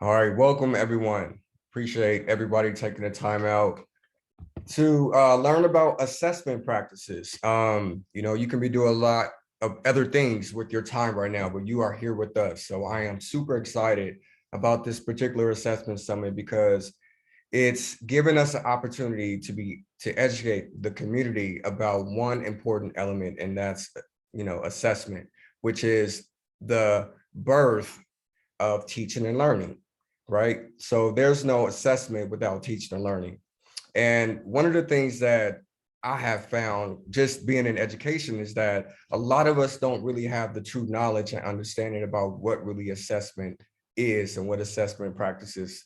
All right, welcome everyone. Appreciate everybody taking the time out to learn about assessment practices. You can be doing a lot of other things with your time right now, but you are here with us. So I am super excited about this particular assessment summit because it's given us an opportunity to educate the community about one important element, and that's assessment, which is the birth of teaching and learning, right? So there's no assessment without teaching and learning. And one of the things that I have found just being in education is that a lot of us don't really have the true knowledge and understanding about what really assessment is and what assessment practices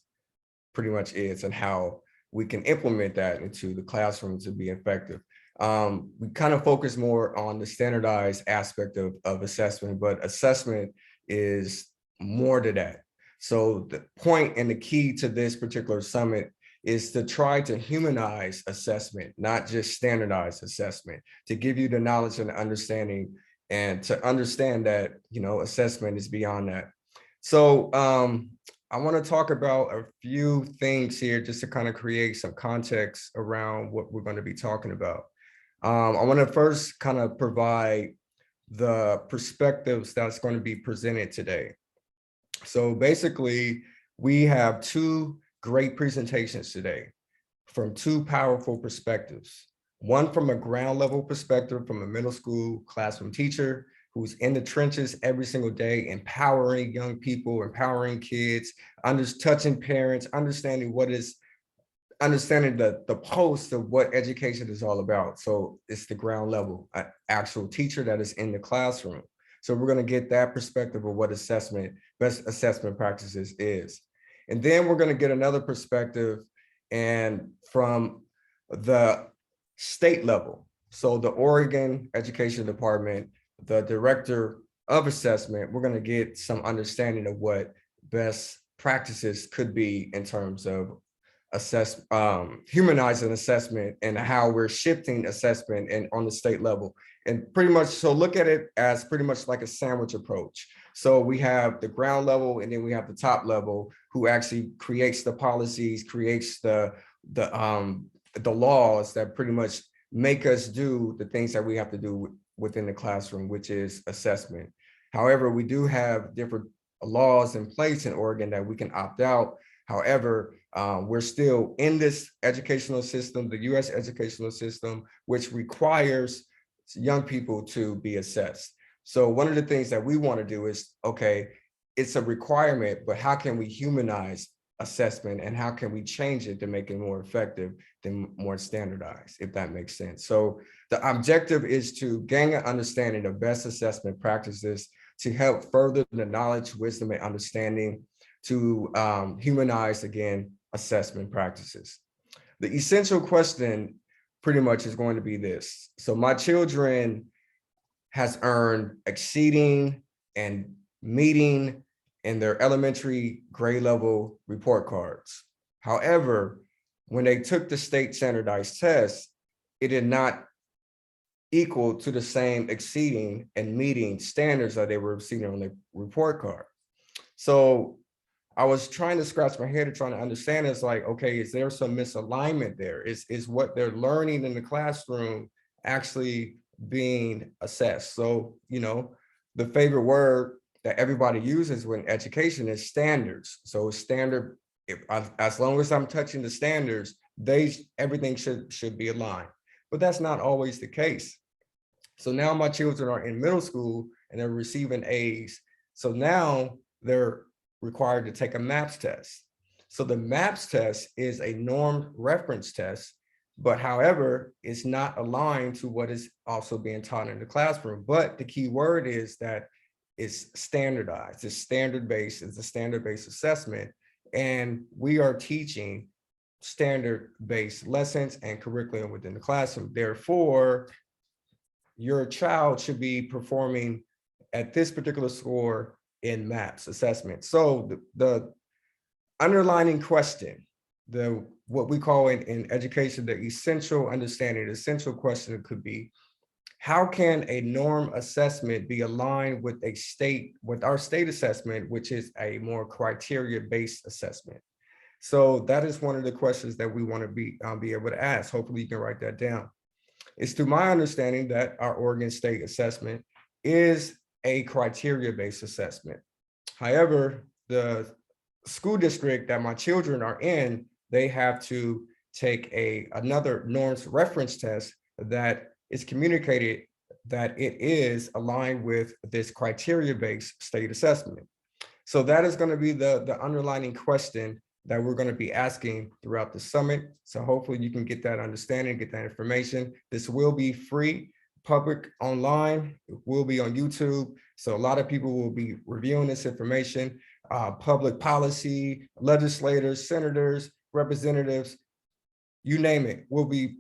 pretty much is and how we can implement that into the classroom to be effective. We kind of focus more on the standardized aspect of assessment, but assessment is more to that. So the point and the key to this particular summit is to try to humanize assessment, not just standardize assessment, to give you the knowledge and the understanding and to understand that, assessment is beyond that. So I want to talk about a few things here just to kind of create some context around what we're going to be talking about. I want to first kind of provide the perspectives that's going to be presented today. So basically, we have two great presentations today from two powerful perspectives. One from a ground level perspective from a middle school classroom teacher who's in the trenches every single day, empowering young people, empowering kids, touching parents, understanding the pulse of what education is all about. So it's the ground level, an actual teacher that is in the classroom. So we're going to get that perspective of what best assessment practices is. And then we're going to get another perspective and from the state level. So the Oregon Education Department, the director of assessment, we're going to get some understanding of what best practices could be in terms of humanizing assessment and how we're shifting assessment and on the state level. And pretty much, so look at it as pretty much like a sandwich approach. So we have the ground level and then we have the top level who actually creates the policies, creates the laws that pretty much make us do the things that we have to do within the classroom, which is assessment. However, we do have different laws in place in Oregon that we can opt out. However, we're still in this educational system, the US educational system, which requires young people to be assessed. So one of the things that we want to do is, okay, it's a requirement, but how can we humanize assessment and how can we change it to make it more effective than more standardized, if that makes sense. So the objective is to gain an understanding of best assessment practices to help further the knowledge, wisdom, and understanding to humanize, again, assessment practices. The essential question pretty much is going to be this. So my children has earned exceeding and meeting in their elementary grade level report cards. However, when they took the state standardized test, it did not equal to the same exceeding and meeting standards that they were receiving on the report card. So I was trying to scratch my head and trying to understand, it's like, okay, is there some misalignment there? Is what they're learning in the classroom actually being assessed? So, the favorite word that everybody uses when education is standards. So standard, as long as I'm touching the standards, everything should be aligned. But that's not always the case. So now my children are in middle school and they're receiving A's. So now they're required to take a MAPS test. So the MAPS test is a norm reference test, but however, it's not aligned to what is also being taught in the classroom. But the key word is that it's standardized, it's standard-based, it's a standard-based assessment. And we are teaching standard-based lessons and curriculum within the classroom. Therefore, your child should be performing at this particular score in MAPS assessment. So the underlining question, what we call in education, the essential understanding, the essential question could be, how can a norm assessment be aligned with our state assessment, which is a more criteria-based assessment? So that is one of the questions that we want to be able to ask. Hopefully you can write that down. It's to my understanding that our Oregon State assessment is a criteria-based assessment. However, the school district that my children are in, they have to take another norms reference test that is communicated that it is aligned with this criteria-based state assessment. So that is going to be the underlying question that we're going to be asking throughout the summit. So hopefully you can get that understanding, get that information. This will be free, public online, it will be on YouTube. So a lot of people will be reviewing this information, public policy, legislators, senators, representatives, you name it, we'll be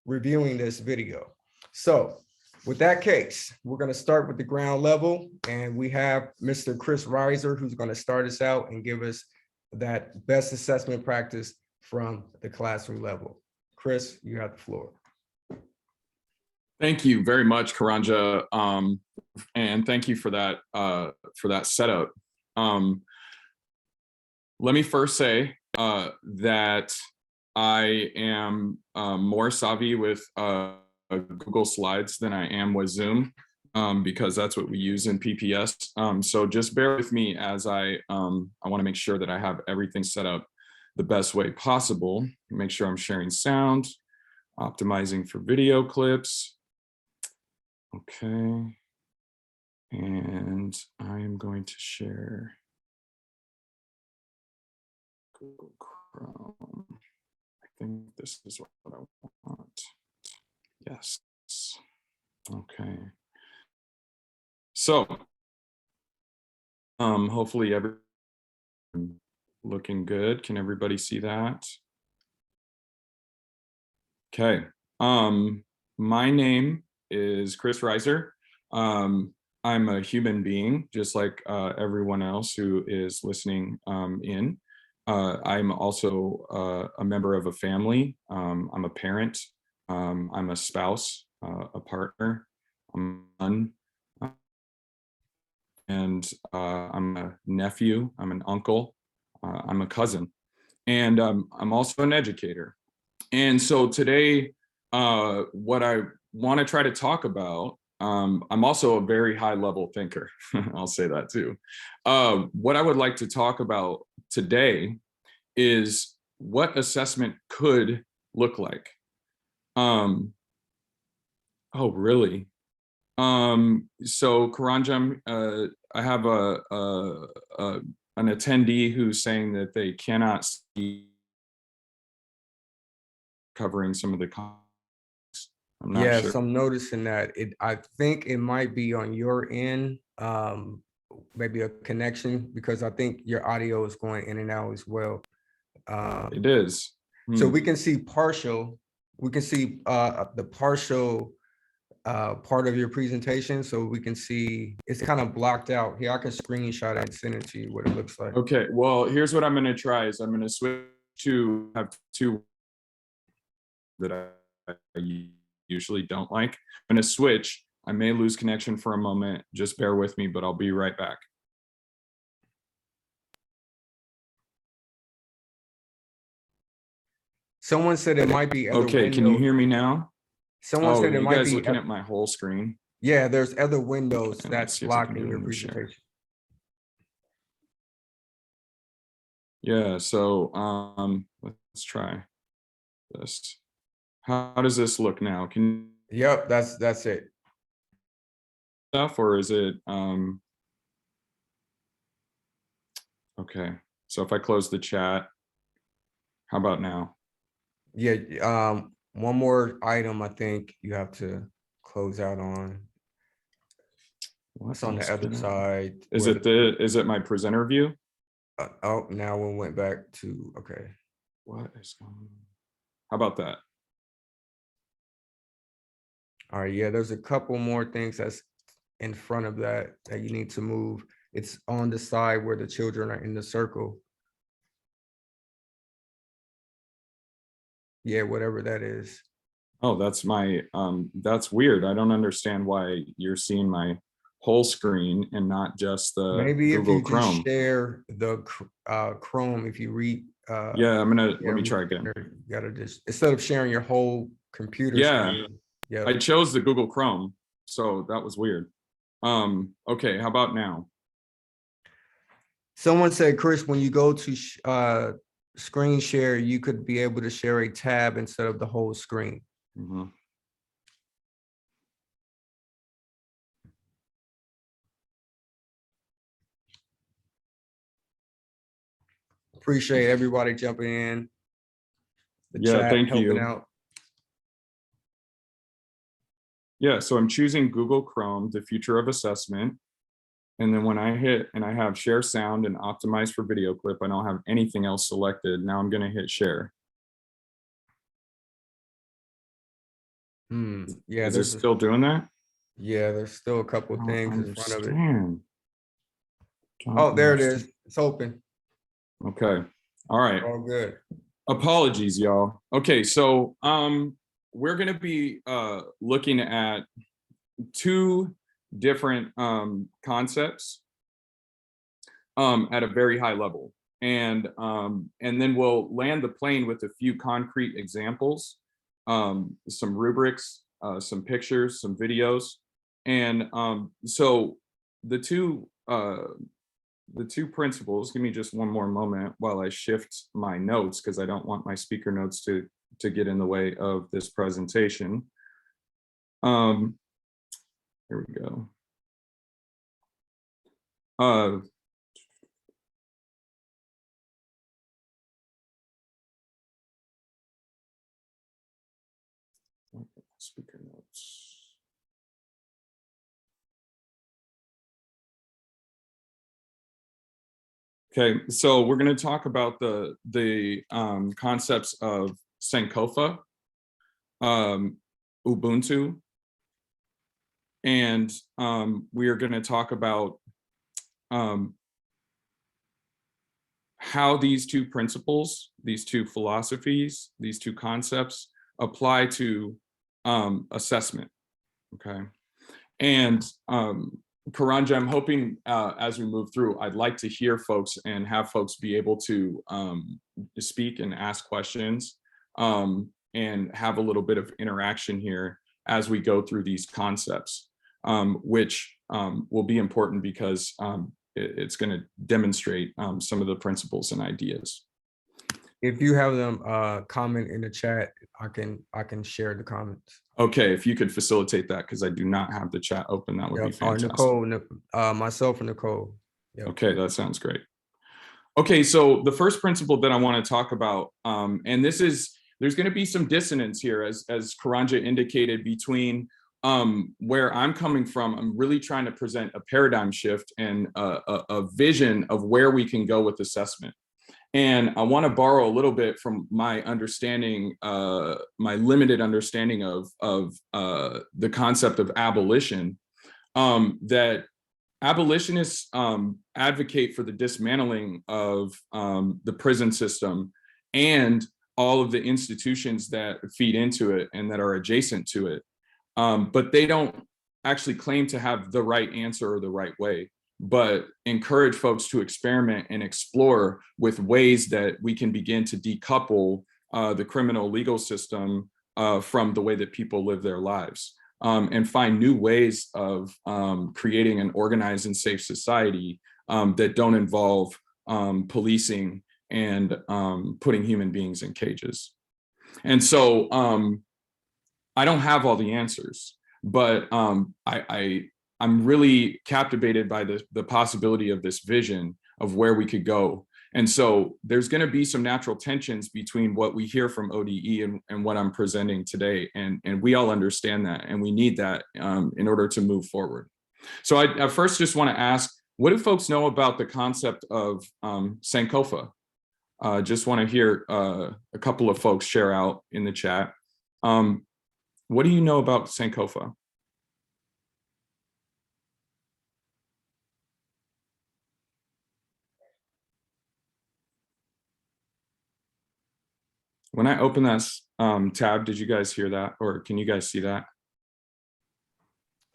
reviewing this video. So with that case, we're going to start with the ground level, and we have Mr. Chris Reiser, who's going to start us out and give us that best assessment practice from the classroom level. Chris, you have the floor. Thank you very much, Karanja, and thank you for that setup. Let me first say that I am more savvy with Google Slides than I am with Zoom, because that's what we use in PPS. So just bear with me as I want to make sure that I have everything set up the best way possible. Make sure I'm sharing sound, optimizing for video clips. Okay. And I am going to share Google Chrome. I think this is what I want. Yes. Okay. So, hopefully everything looking good. Can everybody see that? Okay. My name is Chris Reiser. I'm a human being, just like everyone else who is listening in. I'm also a member of a family. I'm a parent. I'm a spouse, a partner, I'm a son, and I'm a nephew. I'm an uncle. I'm a cousin, and I'm also an educator. And so today, what I want to try to talk about, I'm also a very high level thinker. I'll say that too. What I would like to talk about today is what assessment could look like. Oh, really? So Karanjam, I have an attendee who's saying that they cannot see covering some of the comments. I'm not Yes, sure. I'm noticing that. I think it might be on your end, maybe a connection, because I think your audio is going in and out as well. It is. So we can see partial. We can see the partial part of your presentation, so we can see it's kind of blocked out. Here, I can screenshot it and send it to you what it looks like. Okay, well, here's what I'm going to try is I'm going to switch to have two that I usually don't like. I'm going to switch. I may lose connection for a moment. Just bear with me, but I'll be right back. Someone said it might be other okay, windows. Can you hear me now? Someone said it might be. You guys looking at my whole screen? Yeah, there's other windows okay, that's blocking your presentation. Yeah, so let's try this. How does this look now? Yep, that's it. Stuff, or is it okay, so if I close the chat, how about now? Yeah, one more item I think you have to close out on. What's on the other side? Is it my presenter view? Oh, now we went back to, okay. What is going on? How about that? All right, yeah, there's a couple more things that's in front of that you need to move. It's on the side where the children are in the circle. Yeah, whatever that is. Oh, that's weird. I don't understand why you're seeing my whole screen and not just the Maybe if Google you just Chrome. share the Chrome, if you read, Yeah, let yeah, me try again. you gotta just, instead of sharing your whole computer Yeah, screen. Yeah. I chose the Google Chrome, so that was weird. Okay, how about now? Someone said, Chris, when you go to screen share, you could be able to share a tab instead of the whole screen. Mhm. Appreciate everybody jumping in, the Yeah, chat, thank helping you. out. Yeah, so I'm choosing Google Chrome, the future of assessment. And then when I hit and I have share sound and optimize for video clip, I don't have anything else selected. Now I'm going to hit share. Yeah, Is it still doing that? there's still a couple I of don't things in front of it. understand. Don't Oh, there it understand. is. It's open. Okay. All right. All good. Apologies, y'all. Okay, so we're going to be looking at two different concepts at a very high level. And then we'll land the plane with a few concrete examples, some rubrics, some pictures, some videos. And so the two principles, give me just one more moment while I shift my notes, because I don't want my speaker notes to get in the way of this presentation. Here we go. Speaker notes. Okay, so we're going to talk about the concepts of Sinkofa, Ubuntu, and we are going to talk about how these two principles, these two philosophies, these two concepts apply to assessment. Okay, and Karanja, I'm hoping as we move through, I'd like to hear folks and have folks be able to speak and ask questions and have a little bit of interaction here as we go through these concepts, which will be important because it's going to demonstrate some of the principles and ideas. If you have them comment in the chat, I can share the comments. Okay, if you could facilitate that, because I do not have the chat open, that would be fantastic. Nicole, myself and Nicole. Yep. Okay, that sounds great. Okay, so the first principle that I want to talk about, and there's going to be some dissonance here, as Karanja indicated, between where I'm coming from. I'm really trying to present a paradigm shift and a vision of where we can go with assessment. And I want to borrow a little bit from my understanding, my limited understanding of the concept of abolition, that abolitionists advocate for the dismantling of the prison system and all of the institutions that feed into it and that are adjacent to it. But they don't actually claim to have the right answer or the right way, but encourage folks to experiment and explore with ways that we can begin to decouple the criminal legal system from the way that people live their lives. And find new ways of creating an organized and safe society that don't involve policing and putting human beings in cages. And so I don't have all the answers, but I'm really captivated by the possibility of this vision of where we could go. And so there's going to be some natural tensions between what we hear from ODE and what I'm presenting today. And we all understand that, and we need that in order to move forward. So I first just want to ask, what do folks know about the concept of Sinkofa? Just want to hear a couple of folks share out in the chat. What do you know about Sinkofa? When I open this tab, did you guys hear that? Or can you guys see that?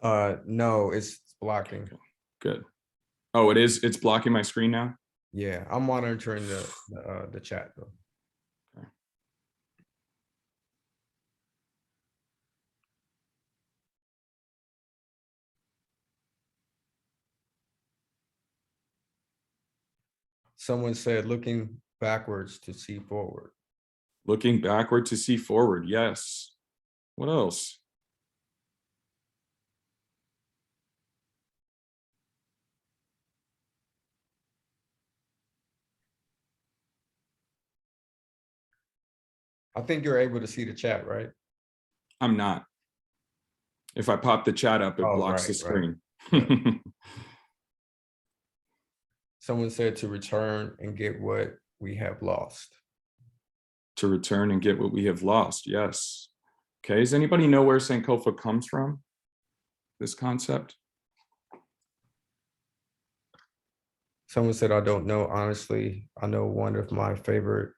No, it's blocking. Good. Oh, it is. It's blocking my screen now. Yeah, I'm monitoring the chat though. Okay. Someone said looking backwards to see forward. Looking backward to see forward. Yes. What else? I think you're able to see the chat, right? I'm not. If I pop the chat up, it Oh, blocks the right. screen. Someone said to return and get what we have lost. To return and get what we have lost. Yes. Okay. Does anybody know where Sinkofa comes from? This concept? Someone said, I don't know. Honestly, I know one of my favorite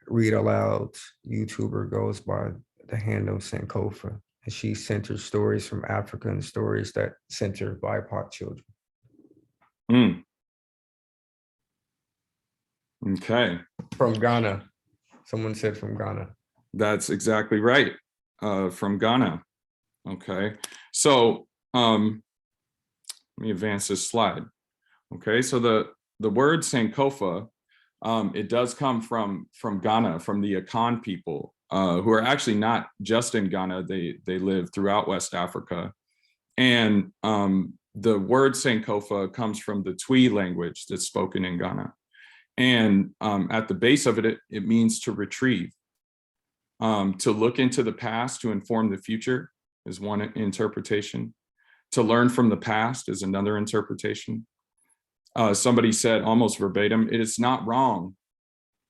read aloud YouTuber goes by the handle Sinkofa, and she centers stories from Africa and stories that center BIPOC children. Mm. Okay. From Ghana. Someone said from Ghana. That's exactly right. From Ghana. Okay. So let me advance this slide. Okay. So the word Sinkofa, it does come from Ghana, from the Akan people, who are actually not just in Ghana. They live throughout West Africa. And the word Sinkofa comes from the Twi language that's spoken in Ghana. And at the base of it, it means to retrieve. To look into the past to inform the future is one interpretation. To learn from the past is another interpretation. Somebody said almost verbatim, it is not wrong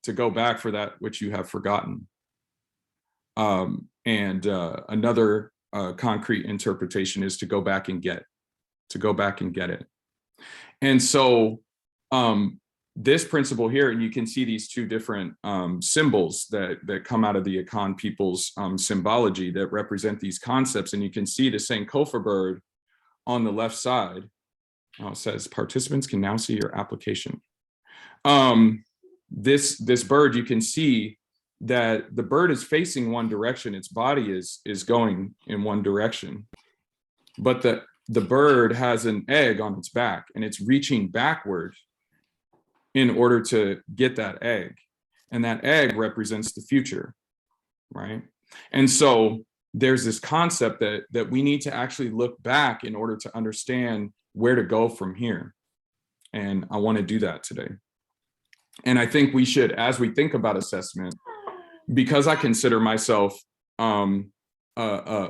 to go back for that which you have forgotten. Another concrete interpretation is to go back and get it. And so this principle here, and you can see these two different symbols that come out of the Akan people's symbology that represent these concepts. And you can see the Sinkofa bird on the left side. It says participants can now see your application. This bird, you can see that the bird is facing one direction. Its body is going in one direction, but the bird has an egg on its back and it's reaching backward in order to get that egg. And that egg represents the future, right? And so there's this concept that we need to actually look back in order to understand where to go from here. And I want to do that today. And I think we should, as we think about assessment, because I consider myself a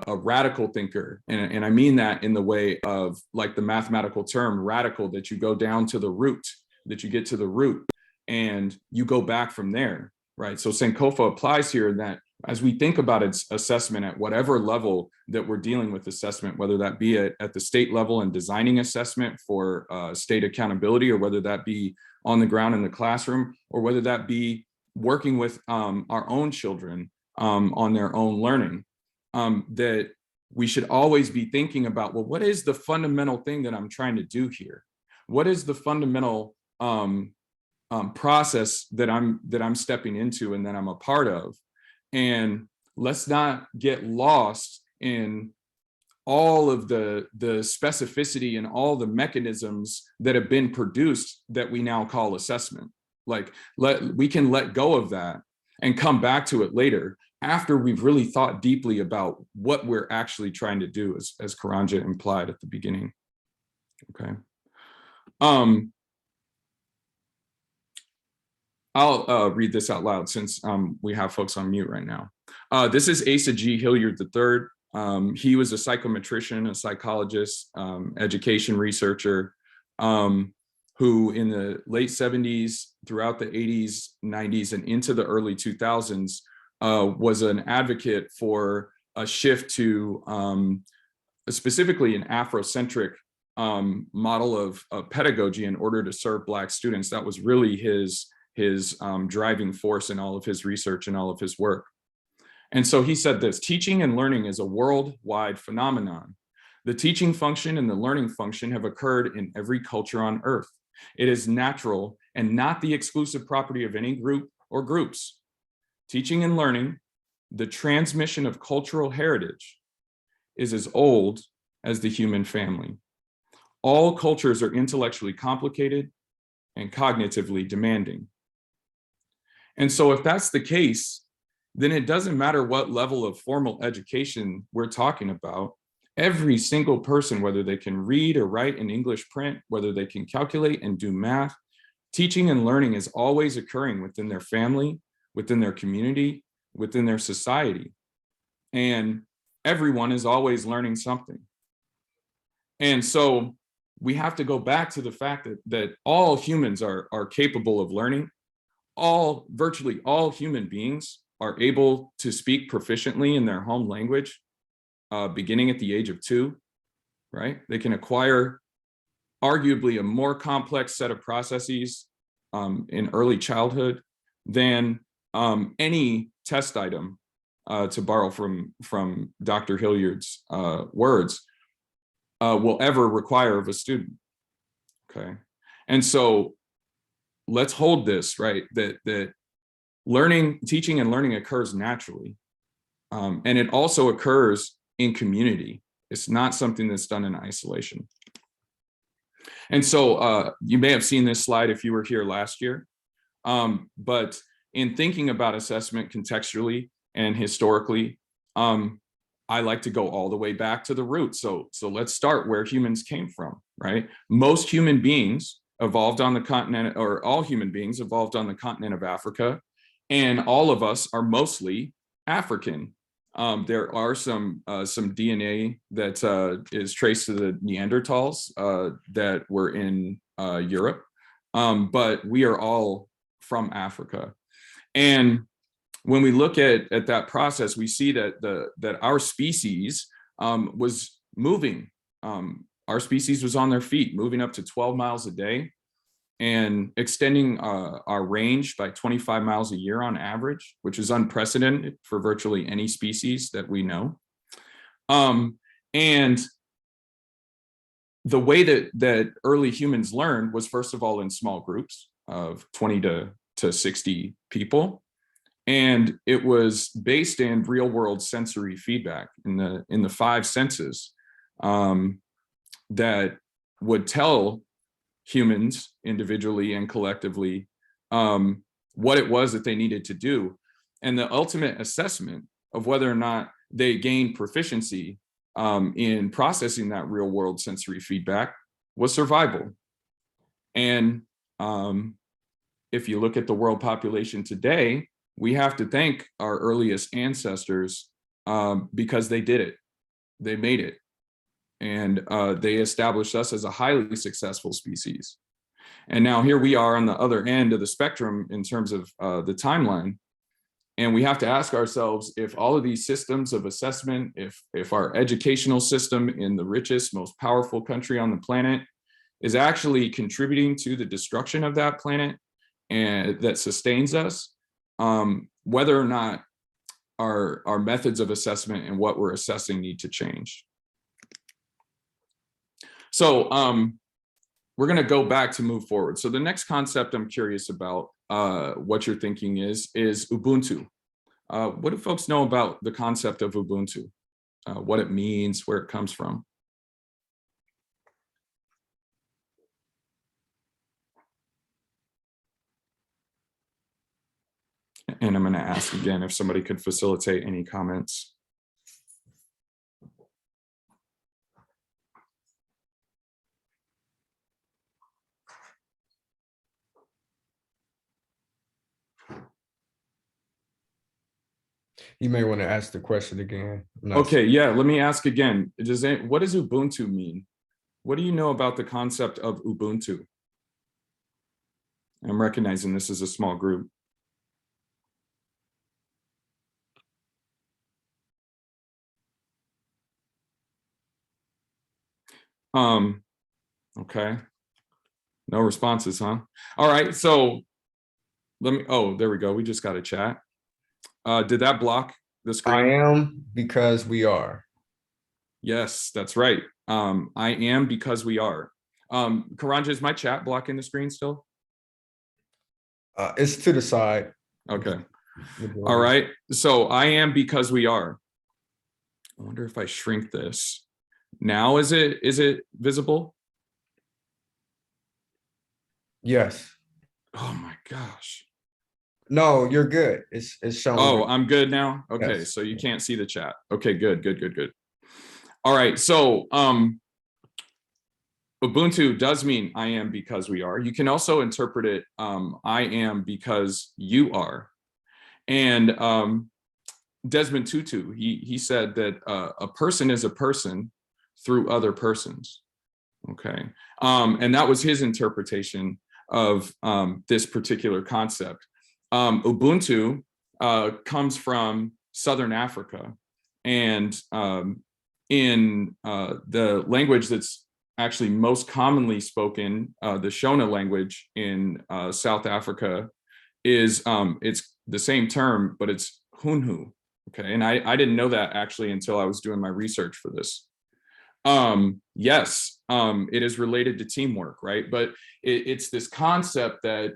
radical thinker, and I mean that in the way of like the mathematical term radical, that you go down to the root, that you get to the root and you go back from there, right? So Sinkofa applies here, that as we think about its assessment at whatever level that we're dealing with assessment, whether that be at the state level and designing assessment for state accountability, or whether that be on the ground in the classroom, or whether that be working with our own children on their own learning, that we should always be thinking about, well, what is the fundamental thing that I'm trying to do here? What is the fundamental process that I'm stepping into and that I'm a part of? And let's not get lost in all of the specificity and all the mechanisms that have been produced that we now call assessment. Like we can let go of that and come back to it later after we've really thought deeply about what we're actually trying to do, as Karanja implied at the beginning. Okay. I'll read this out loud since we have folks on mute right now. This is Asa G. Hilliard III. He was a psychometrician, a psychologist, education researcher, who in the late 70s, throughout the 80s, 90s, and into the early 2000s, was an advocate for a shift to specifically an Afrocentric model of pedagogy in order to serve Black students. That was really his his driving force in all of his research and all of his work. And so he said this: teaching and learning is a worldwide phenomenon. The teaching function and the learning function have occurred in every culture on earth. It is natural and not the exclusive property of any group or groups. Teaching and learning, the transmission of cultural heritage, is as old as the human family. All cultures are intellectually complicated and cognitively demanding. And so if that's the case, then it doesn't matter what level of formal education we're talking about. Every single person, whether they can read or write in English print, whether they can calculate and do math, teaching and learning is always occurring within their family, within their community, within their society. And everyone is always learning something. And so we have to go back to the fact that all humans are capable of learning. Virtually all human beings are able to speak proficiently in their home language, beginning at the age of 2, right? They can acquire arguably a more complex set of processes in early childhood than any test item, to borrow from Dr. Hilliard's words, will ever require of a student, okay? And so let's hold this, right? That teaching and learning occurs naturally. And it also occurs in community. It's not something that's done in isolation. And so you may have seen this slide if you were here last year, but in thinking about assessment contextually and historically, I like to go all the way back to the roots. So let's start where humans came from, right? Most human beings evolved on the continent, or all human beings evolved on the continent of Africa, and all of us are mostly African. There are some DNA that is traced to the Neanderthals that were in Europe, but we are all from Africa. And when we look at that process, we see that our species was moving. Our species was on their feet, moving up to 12 miles a day and extending our range by 25 miles a year on average, which is unprecedented for virtually any species that we know. And the way that early humans learned was, first of all, in small groups of 20 to 60 people. And it was based in real world sensory feedback in the 5 senses that would tell humans individually and collectively what it was that they needed to do. And the ultimate assessment of whether or not they gained proficiency in processing that real world sensory feedback was survival. And if you look at the world population today, we have to thank our earliest ancestors because they did it. They made it. And they established us as a highly successful species. And now here we are on the other end of the spectrum in terms of the timeline. And we have to ask ourselves if all of these systems of assessment, if our educational system in the richest, most powerful country on the planet is actually contributing to the destruction of that planet and that sustains us, whether or not our methods of assessment and what we're assessing need to change. So we're going to go back to move forward. So the next concept I'm curious about what you're thinking is Ubuntu. What do folks know about the concept of Ubuntu? What it means, where it comes from? And I'm going to ask again if somebody could facilitate any comments. You may want to ask the question again. Okay, yeah, let me ask again. What does Ubuntu mean? What do you know about the concept of Ubuntu? I'm recognizing this is a small group. Okay. No responses, huh? All right, so Oh, there we go. We just got a chat. Did that block the I screen? am because we are. Yes, that's right. I am because we are. Karanja, is my chat blocking the screen still? It's to the side. Okay. All right. So I am because we are. I wonder if I shrink this. Now is it visible? Yes. Oh my gosh. No, you're good. It's showing. Oh, good. I'm good now. Okay, Yes. so you can't see the chat. Okay, good. All right. So Ubuntu does mean I am because we are. You can also interpret it I am because you are. And Desmond Tutu, he said that a person is a person through other persons. Okay. And that was his interpretation of this particular concept. Ubuntu comes from Southern Africa. And in the language that's actually most commonly spoken, the Shona language in South Africa, is it's the same term, but it's Hunhu. Okay. And I didn't know that actually until I was doing my research for this. Yes, it is related to teamwork, right? But it's this concept that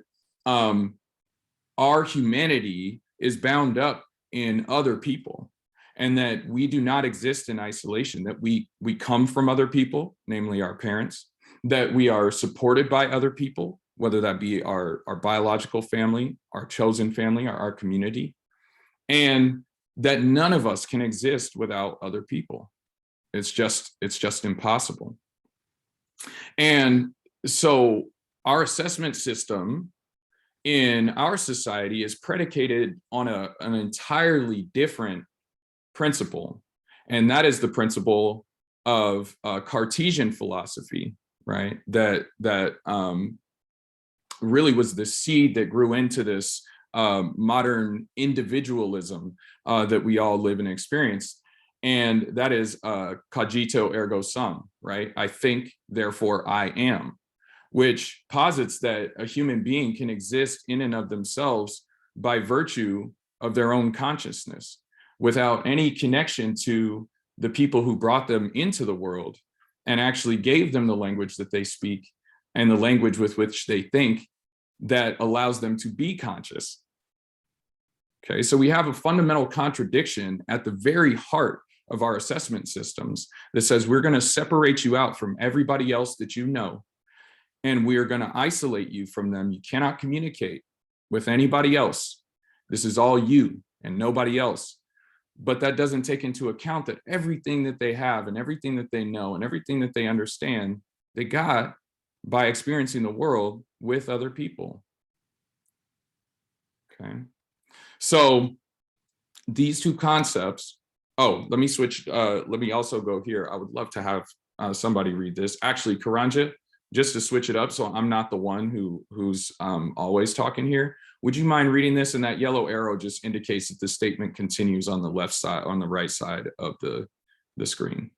our humanity is bound up in other people, and that we do not exist in isolation, that we come from other people, namely our parents, that we are supported by other people, whether that be our biological family, our chosen family, or our community, and that none of us can exist without other people. It's just impossible. And so our assessment system in our society is predicated on an entirely different principle. And that is the principle of Cartesian philosophy, right? That really was the seed that grew into this modern individualism that we all live and experience. And that is cogito ergo sum, right? I think, therefore I am, which posits that a human being can exist in and of themselves by virtue of their own consciousness, without any connection to the people who brought them into the world and actually gave them the language that they speak and the language with which they think that allows them to be conscious. Okay, so we have a fundamental contradiction at the very heart of our assessment systems that says we're going to separate you out from everybody else that you know, and we are going to isolate you from them. You cannot communicate with anybody else. This is all you and nobody else. But that doesn't take into account that everything that they have and everything that they know and everything that they understand, they got by experiencing the world with other people. Okay. So these two concepts, oh, let me switch. Let me also go here. I would love to have somebody read this. Actually, Karanja, just to switch it up so I'm not the one who's always talking here. Would you mind reading this? And that yellow arrow just indicates that the statement continues on the left side, on the right side of the screen.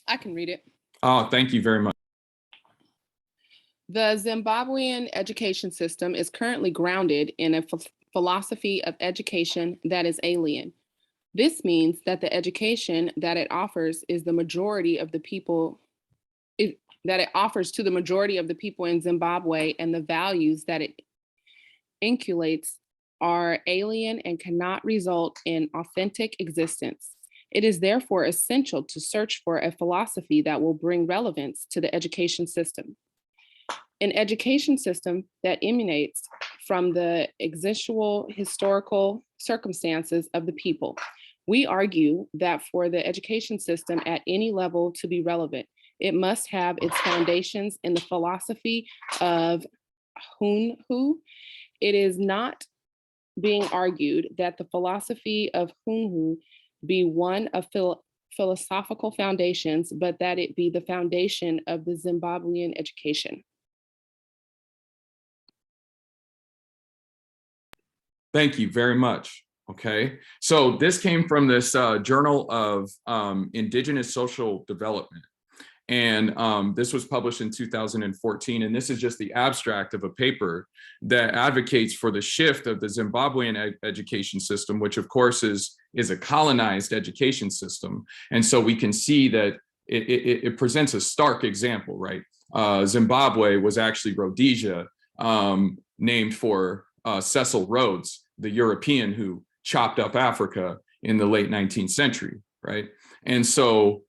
I can read it. Oh, thank you very much. The Zimbabwean education system is currently grounded in a philosophy of education that is alien. This means that the education that it offers is the majority of the people, that it offers to the majority of the people in Zimbabwe, and the values that it inculcates are alien and cannot result in authentic existence. It is therefore essential to search for a philosophy that will bring relevance to the education system. An education system that emanates from the existential historical circumstances of the people. We argue that for the education system at any level to be relevant, it must have its foundations in the philosophy of Hunhu. It is not being argued that the philosophy of Hunhu be one of philosophical foundations, but that it be the foundation of the Zimbabwean education. Thank you very much. Okay, so this came from this Journal of Indigenous Social Development. And this was published in 2014. And this is just the abstract of a paper that advocates for the shift of the Zimbabwean education system, which of course is a colonized education system. And so we can see that it presents a stark example, right? Zimbabwe was actually Rhodesia, named for Cecil Rhodes, the European who chopped up Africa in the late 19th century, right? And so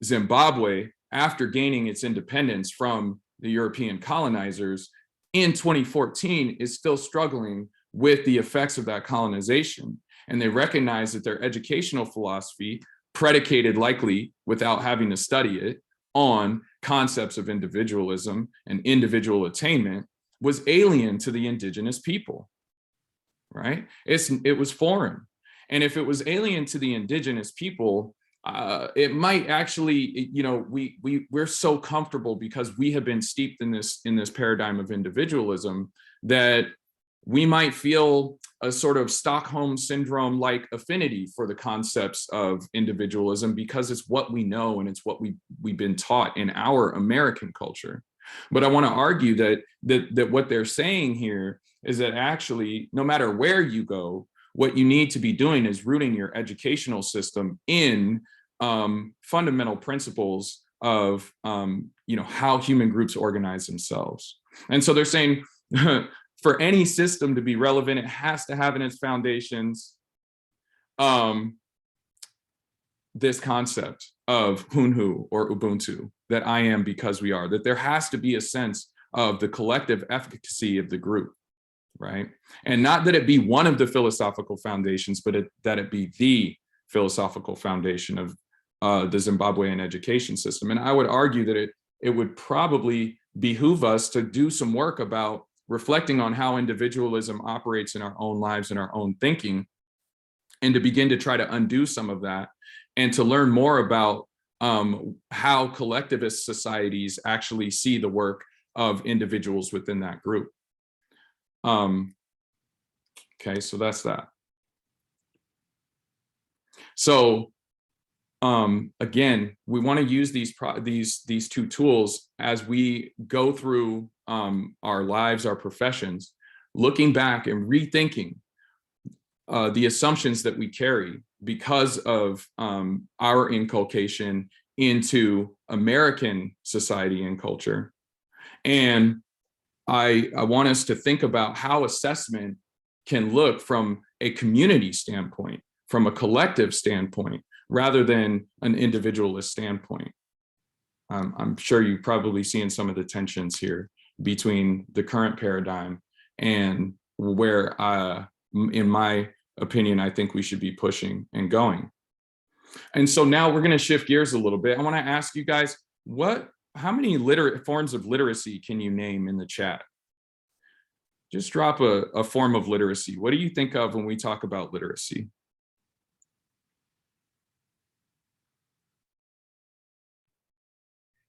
Zimbabwe, after gaining its independence from the European colonizers in 2014, is still struggling with the effects of that colonization. And they recognize that their educational philosophy, predicated likely without having to study it on concepts of individualism and individual attainment, was alien to the indigenous people, right? It was foreign. And if it was alien to the indigenous people, it might actually, you know, we're so comfortable because we have been steeped in this paradigm of individualism that we might feel a sort of Stockholm syndrome-like affinity for the concepts of individualism because it's what we know and it's what we've been taught in our American culture. But I want to argue that what they're saying here is that actually, no matter where you go, what you need to be doing is rooting your educational system in fundamental principles of you know, how human groups organize themselves. And so they're saying for any system to be relevant, it has to have in its foundations this concept of Hunhu or Ubuntu, that I am because we are, that there has to be a sense of the collective efficacy of the group, right? And not that it be one of the philosophical foundations, but that it be the philosophical foundation of the Zimbabwean education system. And I would argue that it would probably behoove us to do some work about reflecting on how individualism operates in our own lives and our own thinking, and to begin to try to undo some of that, and to learn more about how collectivist societies actually see the work of individuals within that group. Okay, so that's that. So again, we want to use these two tools as we go through our lives, our professions, looking back and rethinking the assumptions that we carry because of our inculcation into American society and culture. And I want us to think about how assessment can look from a community standpoint, from a collective standpoint, rather than an individualist standpoint. I'm sure you've probably seen some of the tensions here between the current paradigm and where, in my opinion, I think we should be pushing and going. And so now we're going to shift gears a little bit. I want to ask you guys, how many forms of literacy can you name in the chat? Just drop a form of literacy. What do you think of when we talk about literacy?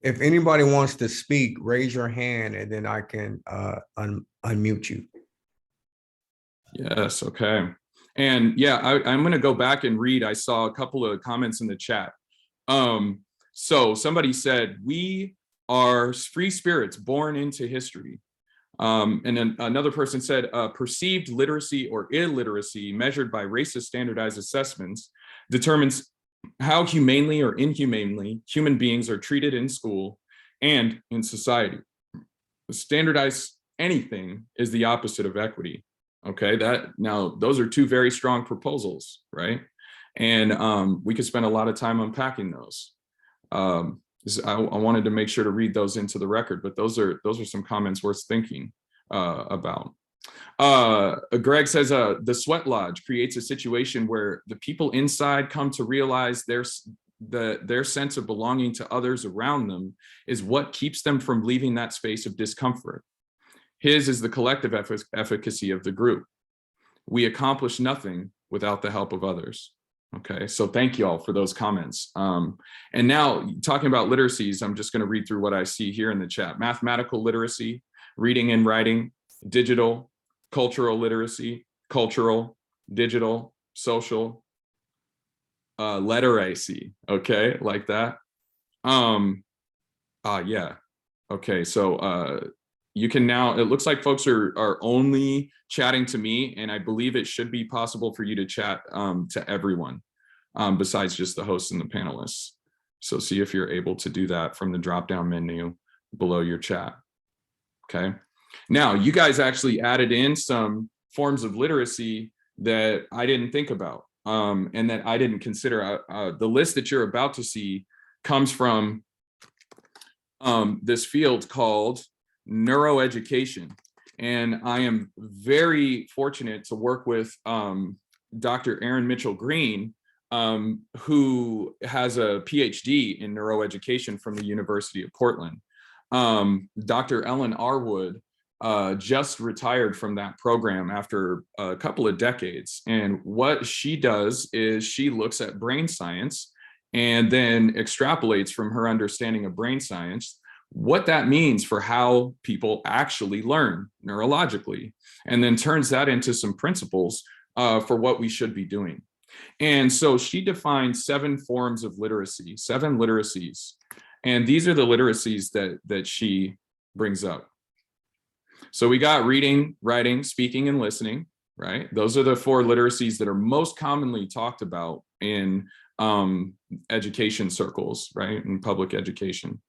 If anybody wants to speak, raise your hand and then I can unmute you. Yes, okay. And yeah, I'm going to go back and read. I saw a couple of comments in the chat. So somebody said, we are free spirits born into history. And then another person said, perceived literacy or illiteracy measured by racist standardized assessments determines how humanely or inhumanely human beings are treated in school and in society. Standardize anything is the opposite of equity. Okay, now those are two very strong proposals, right? And we could spend a lot of time unpacking those. I wanted to make sure to read those into the record, but those are some comments worth thinking about. Greg says the sweat lodge creates a situation where the people inside come to realize their sense of belonging to others around them is what keeps them from leaving that space of discomfort. His is the collective efficacy of the group. We accomplish nothing without the help of others. Okay, so thank you all for those comments. And now talking about literacies, I'm just going to read through what I see here in the chat. Mathematical literacy, reading and writing, digital, cultural literacy, cultural, digital, social, literacy, okay, like that. Yeah. Okay, so you can now, it looks like folks are only chatting to me, and I believe it should be possible for you to chat to everyone besides just the hosts and the panelists. So see if you're able to do that from the drop-down menu below your chat. Okay. Now, you guys actually added in some forms of literacy that I didn't think about and that I didn't consider. The list that you're about to see comes from this field called neuroeducation. And I am very fortunate to work with Dr. Erin Mitchell Green, who has a PhD in neuroeducation from the University of Portland. Dr. Ellen Arwood just retired from that program after a couple of decades. And what she does is she looks at brain science and then extrapolates from her understanding of brain science what that means for how people actually learn neurologically, and then turns that into some principles for what we should be doing. And so she defined 7 forms of literacy, 7 literacies. And these are the literacies that she brings up. So we got reading, writing, speaking, and listening, right? Those are the 4 literacies that are most commonly talked about in education circles, right? In public education.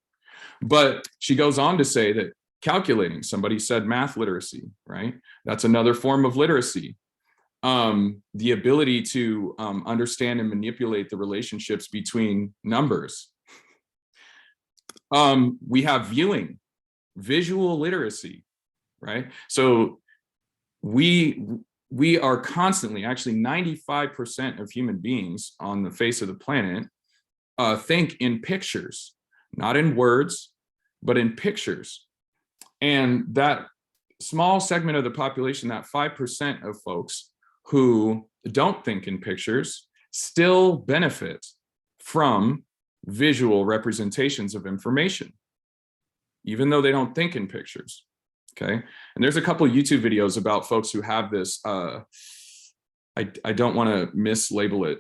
But she goes on to say that calculating, somebody said math literacy, right? That's another form of literacy. The ability to understand and manipulate the relationships between numbers. We have viewing, visual literacy, right? So we are constantly, actually 95% of human beings on the face of the planet think in pictures, not in words, but in pictures. And that small segment of the population, that 5% of folks who don't think in pictures, still benefit from visual representations of information, even though they don't think in pictures. Okay. And there's a couple of YouTube videos about folks who have this, I don't want to mislabel it.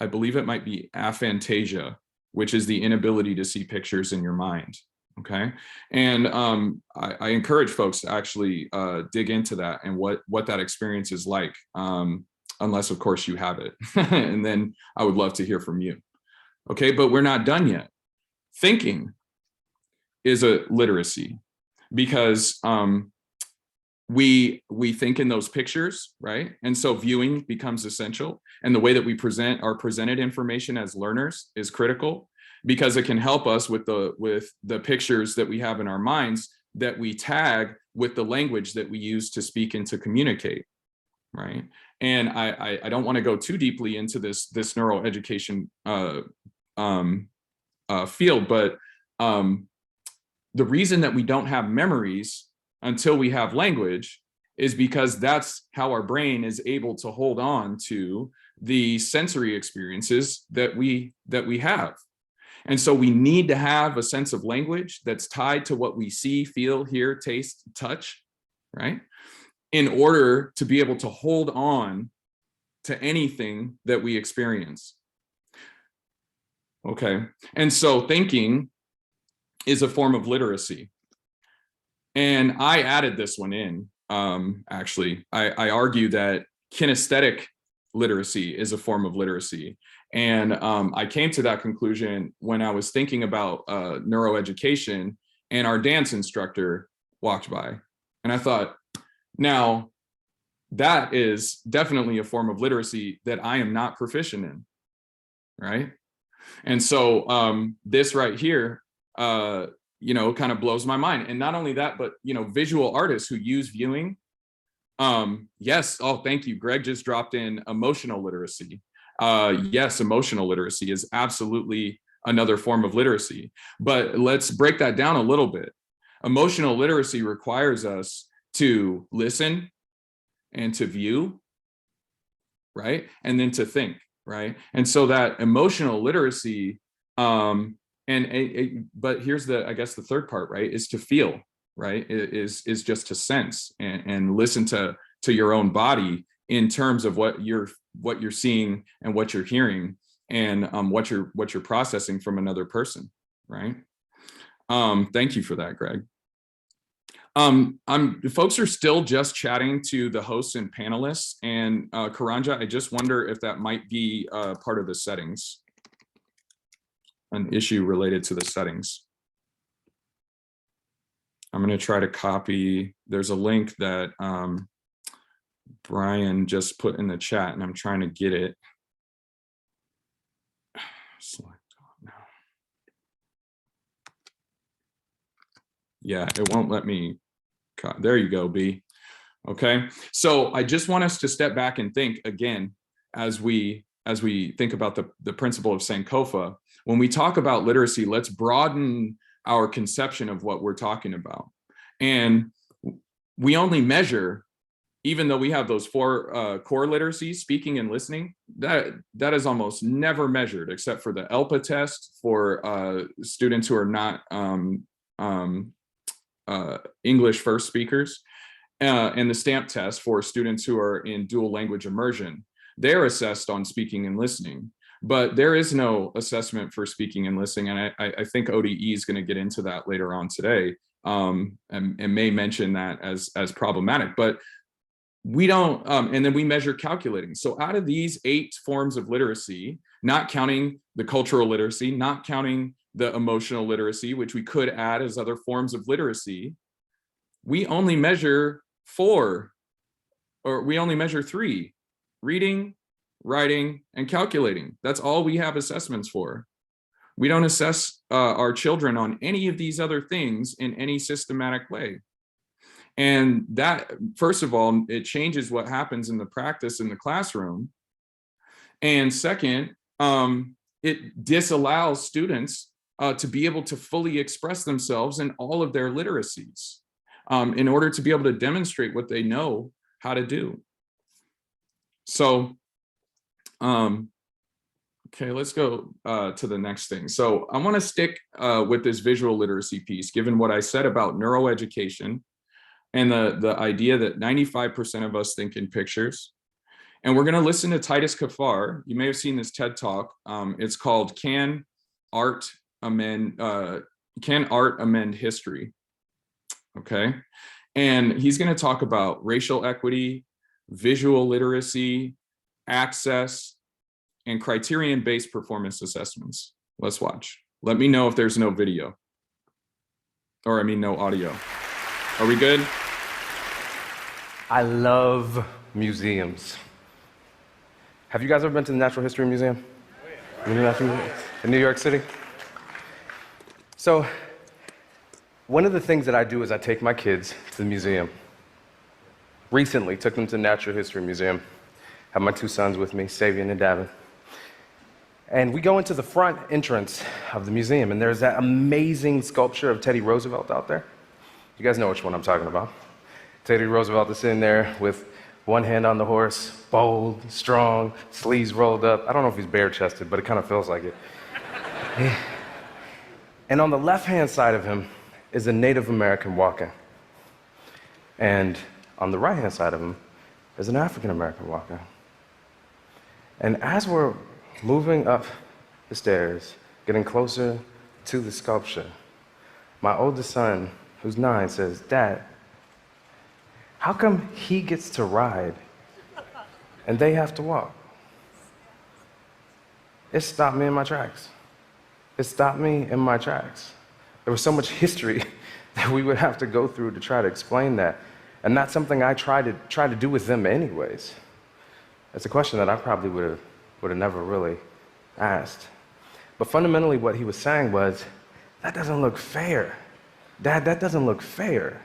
I believe it might be aphantasia, which is the inability to see pictures in your mind. Okay. And I encourage folks to actually dig into that and what that experience is like, unless of course you have it. And then I would love to hear from you. Okay, but we're not done yet. Thinking is a literacy because we think in those pictures, right? And so viewing becomes essential. And the way that we presented information as learners is critical because it can help us with the pictures that we have in our minds that we tag with the language that we use to speak and to communicate, right? And I don't want to go too deeply into this neuroeducation field, but the reason that we don't have memories until we have language is because that's how our brain is able to hold on to the sensory experiences that we have. And so we need to have a sense of language that's tied to what we see, feel, hear, taste, touch, right? In order to be able to hold on to anything that we experience. Okay, and so thinking is a form of literacy. And I added this one in, actually. I argue that kinesthetic literacy is a form of literacy. And I came to that conclusion when I was thinking about neuroeducation and our dance instructor walked by. And I thought, now, that is definitely a form of literacy that I am not proficient in, right? And so this right here, kind of blows my mind. And not only that, but, visual artists who use viewing. Yes. Oh, thank you. Greg just dropped in emotional literacy. Yes, emotional literacy is absolutely another form of literacy. But let's break that down a little bit. Emotional literacy requires us to listen and to view, right? And then to think, right? And so that emotional literacy, but here's the third part, right? Is to feel, right? Is just to sense and listen to your own body in terms of what you're seeing and what you're hearing and what you're processing from another person, right? Thank you for that, Greg. Folks are still just chatting to the hosts and panelists, and Karanja, I just wonder if that might be part of the settings, an issue related to the settings. I'm going to try to copy. There's a link that Brian just put in the chat, and I'm trying to get it. Select now. Yeah, it won't let me. There you go, B. Okay, so I just want us to step back and think again as we think about the principle of Sinkofa. When we talk about literacy, let's broaden our conception of what we're talking about. And we only measure, even though we have those four core literacies, speaking and listening, that is almost never measured except for the ELPA test for students who are not English first speakers, and the STAMP test for students who are in dual language immersion. They're assessed on speaking and listening, but there is no assessment for speaking and listening. And I think ODE is going to get into that later on today, and may mention that as problematic, but we don't, and then we measure calculating. So out of these 8 forms of literacy, not counting the cultural literacy, not counting the emotional literacy, which we could add as other forms of literacy, we only measure 4, or we only measure 3: reading, writing, and calculating. That's all we have assessments for. We don't assess our children on any of these other things in any systematic way. And that, first of all, it changes what happens in the practice in the classroom. And second, it disallows students to be able to fully express themselves in all of their literacies in order to be able to demonstrate what they know how to do. So, okay, let's go to the next thing. So I want to stick with this visual literacy piece, given what I said about neuroeducation and the idea that 95% of us think in pictures. And we're going to listen to Titus Kaphar. You may have seen this TED Talk. It's called Can Art Amend History? Okay. And he's going to talk about racial equity, visual literacy, access, and criterion-based performance assessments. Let's watch. Let me know if there's no video. Or I mean, no audio. Are we good? I love museums. Have you guys ever been to the Natural History Museum? Oh, yeah. In New York City? So, one of the things that I do is I take my kids to the museum. Recently, took them to the Natural History Museum. Have my 2 sons with me, Savian and Davin. And we go into the front entrance of the museum, and there's that amazing sculpture of Teddy Roosevelt out there. You guys know which one I'm talking about. Teddy Roosevelt is sitting there with one hand on the horse, bold, strong, sleeves rolled up. I don't know if he's bare-chested, but it kind of feels like it. And on the left-hand side of him is a Native American walking. And on the right-hand side of him is an African American walking. And as we're moving up the stairs, getting closer to the sculpture, my oldest son, who's 9, says, "Dad, how come he gets to ride and they have to walk?" It stopped me in my tracks. It stopped me in my tracks. There was so much history that we would have to go through to try to explain that. And that's something I try to do with them anyways. It's a question that I probably would have never really asked. But fundamentally what he was saying was, that doesn't look fair. Dad, that doesn't look fair.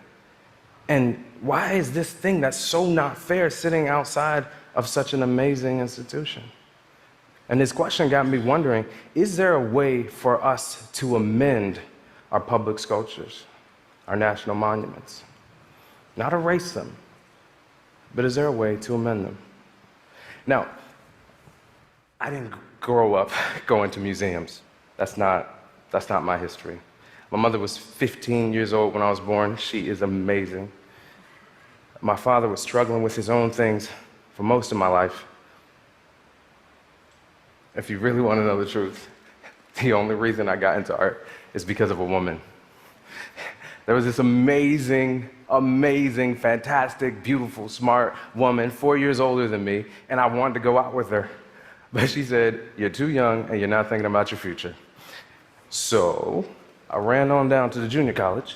And why is this thing that's so not fair sitting outside of such an amazing institution? And his question got me wondering, is there a way for us to amend our public sculptures, our national monuments? Not erase them, but is there a way to amend them? Now, I didn't grow up going to museums. That's not my history. My mother was 15 years old when I was born. She is amazing. My father was struggling with his own things for most of my life. If you really want to know the truth, the only reason I got into art is because of a woman. There was this amazing, fantastic, beautiful, smart woman, 4 years older than me, and I wanted to go out with her. But she said, "You're too young and you're not thinking about your future." So I ran on down to the junior college,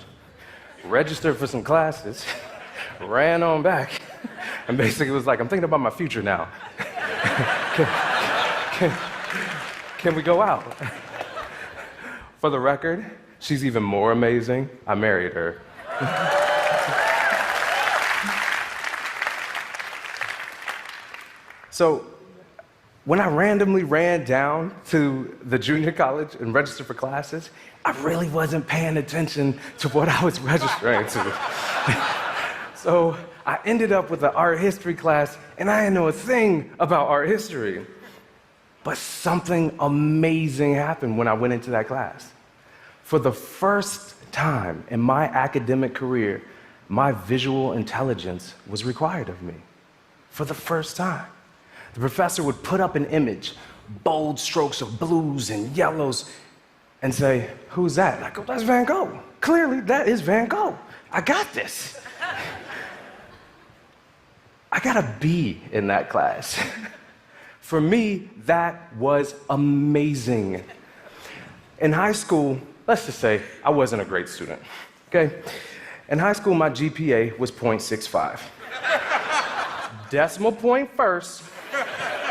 registered for some classes, ran on back, and basically was like, "I'm thinking about my future now. Can we go out?" For the record, she's even more amazing. I married her. So when I randomly ran down to the junior college and registered for classes, I really wasn't paying attention to what I was registering to. So I ended up with an art history class, and I didn't know a thing about art history. But something amazing happened when I went into that class. For the first time in my academic career, my visual intelligence was required of me. For the first time. The professor would put up an image, bold strokes of blues and yellows, and say, "Who's that?" And I go, "That's Van Gogh. Clearly, that is Van Gogh. I got this." I got a B in that class. For me, that was amazing. In high school, let's just say I wasn't a great student, okay? In high school, my GPA was 0.65. Decimal point first,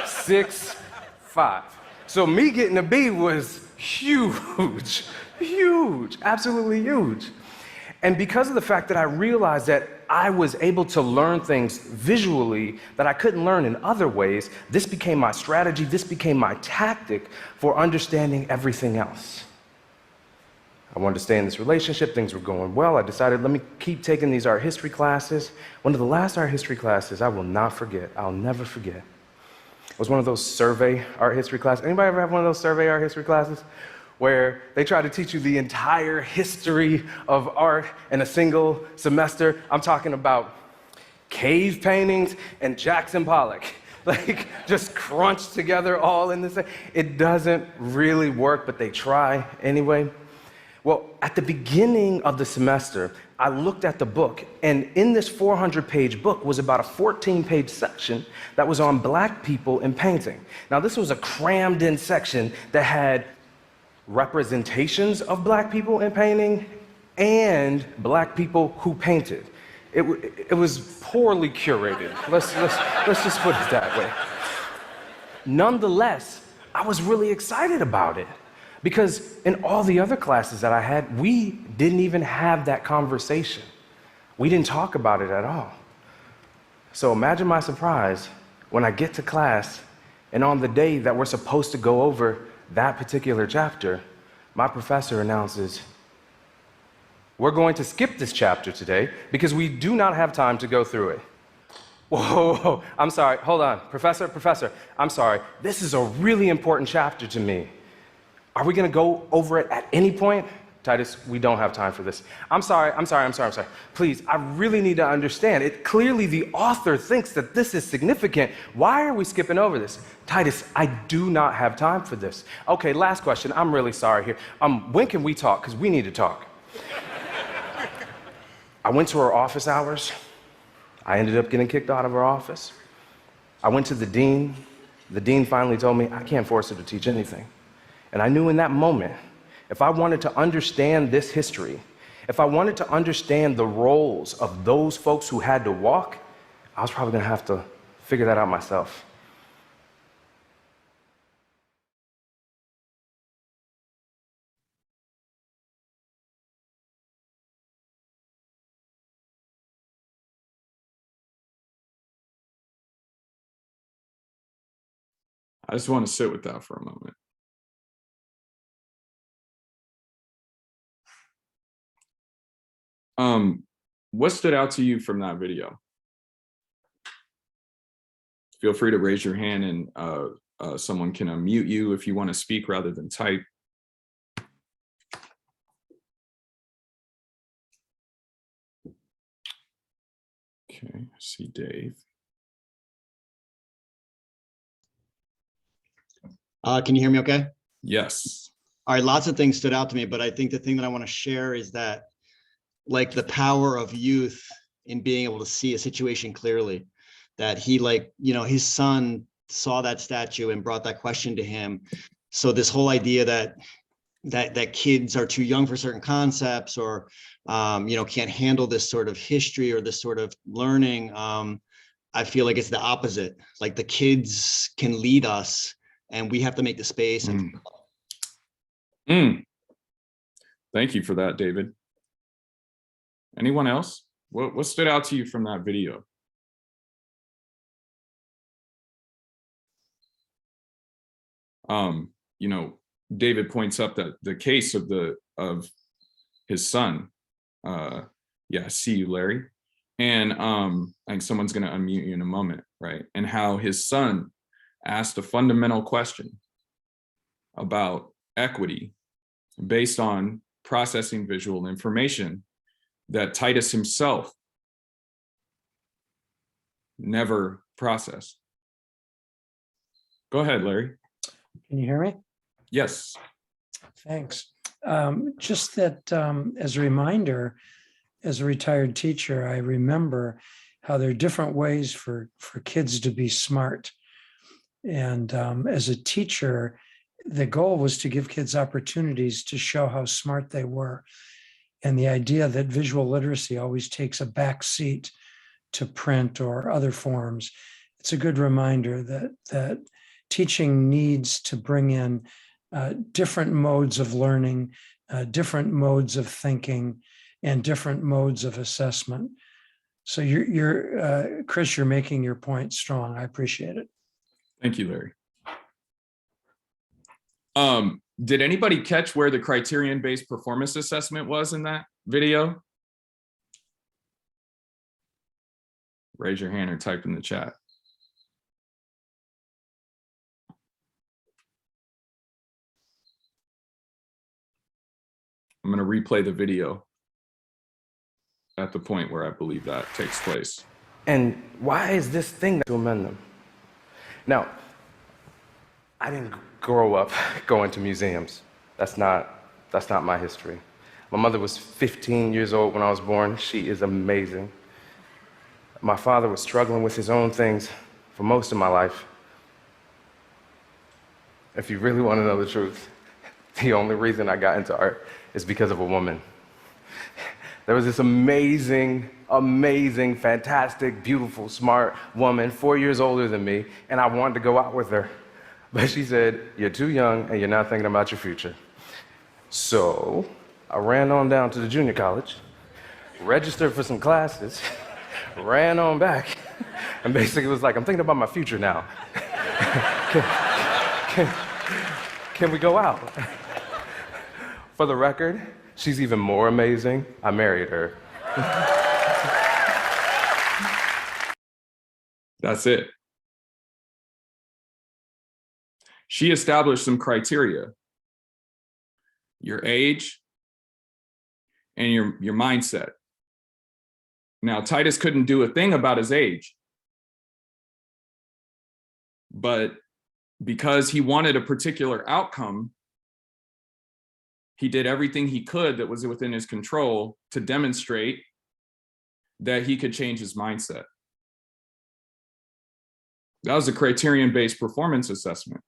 6.5. So me getting a B was huge, huge, absolutely huge. And because of the fact that I realized that I was able to learn things visually that I couldn't learn in other ways, this became my strategy, this became my tactic for understanding everything else. I wanted to stay in this relationship, things were going well. I decided, let me keep taking these art history classes. One of the last art history classes I will not forget, I'll never forget. It was one of those survey art history classes. Anybody ever have one of those survey art history classes? Where they try to teach you the entire history of art in a single semester. I'm talking about cave paintings and Jackson Pollock, like just crunched together all in the same. It doesn't really work, but they try anyway. Well, at the beginning of the semester, I looked at the book, and in this 400-page book was about a 14-page section that was on Black people in painting. Now, this was a crammed-in section that had representations of Black people in painting and Black people who painted. It was poorly curated. Let's just put it that way. Nonetheless, I was really excited about it because in all the other classes that I had, we didn't even have that conversation. We didn't talk about it at all. So imagine my surprise when I get to class, and on the day that we're supposed to go over that particular chapter, my professor announces, "We're going to skip this chapter today because we do not have time to go through it." Whoa, I'm sorry, hold on. Professor, I'm sorry. This is a really important chapter to me. Are we gonna go over it at any point? Titus, we don't have time for this. I'm sorry. Please, I really need to understand. Clearly the author thinks that this is significant. Why are we skipping over this? Titus, I do not have time for this. Okay, last question. I'm really sorry here. When can we talk? Because we need to talk. I went to her office hours. I ended up getting kicked out of her office. I went to the dean. The dean finally told me I can't force her to teach anything. And I knew in that moment, if I wanted to understand this history, if I wanted to understand the roles of those folks who had to walk, I was probably gonna have to figure that out myself. I just want to sit with that for a moment. What stood out to you from that video? Feel free to raise your hand and someone can unmute you if you want to speak rather than type. Okay, I see Dave. Can you hear me okay? Yes. All right, lots of things stood out to me, but I think the thing that I want to share is that like the power of youth in being able to see a situation clearly, that he, like, you know, his son saw that statue and brought that question to him. So this whole idea that kids are too young for certain concepts, or you know, can't handle this sort of history or this sort of learning, I feel like it's the opposite. Like the kids can lead us, and we have to make the space. Thank you for that, David. Anyone else? What stood out to you from that video? You know, David points up that the case of his son. Yeah, see you, Larry. And I think someone's going to unmute you in a moment, right? And how his son asked a fundamental question about equity based on processing visual information that Titus himself never processed. Go ahead, Larry. Can you hear me? Yes. Thanks. Just that as a reminder, as a retired teacher, I remember how there are different ways for kids to be smart. And as a teacher, the goal was to give kids opportunities to show how smart they were. And the idea that visual literacy always takes a back seat to print or other forms, it's a good reminder that teaching needs to bring in different modes of learning, different modes of thinking, and different modes of assessment. So you're Chris, you're making your point strong. I appreciate it. Thank you, Larry. Did anybody catch where the criterion-based performance assessment was in that video? Raise your hand or type in the chat. I'm going to replay the video at the point where I believe that takes place. And why is this thing to amend them? Now, I didn't grow up going to museums. That's not my history. My mother was 15 years old when I was born. She is amazing. My father was struggling with his own things for most of my life. If you really want to know the truth, the only reason I got into art is because of a woman. There was this amazing, fantastic, beautiful, smart woman, 4 years older than me, and I wanted to go out with her. But she said, "You're too young and you're not thinking about your future." So I ran on down to the junior college, registered for some classes, ran on back, and basically was like, "I'm thinking about my future now. Can we go out?" For the record, she's even more amazing. I married her. That's it. She established some criteria: your age and your mindset. Now, Titus couldn't do a thing about his age, but because he wanted a particular outcome, he did everything he could that was within his control to demonstrate that he could change his mindset. That was a criterion-based performance assessment.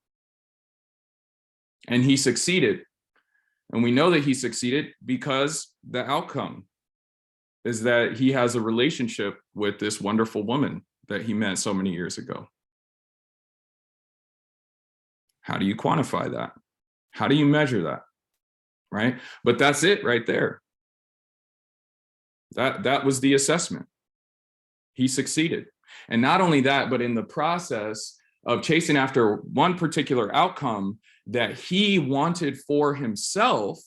And he succeeded. And we know that he succeeded because the outcome is that he has a relationship with this wonderful woman that he met so many years ago. How do you quantify that? How do you measure that? Right? But that's it right there. That was the assessment. He succeeded. And not only that, but in the process of chasing after one particular outcome that he wanted for himself,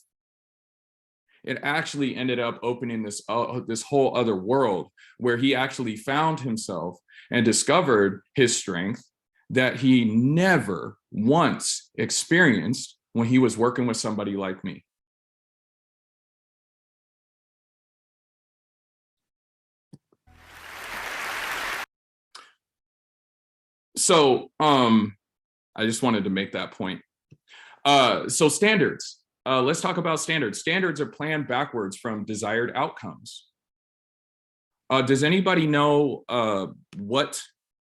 it actually ended up opening this whole other world where he actually found himself and discovered his strength that he never once experienced when he was working with somebody like me. So I just wanted to make that point. So standards. let's talk about standards. Standards are planned backwards from desired outcomes. Does anybody know what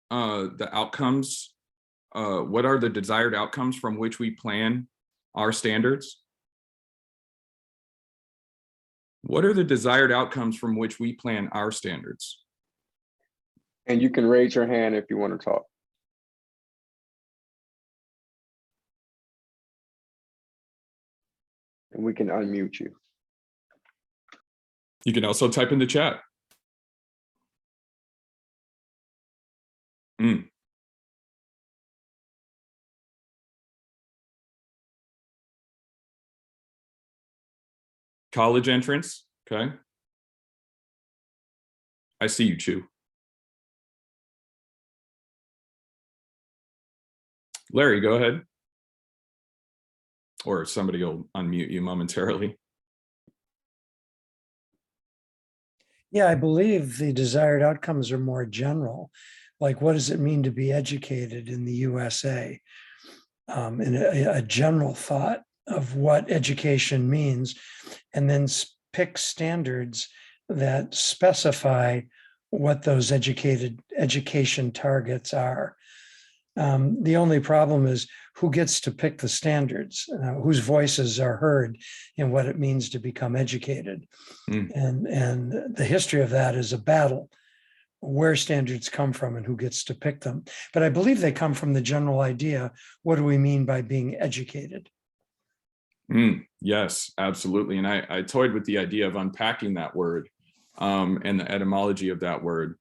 the outcomes, what are the desired outcomes from which we plan our standards? What are the desired outcomes from which we plan our standards? And you can raise your hand if you want to talk. And we can unmute you. You can also type in the chat. College entrance, okay. I see you, Chu. Larry, go ahead. Or somebody will unmute you momentarily. Yeah, I believe the desired outcomes are more general. Like, what does it mean to be educated in the USA? And a general thought of what education means, and then pick standards that specify what those education targets are. The only problem is who gets to pick the standards, whose voices are heard in what it means to become educated. And the history of that is a battle, where standards come from and who gets to pick them. But I believe they come from the general idea, what do we mean by being educated? Yes, absolutely. And I toyed with the idea of unpacking that word and the etymology of that word,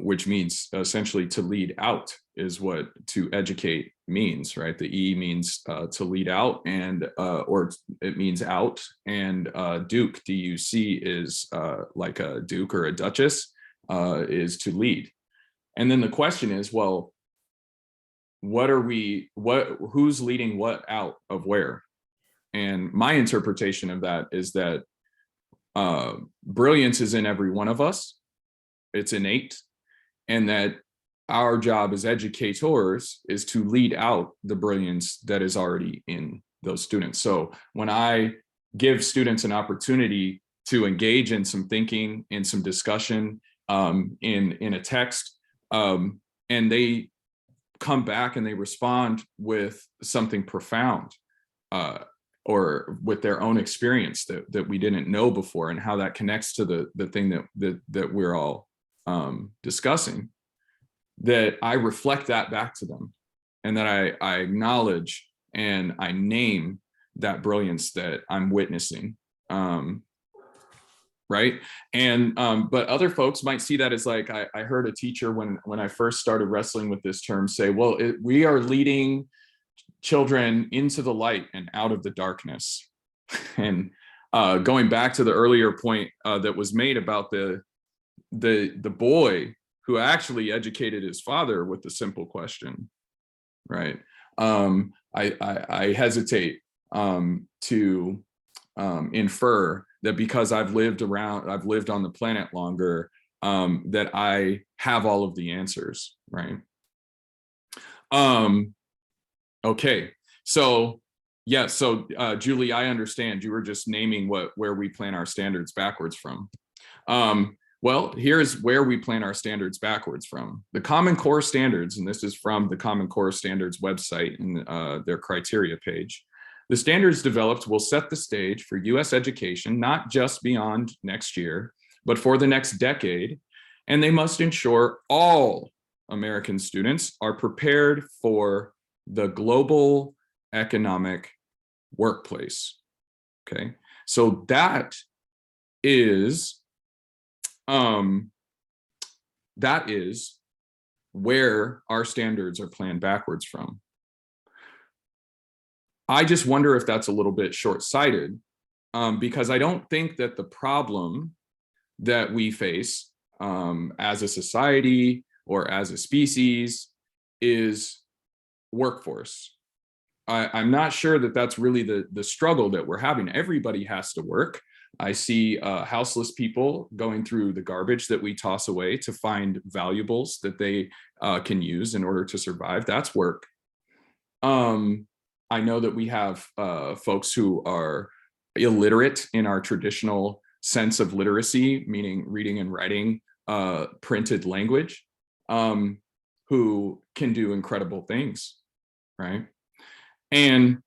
which means essentially to lead out is what to educate means, right? The E means to lead out, and or it means out, and Duke, D-U-C, is like a Duke or a Duchess, is to lead. And then the question is, well, who's leading what out of where? And my interpretation of that is that brilliance is in every one of us. It's innate. And that our job as educators is to lead out the brilliance that is already in those students. So when I give students an opportunity to engage in some thinking, in some discussion, in a text, and they come back and they respond with something profound, or with their own experience that we didn't know before, and how that connects to the thing that we're all discussing, that I reflect that back to them, and that I acknowledge and I name that brilliance that I'm witnessing. Right. And but other folks might see that as like, I heard a teacher when I first started wrestling with this term say, well, we are leading children into the light and out of the darkness. And going back to the earlier point that was made about the boy who actually educated his father with the simple question, right? I hesitate to infer that because I've lived on the planet longer, that I have all of the answers, right? Okay, so yeah, so Julie, I understand you were just naming where we plan our standards backwards from. Well, here's where we plan our standards backwards from. The Common Core Standards, and this is from the Common Core Standards website and their criteria page. The standards developed will set the stage for US education, not just beyond next year, but for the next decade, and they must ensure all American students are prepared for the global economic workplace. Okay, so that is where our standards are planned backwards from. I just wonder if that's a little bit short-sighted, because I don't think that the problem that we face as a society or as a species is workforce. I'm not sure that that's really the struggle that we're having. Everybody has to work. I see houseless people going through the garbage that we toss away to find valuables that they can use in order to survive. That's work. I know that we have folks who are illiterate in our traditional sense of literacy, meaning reading and writing printed language, who can do incredible things, right? And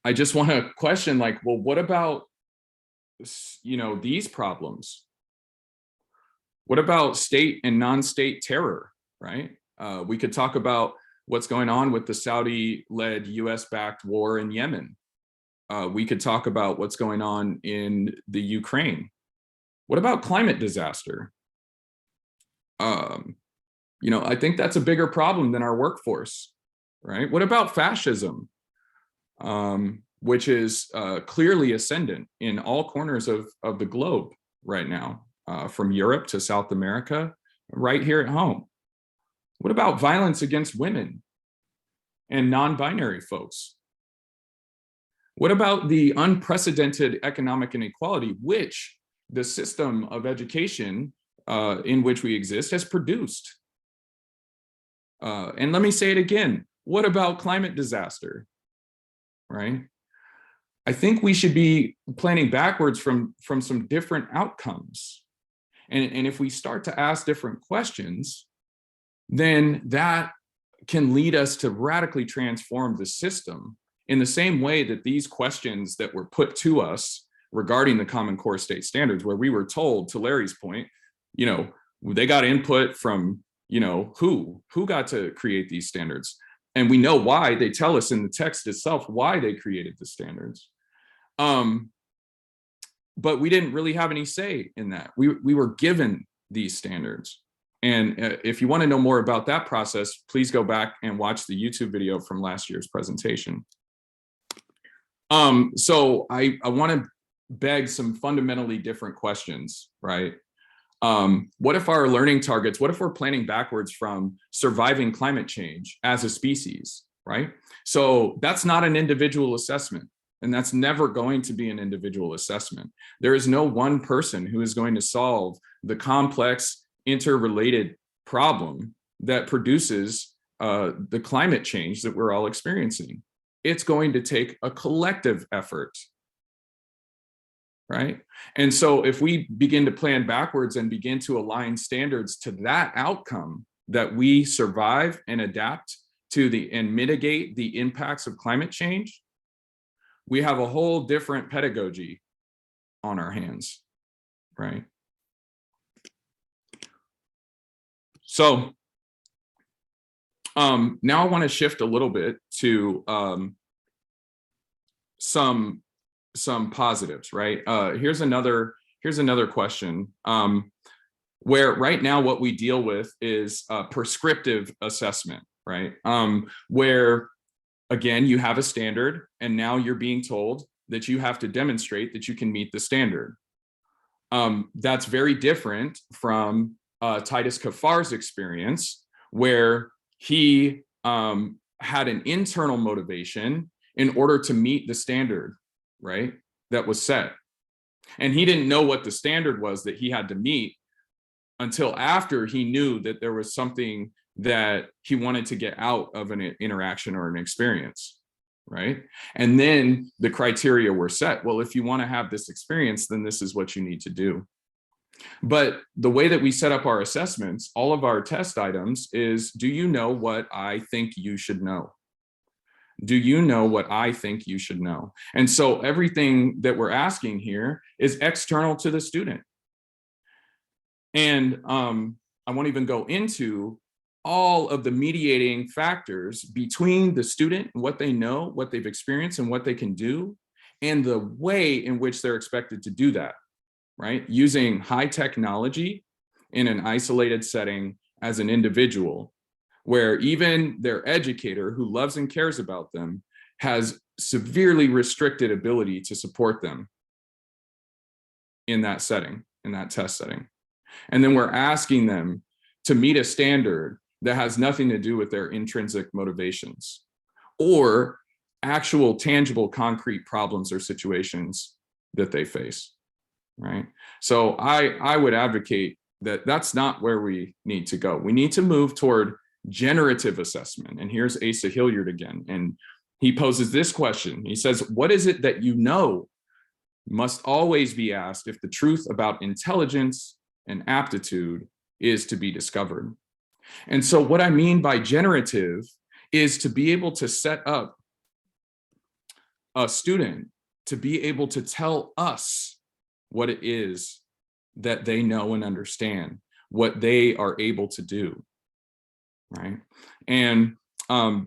I just want to question, like, well, what about, you know, these problems? What about state and non-state terror, right? We could talk about what's going on with the Saudi-led US-backed war in Yemen. We could talk about what's going on in the Ukraine. What about climate disaster? You know, I think that's a bigger problem than our workforce, right? What about fascism, which is clearly ascendant in all corners of the globe right now, from Europe to South America, right here at home? What about violence against women and non-binary folks? What about the unprecedented economic inequality which the system of education in which we exist has produced? And let me say it again, what about climate disaster, right? I think we should be planning backwards from some different outcomes. And if we start to ask different questions, then that can lead us to radically transform the system in the same way that these questions that were put to us regarding the Common Core state standards, where we were told, to Larry's point, you know, they got input from, you know, who got to create these standards. And we know why. They tell us in the text itself why they created the standards. But we didn't really have any say in that. We were given these standards. And if you want to know more about that process, please go back and watch the YouTube video from last year's presentation. So I want to beg some fundamentally different questions, right? What if our learning targets, what if we're planning backwards from surviving climate change as a species, right? So that's not an individual assessment, and that's never going to be an individual assessment. There is no one person who is going to solve the complex, interrelated problem that produces the climate change that we're all experiencing. It's going to take a collective effort, right? And so if we begin to plan backwards and begin to align standards to that outcome, that we survive and adapt to and mitigate the impacts of climate change, we have a whole different pedagogy on our hands, right? So now I want to shift a little bit to some positives, right? Here's another question, where right now what we deal with is prescriptive assessment, right? Where again, you have a standard and now you're being told that you have to demonstrate that you can meet the standard. That's very different from Titus Kafar's experience, where he had an internal motivation in order to meet the standard, right, that was set. And he didn't know what the standard was that he had to meet until after he knew that there was something that he wanted to get out of an interaction or an experience, right? And then the criteria were set. Well, if you want to have this experience, then this is what you need to do. But the way that we set up our assessments, all of our test items is, do you know what I think you should know? Do you know what I think you should know? And so everything that we're asking here is external to the student. And I won't even go into all of the mediating factors between the student and what they know, what they've experienced, and what they can do, and the way in which they're expected to do that, right? Using high technology in an isolated setting as an individual, where even their educator who loves and cares about them has severely restricted ability to support them in that setting, in that test setting. And then we're asking them to meet a standard that has nothing to do with their intrinsic motivations or actual tangible concrete problems or situations that they face, right? So I would advocate that that's not where we need to go. We need to move toward generative assessment. And here's Asa Hilliard again. And he poses this question. He says, what is it that you know must always be asked if the truth about intelligence and aptitude is to be discovered? And so what I mean by generative is to be able to set up a student to be able to tell us what it is that they know and understand, what they are able to do, right? And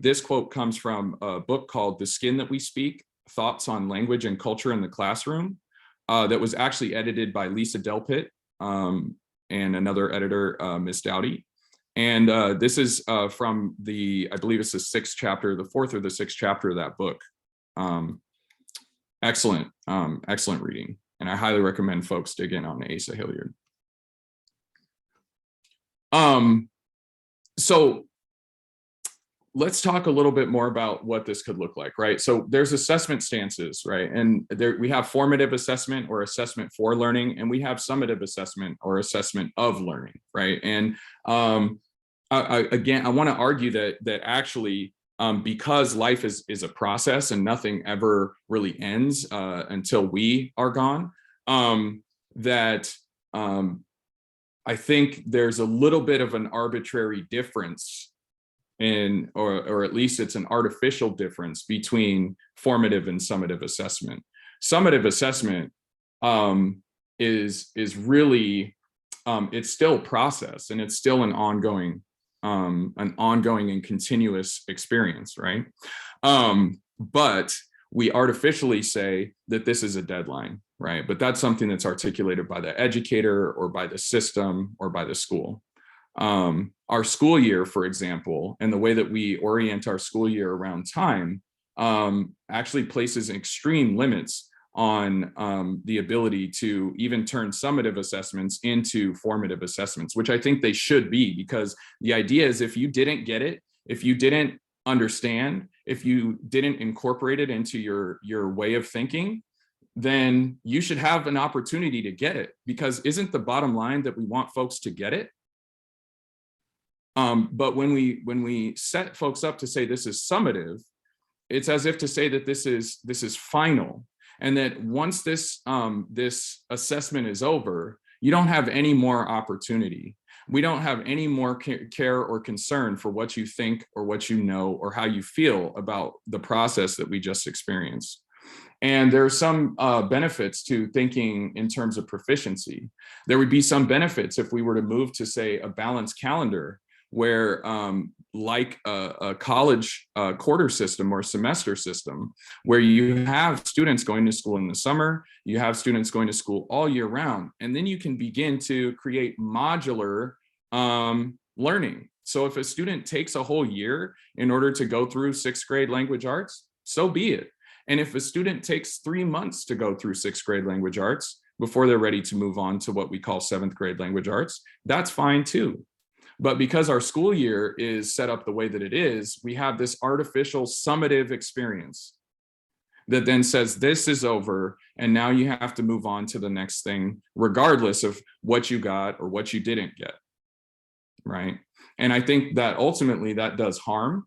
this quote comes from a book called The Skin That We Speak, Thoughts on Language and Culture in the Classroom, that was actually edited by Lisa Delpit and another editor, Miss Dowdy. And this is from I believe it's the 6th chapter, the 4th or the 6th chapter of that book. Excellent reading. And I highly recommend folks dig in on Asa Hilliard. So let's talk a little bit more about what this could look like, right? So there's assessment stances, right? And there we have formative assessment or assessment for learning, and we have summative assessment or assessment of learning, right? And again, I want to argue that actually, because life is a process and nothing ever really ends until we are gone, that I think there's a little bit of an arbitrary difference or at least it's an artificial difference between formative and summative assessment. Summative assessment is really, it's still process and it's still an ongoing and continuous experience, right? But we artificially say that this is a deadline, right? But that's something that's articulated by the educator or by the system or by the school. Our school year, for example, and the way that we orient our school year around time actually places extreme limits on the ability to even turn summative assessments into formative assessments, which I think they should be, because the idea is if you didn't get it, if you didn't understand, if you didn't incorporate it into your way of thinking, then you should have an opportunity to get it, because isn't the bottom line that we want folks to get it? But when we set folks up to say this is summative, it's as if to say that this is final, and that once this assessment is over, you don't have any more opportunity. We don't have any more care or concern for what you think or what you know or how you feel about the process that we just experienced. And there are some benefits to thinking in terms of proficiency. There would be some benefits if we were to move to, say, a balanced calendar, where like a college quarter system or semester system, where you have students going to school in the summer, you have students going to school all year round, and then you can begin to create modular learning. So if a student takes a whole year in order to go through 6th grade language arts, so be it. And if a student takes 3 months to go through 6th grade language arts before they're ready to move on to what we call 7th grade language arts, that's fine too. But because our school year is set up the way that it is, we have this artificial summative experience that then says this is over and now you have to move on to the next thing, regardless of what you got or what you didn't get, right? And I think that ultimately that does harm,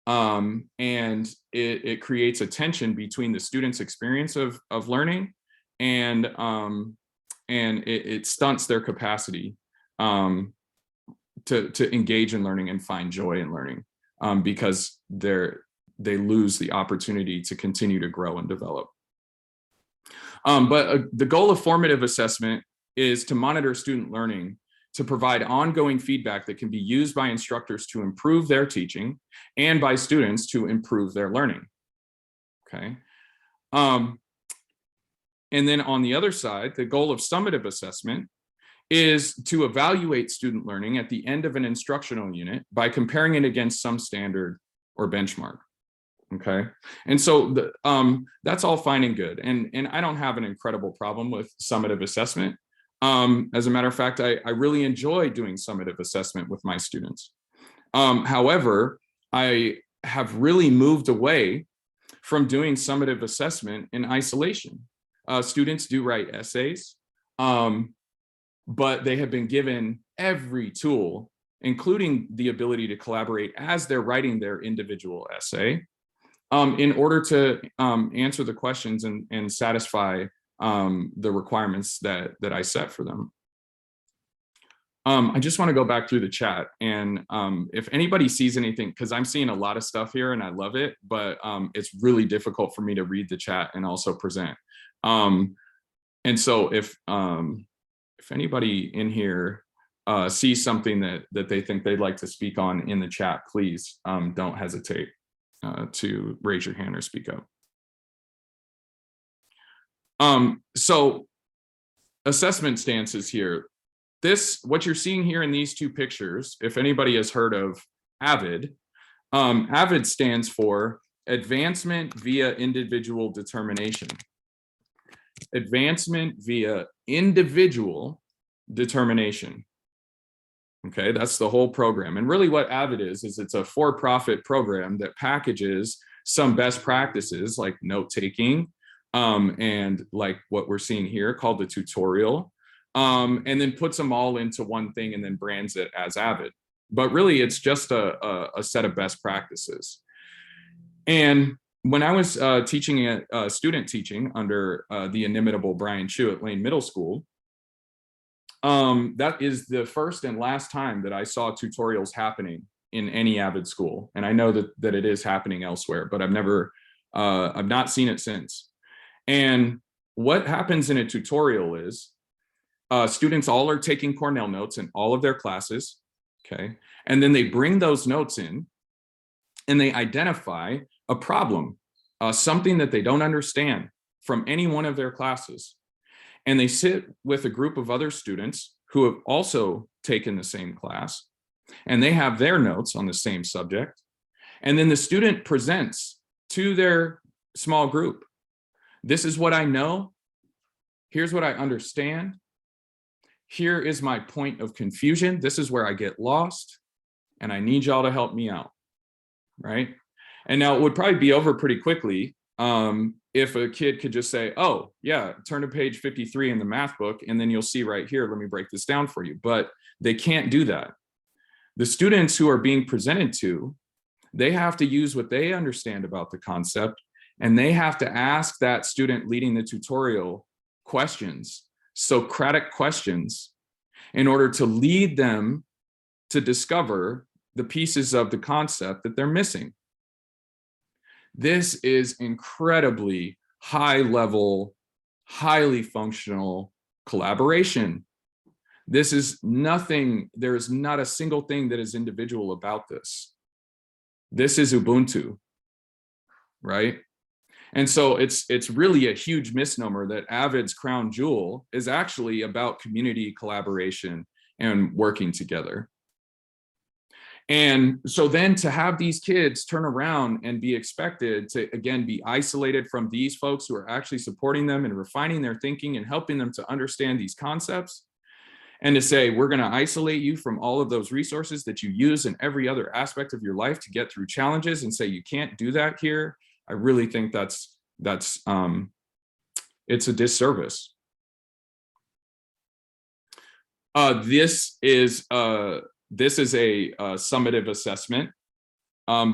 and it creates a tension between the student's experience of learning and it stunts their capacity to engage in learning and find joy in learning, because they lose the opportunity to continue to grow and develop. But the goal of formative assessment is to monitor student learning, to provide ongoing feedback that can be used by instructors to improve their teaching and by students to improve their learning, okay? And then on the other side, the goal of summative assessment is to evaluate student learning at the end of an instructional unit by comparing it against some standard or benchmark, okay? And so that's all fine and good. And I don't have an incredible problem with summative assessment. As a matter of fact, I really enjoy doing summative assessment with my students. However, I have really moved away from doing summative assessment in isolation. Students do write essays, but they have been given every tool, including the ability to collaborate as they're writing their individual essay, in order to answer the questions and satisfy the requirements that I set for them. I just want to go back through the chat, and if anybody sees anything, because I'm seeing a lot of stuff here and I love it, but it's really difficult for me to read the chat and also present. And so if anybody in here sees something that they think they'd like to speak on in the chat, please don't hesitate to raise your hand or speak up. So assessment stances here. What you're seeing here in these two pictures, if anybody has heard of AVID, AVID stands for Advancement via Individual Determination. Advancement via individual determination. Okay, that's the whole program. And really what AVID is it's a for-profit program that packages some best practices like note-taking and like what we're seeing here called the tutorial, and then puts them all into one thing and then brands it as AVID. But really it's just a set of best practices. And when I was teaching student teaching under the inimitable Brian Chu at Lane Middle School, that is the first and last time that I saw tutorials happening in any AVID school. And I know that it is happening elsewhere, but I've not seen it since. And what happens in a tutorial is students all are taking Cornell notes in all of their classes, okay? And then they bring those notes in and they identify a problem, something that they don't understand from any one of their classes. And they sit with a group of other students who have also taken the same class, and they have their notes on the same subject. And then the student presents to their small group, this is what I know, here's what I understand, here is my point of confusion, this is where I get lost, and I need y'all to help me out, right? And now it would probably be over pretty quickly if a kid could just say, oh yeah, turn to page 53 in the math book, and then you'll see right here, let me break this down for you. But they can't do that. The students who are being presented to, they have to use what they understand about the concept, and they have to ask that student leading the tutorial questions, Socratic questions, in order to lead them to discover the pieces of the concept that they're missing. This is incredibly high level, highly functional collaboration. This is nothing, there is not a single thing that is individual about this. This is Ubuntu, right? And so it's really a huge misnomer that AVID's crown jewel is actually about community collaboration and working together. And so then to have these kids turn around and be expected to, again, be isolated from these folks who are actually supporting them and refining their thinking and helping them to understand these concepts, and to say, we're going to isolate you from all of those resources that you use in every other aspect of your life to get through challenges, and say, you can't do that here. I really think that's it's a disservice. This is a summative assessment.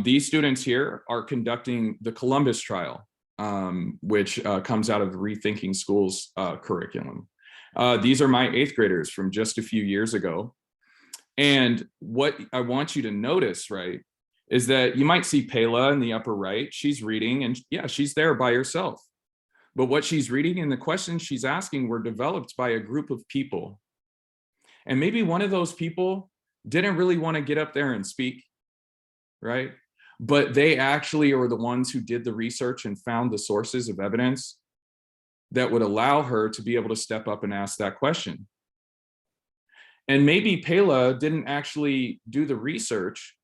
These students here are conducting the Columbus trial, which comes out of the Rethinking Schools curriculum. These are my 8th graders from just a few years ago. And what I want you to notice, right, is that you might see Pela in the upper right. She's reading, and yeah, she's there by herself. But what she's reading and the questions she's asking were developed by a group of people. And maybe one of those people didn't really want to get up there and speak, right? But they actually are the ones who did the research and found the sources of evidence that would allow her to be able to step up and ask that question. And maybe Pela didn't actually do the research,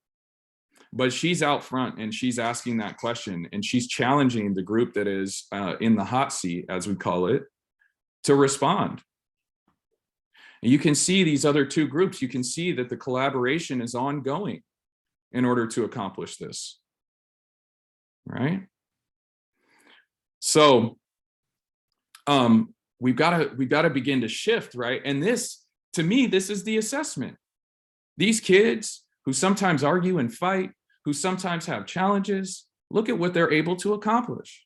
but she's out front and she's asking that question, and she's challenging the group that is in the hot seat, as we call it, to respond. And you can see these other two groups, you can see that the collaboration is ongoing in order to accomplish this, right? So we've got to begin to shift, right? And this, to me, this is the assessment. These kids who sometimes argue and fight, who sometimes have challenges, Look at what they're able to accomplish.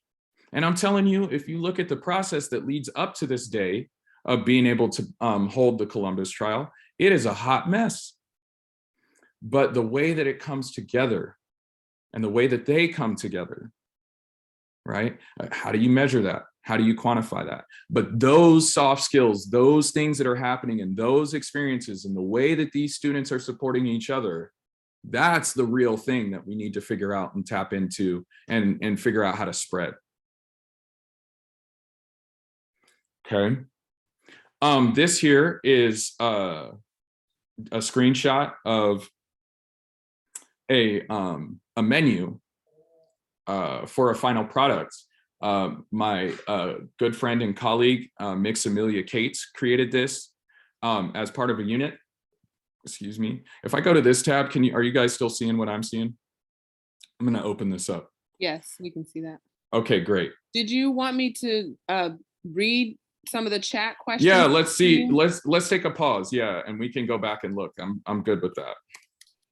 And I'm telling you, if you look at the process that leads up to this day of being able to hold the Columbus trial, it is a hot mess. But the way that it comes together and the way that they come together, right? How do you measure that? How do you quantify that? But those soft skills, those things that are happening in those experiences and the way that these students are supporting each other, that's the real thing that we need to figure out and tap into and figure out how to spread. Okay. This here is a screenshot of a menu for a final product. My good friend and colleague, Mix Amelia Cates, created this as part of a unit. Excuse me. If I go to this tab, are you guys still seeing what I'm seeing? I'm going to open this up. Yes, we can see that. Okay, great. Did you want me to read some of the chat questions? Yeah, let's see. Let's take a pause. Yeah, and we can go back and look. I'm good with that.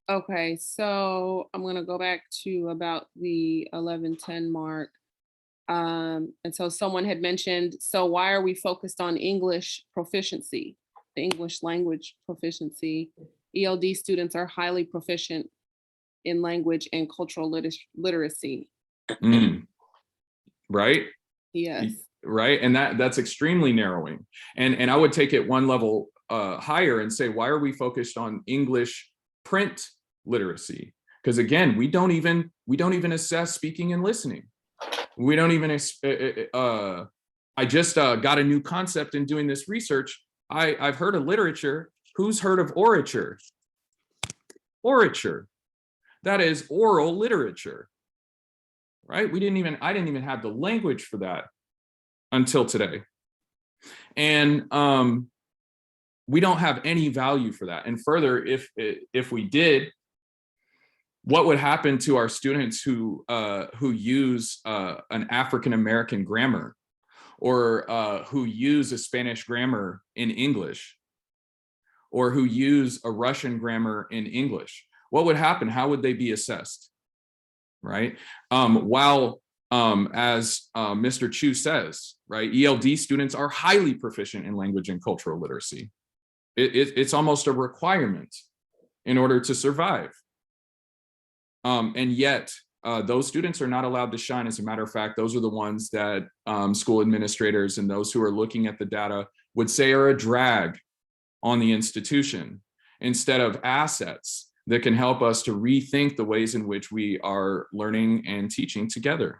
Okay, so I'm gonna go back to about the 11:10 mark. And so someone had mentioned, so why are we focused on English proficiency, the English language proficiency? ELD students are highly proficient in language and cultural literacy. Right? Yes. Right, and that's extremely narrowing. And I would take it one level higher and say, why are we focused on English print literacy? Because again, we don't even assess speaking and listening. We don't even I just got a new concept in doing this research. I've heard of literature. Who's heard of orature? Orature. That is oral literature. Right? I didn't even have the language for that until today. And we don't have any value for that. And further, if we did, what would happen to our students who use an African American grammar, or who use a Spanish grammar in English, or who use a Russian grammar in English? What would happen? How would they be assessed? Right? While as Mr. Chu says, right, ELD students are highly proficient in language and cultural literacy. It's almost a requirement in order to survive. And yet, those students are not allowed to shine. As a matter of fact, those are the ones that school administrators and those who are looking at the data would say are a drag on the institution, instead of assets that can help us to rethink the ways in which we are learning and teaching together.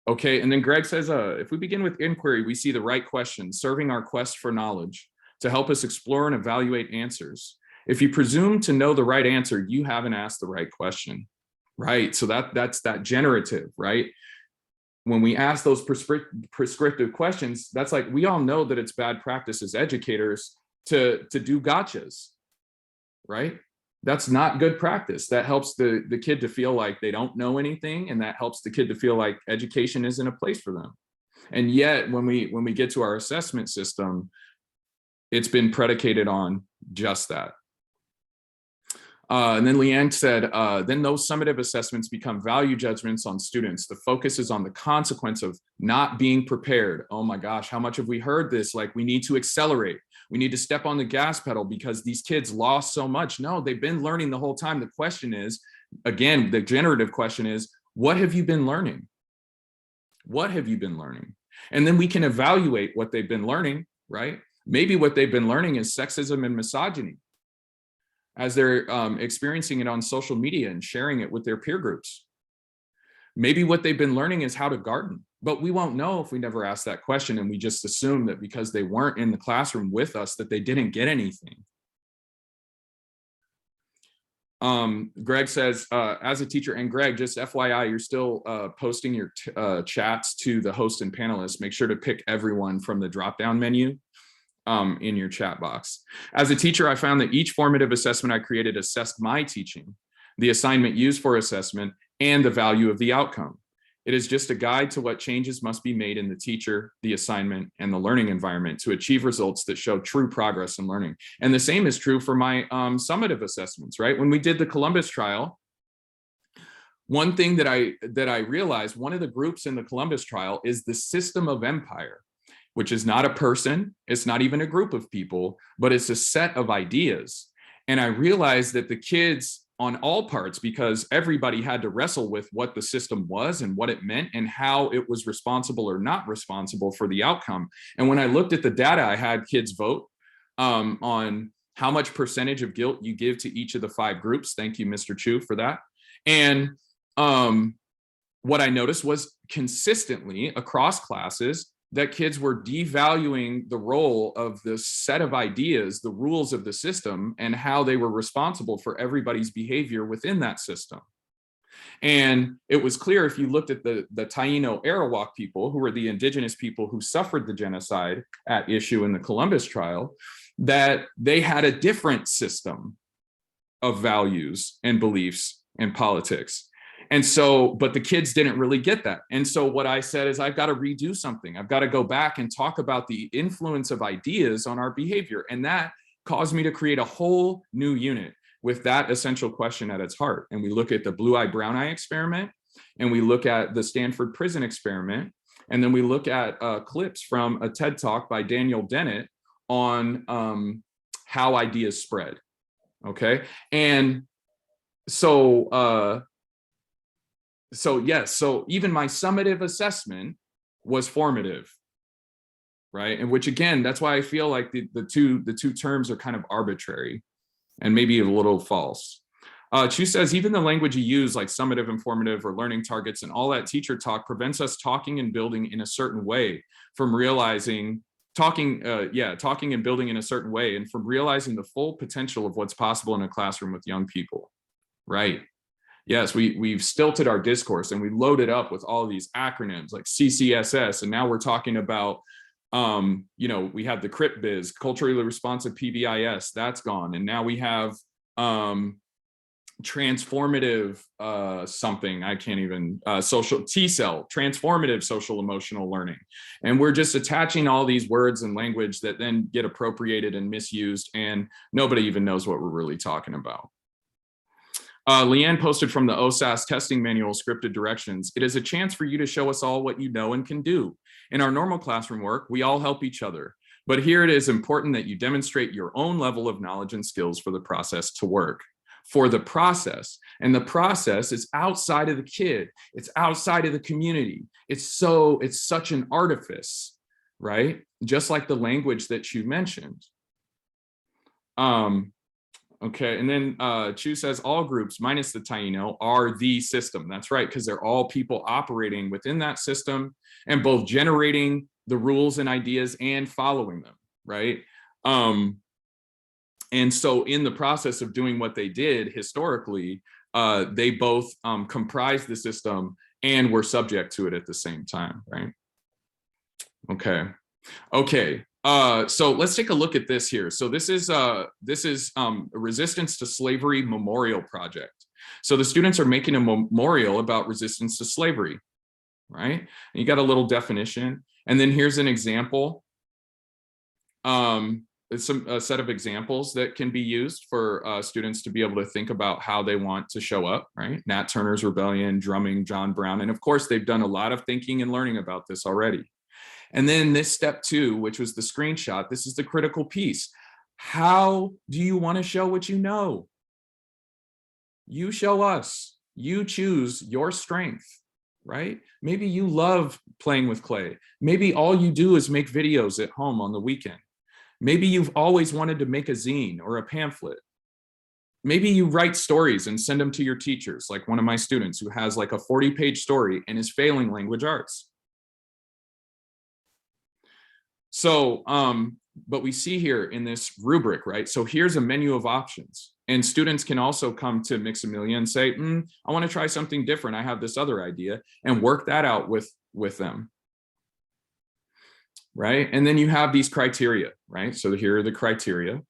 Okay, and then Greg says, if we begin with inquiry, we see the right question, serving our quest for knowledge to help us explore and evaluate answers. If you presume to know the right answer, you haven't asked the right question, right? So that's that generative, right? When we ask those prescriptive questions, that's like, we all know that it's bad practice as educators to do gotchas, right? That's not good practice. That helps the kid to feel like they don't know anything, and that helps the kid to feel like education isn't a place for them. And yet, when we get to our assessment system, it's been predicated on just that. And then Leanne said, then those summative assessments become value judgments on students. The focus is on the consequence of not being prepared. Oh my gosh, how much have we heard this? Like, we need to accelerate. We need to step on the gas pedal because these kids lost so much. No, they've been learning the whole time. The question is, again, the generative question is, what have you been learning? What have you been learning? And then we can evaluate what they've been learning, right? Maybe what they've been learning is sexism and misogyny, as they're experiencing it on social media and sharing it with their peer groups. Maybe what they've been learning is how to garden, but we won't know if we never ask that question, and we just assume that because they weren't in the classroom with us that they didn't get anything. Greg says, as a teacher, and Greg, just FYI, you're still posting your chats to the host and panelists. Make sure to pick everyone from the drop-down menu in your chat box. As a teacher, I found that each formative assessment I created assessed my teaching, the assignment used for assessment, and the value of the outcome. It is just a guide to what changes must be made in the teacher, the assignment, and the learning environment to achieve results that show true progress in learning. And the same is true for my summative assessments, right? When we did the Columbus trial, one thing that I realized, one of the groups in the Columbus trial is the system of empire, which is not a person, it's not even a group of people, but it's a set of ideas. And I realized that the kids on all parts, because everybody had to wrestle with what the system was and what it meant and how it was responsible or not responsible for the outcome. And when I looked at the data, I had kids vote on how much percentage of guilt you give to each of the 5 groups. Thank you, Mr. Chu, for that. And what I noticed was consistently across classes that kids were devaluing the role of the set of ideas, the rules of the system, and how they were responsible for everybody's behavior within that system. And it was clear if you looked at the Taino Arawak people, who were the indigenous people who suffered the genocide at issue in the Columbus trial, that they had a different system of values and beliefs and politics. And so, but the kids didn't really get that. And so what I said is, I've got to redo something. I've got to go back and talk about the influence of ideas on our behavior. And that caused me to create a whole new unit with that essential question at its heart. And we look at the blue eye, brown eye experiment, and we look at the Stanford prison experiment. And then we look at clips from a TED Talk by Daniel Dennett on how ideas spread. Okay. And so, yes, so even my summative assessment was formative, right? And which again, that's why I feel like the two terms are kind of arbitrary and maybe a little false. Chu says, even the language you use, like summative, informative, or learning targets and all that teacher talk, prevents us talking and building in a certain way from realizing, talking and building in a certain way, and from realizing the full potential of what's possible in a classroom with young people, right? Yes, we've stilted our discourse and we loaded up with all of these acronyms like CCSS, and now we're talking about, we have the CRIP biz, culturally responsive PBIS, that's gone, and now we have transformative something, I can't even, social T-cell, transformative social emotional learning, and we're just attaching all these words and language that then get appropriated and misused, and nobody even knows what we're really talking about. Leanne posted from the OSAS testing manual scripted directions. It is a chance for you to show us all what you know and can do. In our normal classroom work, we all help each other. But here it is important that you demonstrate your own level of knowledge and skills for the process to work. For the process. And the process is outside of the kid. It's outside of the community. It's such an artifice, right? Just like the language that you mentioned. Okay, and then Chu says all groups minus the Taino are the system. That's right, because they're all people operating within that system and both generating the rules and ideas and following them, right? And so in the process of doing what they did historically, they both comprised the system and were subject to it at the same time, right? Okay. So let's take a look at this here. So this is a Resistance to Slavery Memorial Project. So the students are making a memorial about resistance to slavery, right? And you got a little definition, and then here's an example. It's a set of examples that can be used for students to be able to think about how they want to show up, right? Nat Turner's Rebellion, drumming, John Brown, and of course they've done a lot of thinking and learning about this already. And then this step 2, which was the screenshot, this is the critical piece. How do you want to show what you know? You show us, you choose your strength, right? Maybe you love playing with clay. Maybe all you do is make videos at home on the weekend. Maybe you've always wanted to make a zine or a pamphlet. Maybe you write stories and send them to your teachers, like one of my students who has like a 40-page story and is failing language arts. So, but we see here in this rubric, right? So here's a menu of options, and students can also come to Mixamelia and say, I want to try something different. I have this other idea, and work that out with them, right? And then you have these criteria, right? So here are the criteria.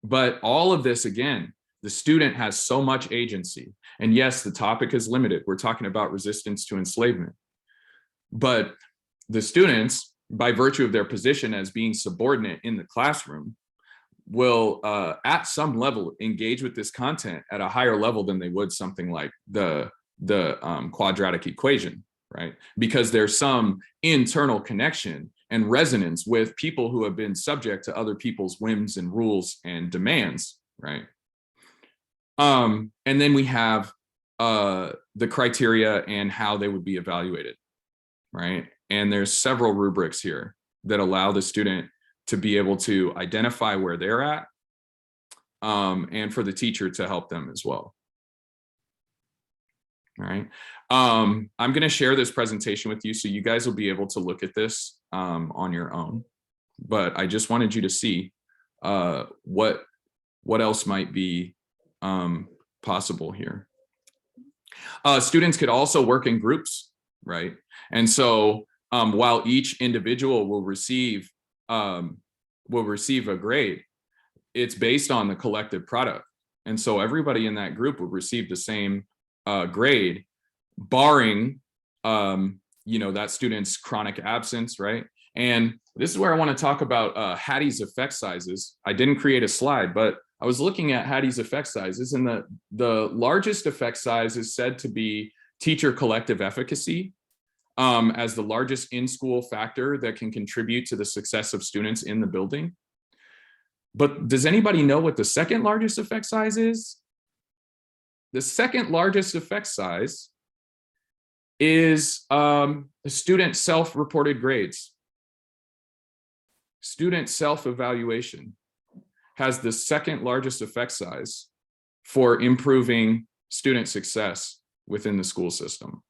But all of this, again, the student has so much agency. And yes, the topic is limited. We're talking about resistance to enslavement. But the students, by virtue of their position as being subordinate in the classroom, will at some level engage with this content at a higher level than they would something like the quadratic equation, right? Because there's some internal connection and resonance with people who have been subject to other people's whims and rules and demands, right? And then we have the criteria and how they would be evaluated, right? And there's several rubrics here that allow the student to be able to identify where they're at, and for the teacher to help them as well. All right. I'm going to share this presentation with you so you guys will be able to look at this on your own. But I just wanted you to see what else might be possible here. Students could also work in groups, right? And so while each individual will receive a grade, it's based on the collective product. And so everybody in that group would receive the same grade, barring that student's chronic absence, right? And this is where I want to talk about Hattie's effect sizes. I didn't create a slide, but I was looking at Hattie's effect sizes, and the largest effect size is said to be teacher collective efficacy, as the largest in-school factor that can contribute to the success of students in the building. But does anybody know what the second largest effect size is? The second largest effect size is the student self-reported grades. Student self-evaluation has the second largest effect size for improving student success within the school system.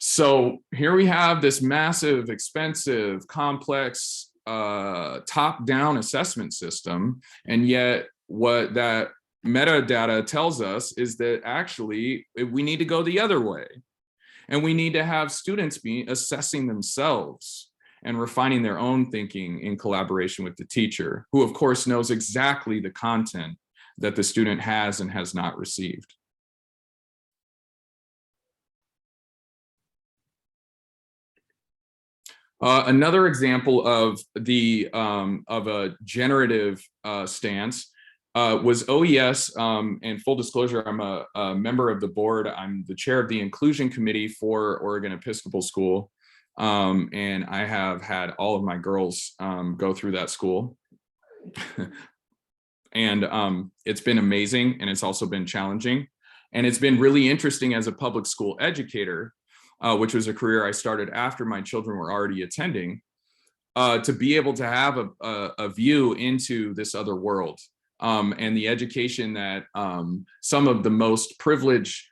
So here we have this massive, expensive, complex, top-down assessment system, and yet what that metadata tells us is that actually we need to go the other way, and we need to have students be assessing themselves and refining their own thinking in collaboration with the teacher, who of course knows exactly the content that the student has and has not received. Another example of a generative stance was OES, and full disclosure, I'm a member of the board. I'm the chair of the inclusion committee for Oregon Episcopal School, and I have had all of my girls go through that school. And it's been amazing, and it's also been challenging. And it's been really interesting as a public school educator, which was a career I started after my children were already attending, to be able to have a view into this other world, and the education that some of the most privileged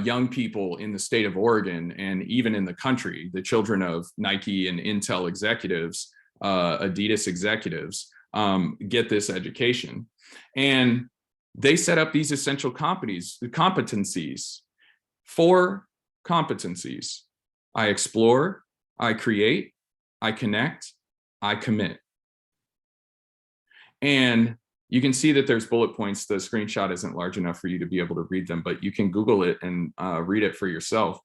young people in the state of Oregon, and even in the country, the children of Nike and Intel executives, Adidas executives, get this education. And they set up these essential competencies, 4 competencies. I explore, I create, I connect, I commit. And you can see that there's bullet points. The screenshot isn't large enough for you to be able to read them, but you can Google it and read it for yourself.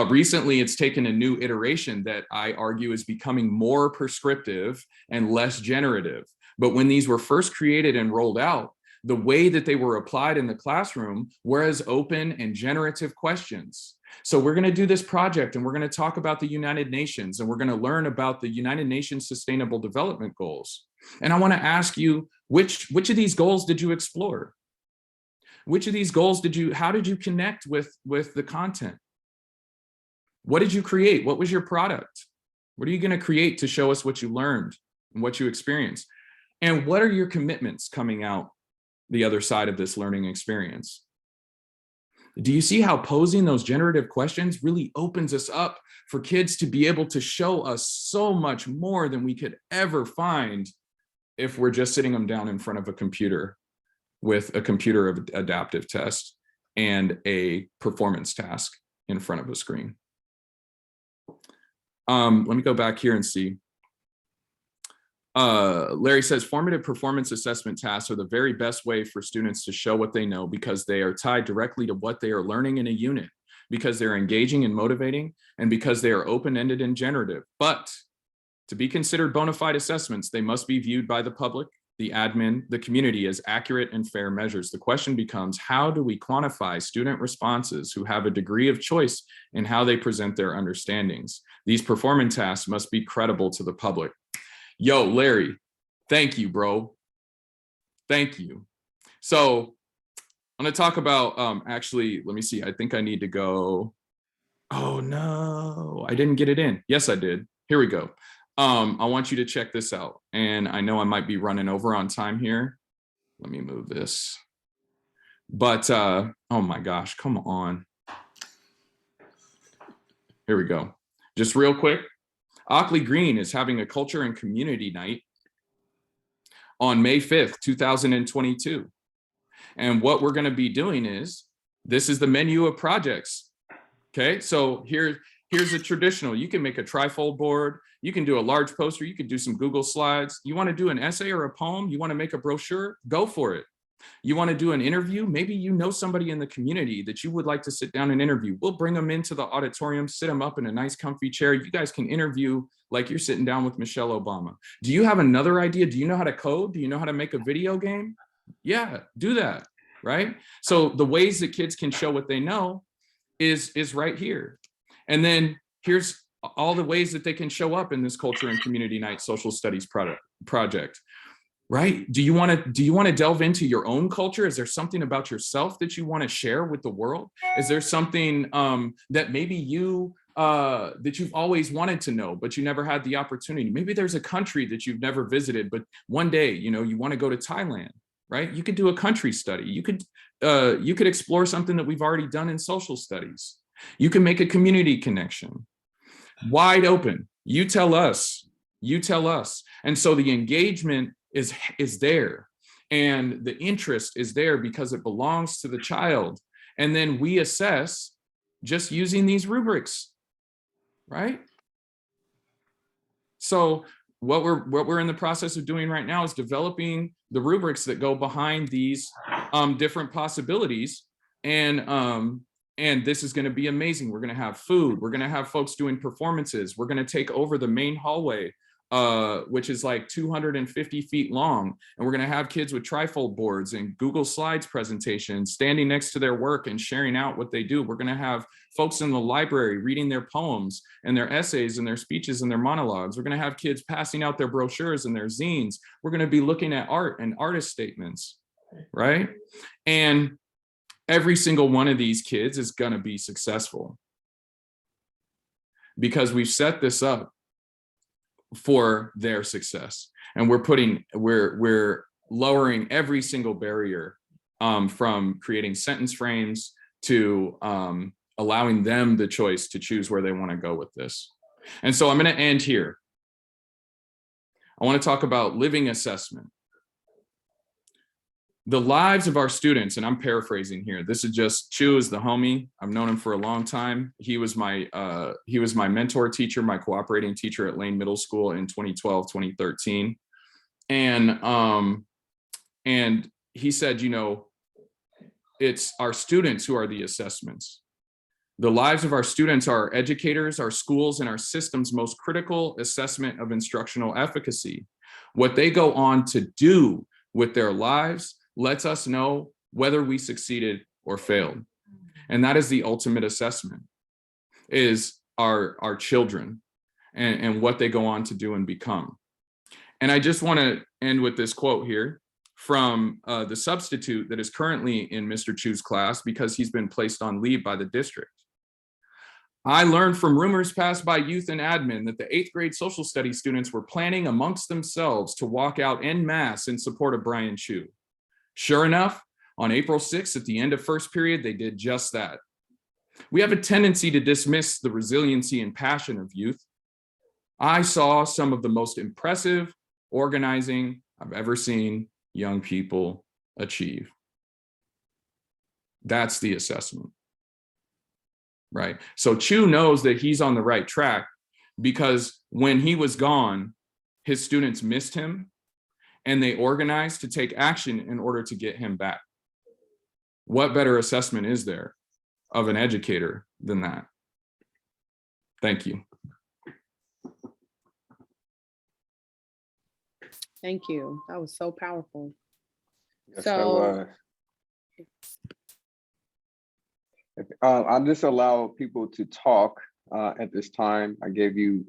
Recently, it's taken a new iteration that I argue is becoming more prescriptive and less generative. But when these were first created and rolled out, the way that they were applied in the classroom were as open and generative questions. So we're going to do this project, and we're going to talk about the United Nations, and we're going to learn about the United Nations Sustainable Development Goals. And I want to ask you, which of these goals did you explore? Which of these goals how did you connect with the content? What did you create? What was your product? What are you going to create to show us what you learned and what you experienced? And what are your commitments coming out the other side of this learning experience? Do you see how posing those generative questions really opens us up for kids to be able to show us so much more than we could ever find if we're just sitting them down in front of a computer with a computer adaptive test and a performance task in front of a screen? Let me go back here and see. Larry says, formative performance assessment tasks are the very best way for students to show what they know, because they are tied directly to what they are learning in a unit, because they're engaging and motivating, and because they are open-ended and generative. But To be considered bona fide assessments, they must be viewed by the public, the admin, the community as accurate and fair measures. The question becomes, how do we quantify student responses who have a degree of choice in how they present their understandings? These performance tasks must be credible to the public. Yo, Larry, thank you, bro. Thank you. So I'm gonna talk about, actually, let me see, I think I need to go. Oh no, I didn't get it in. Yes, I did. Here we go. I want you to check this out. And I know I might be running over on time here. Let me move this. But, oh my gosh, come on. Here we go. Just real quick. Ockley Green is having a culture and community night on May 5th, 2022. And what we're gonna be doing is, this is the menu of projects. Okay, so here's a traditional, you can make a trifold board, you can do a large poster, you can do some Google Slides. You wanna do an essay or a poem, you wanna make a brochure, go for it. You wanna do an interview, maybe you know somebody in the community that you would like to sit down and interview. We'll bring them into the auditorium, sit them up in a nice comfy chair. You guys can interview like you're sitting down with Michelle Obama. Do you have another idea? Do you know how to code? Do you know how to make a video game? Yeah, do that, right? So the ways that kids can show what they know is right here. And then here's all the ways that they can show up in this culture and community night social studies project, right? Do you want to delve into your own culture? Is there something about yourself that you want to share with the world? Is there something that maybe you that you've always wanted to know, but you never had the opportunity? Maybe there's a country that you've never visited, but one day, you know, you want to go to Thailand, right? You could do a country study. You could explore something that we've already done in social studies. You can make a community connection. Wide open. You tell us. You tell us. And so the engagement is there, and the interest is there because it belongs to the child. And then we assess just using these rubrics, right? So what we're in the process of doing right now is developing the rubrics that go behind these different possibilities. And this is going to be amazing. We're going to have food. We're going to have folks doing performances. We're going to take over the main hallway, which is like 250 feet long. And we're going to have kids with trifold boards and Google Slides presentations standing next to their work and sharing out what they do. We're going to have folks in the library reading their poems and their essays and their speeches and their monologues. We're going to have kids passing out their brochures and their zines. We're going to be looking at art and artist statements, right? And every single one of these kids is going to be successful because we've set this up for their success. And we're lowering every single barrier from creating sentence frames to allowing them the choice to choose where they want to go with this. And so I'm going to end here. I want to talk about living assessment. The lives of our students, and I'm paraphrasing here. This is just, Chu is the homie. I've known him for a long time. He was my mentor teacher, my cooperating teacher at Lane Middle School in 2012, 2013. And he said, you know, it's our students who are the assessments. The lives of our students are our educators, our schools, and our system's most critical assessment of instructional efficacy. What they go on to do with their lives lets us know whether we succeeded or failed. And that is the ultimate assessment, is our children and what they go on to do and become. And I just want to end with this quote here from the substitute that is currently in Mr. Chu's class because he's been placed on leave by the district. I learned from rumors passed by youth and admin that the 8th grade social studies students were planning amongst themselves to walk out en masse in support of Brian Chu. Sure enough, on April 6th, at the end of first period, they did just that. We have a tendency to dismiss the resiliency and passion of youth. I saw some of the most impressive organizing I've ever seen young people achieve. That's the assessment, right? So Chu knows that he's on the right track because when he was gone, his students missed him and they organized to take action in order to get him back. What better assessment is there of an educator than that? Thank you. Thank you. That was so powerful. Yes, that So, was. I'll just allow people to talk at this time. I gave you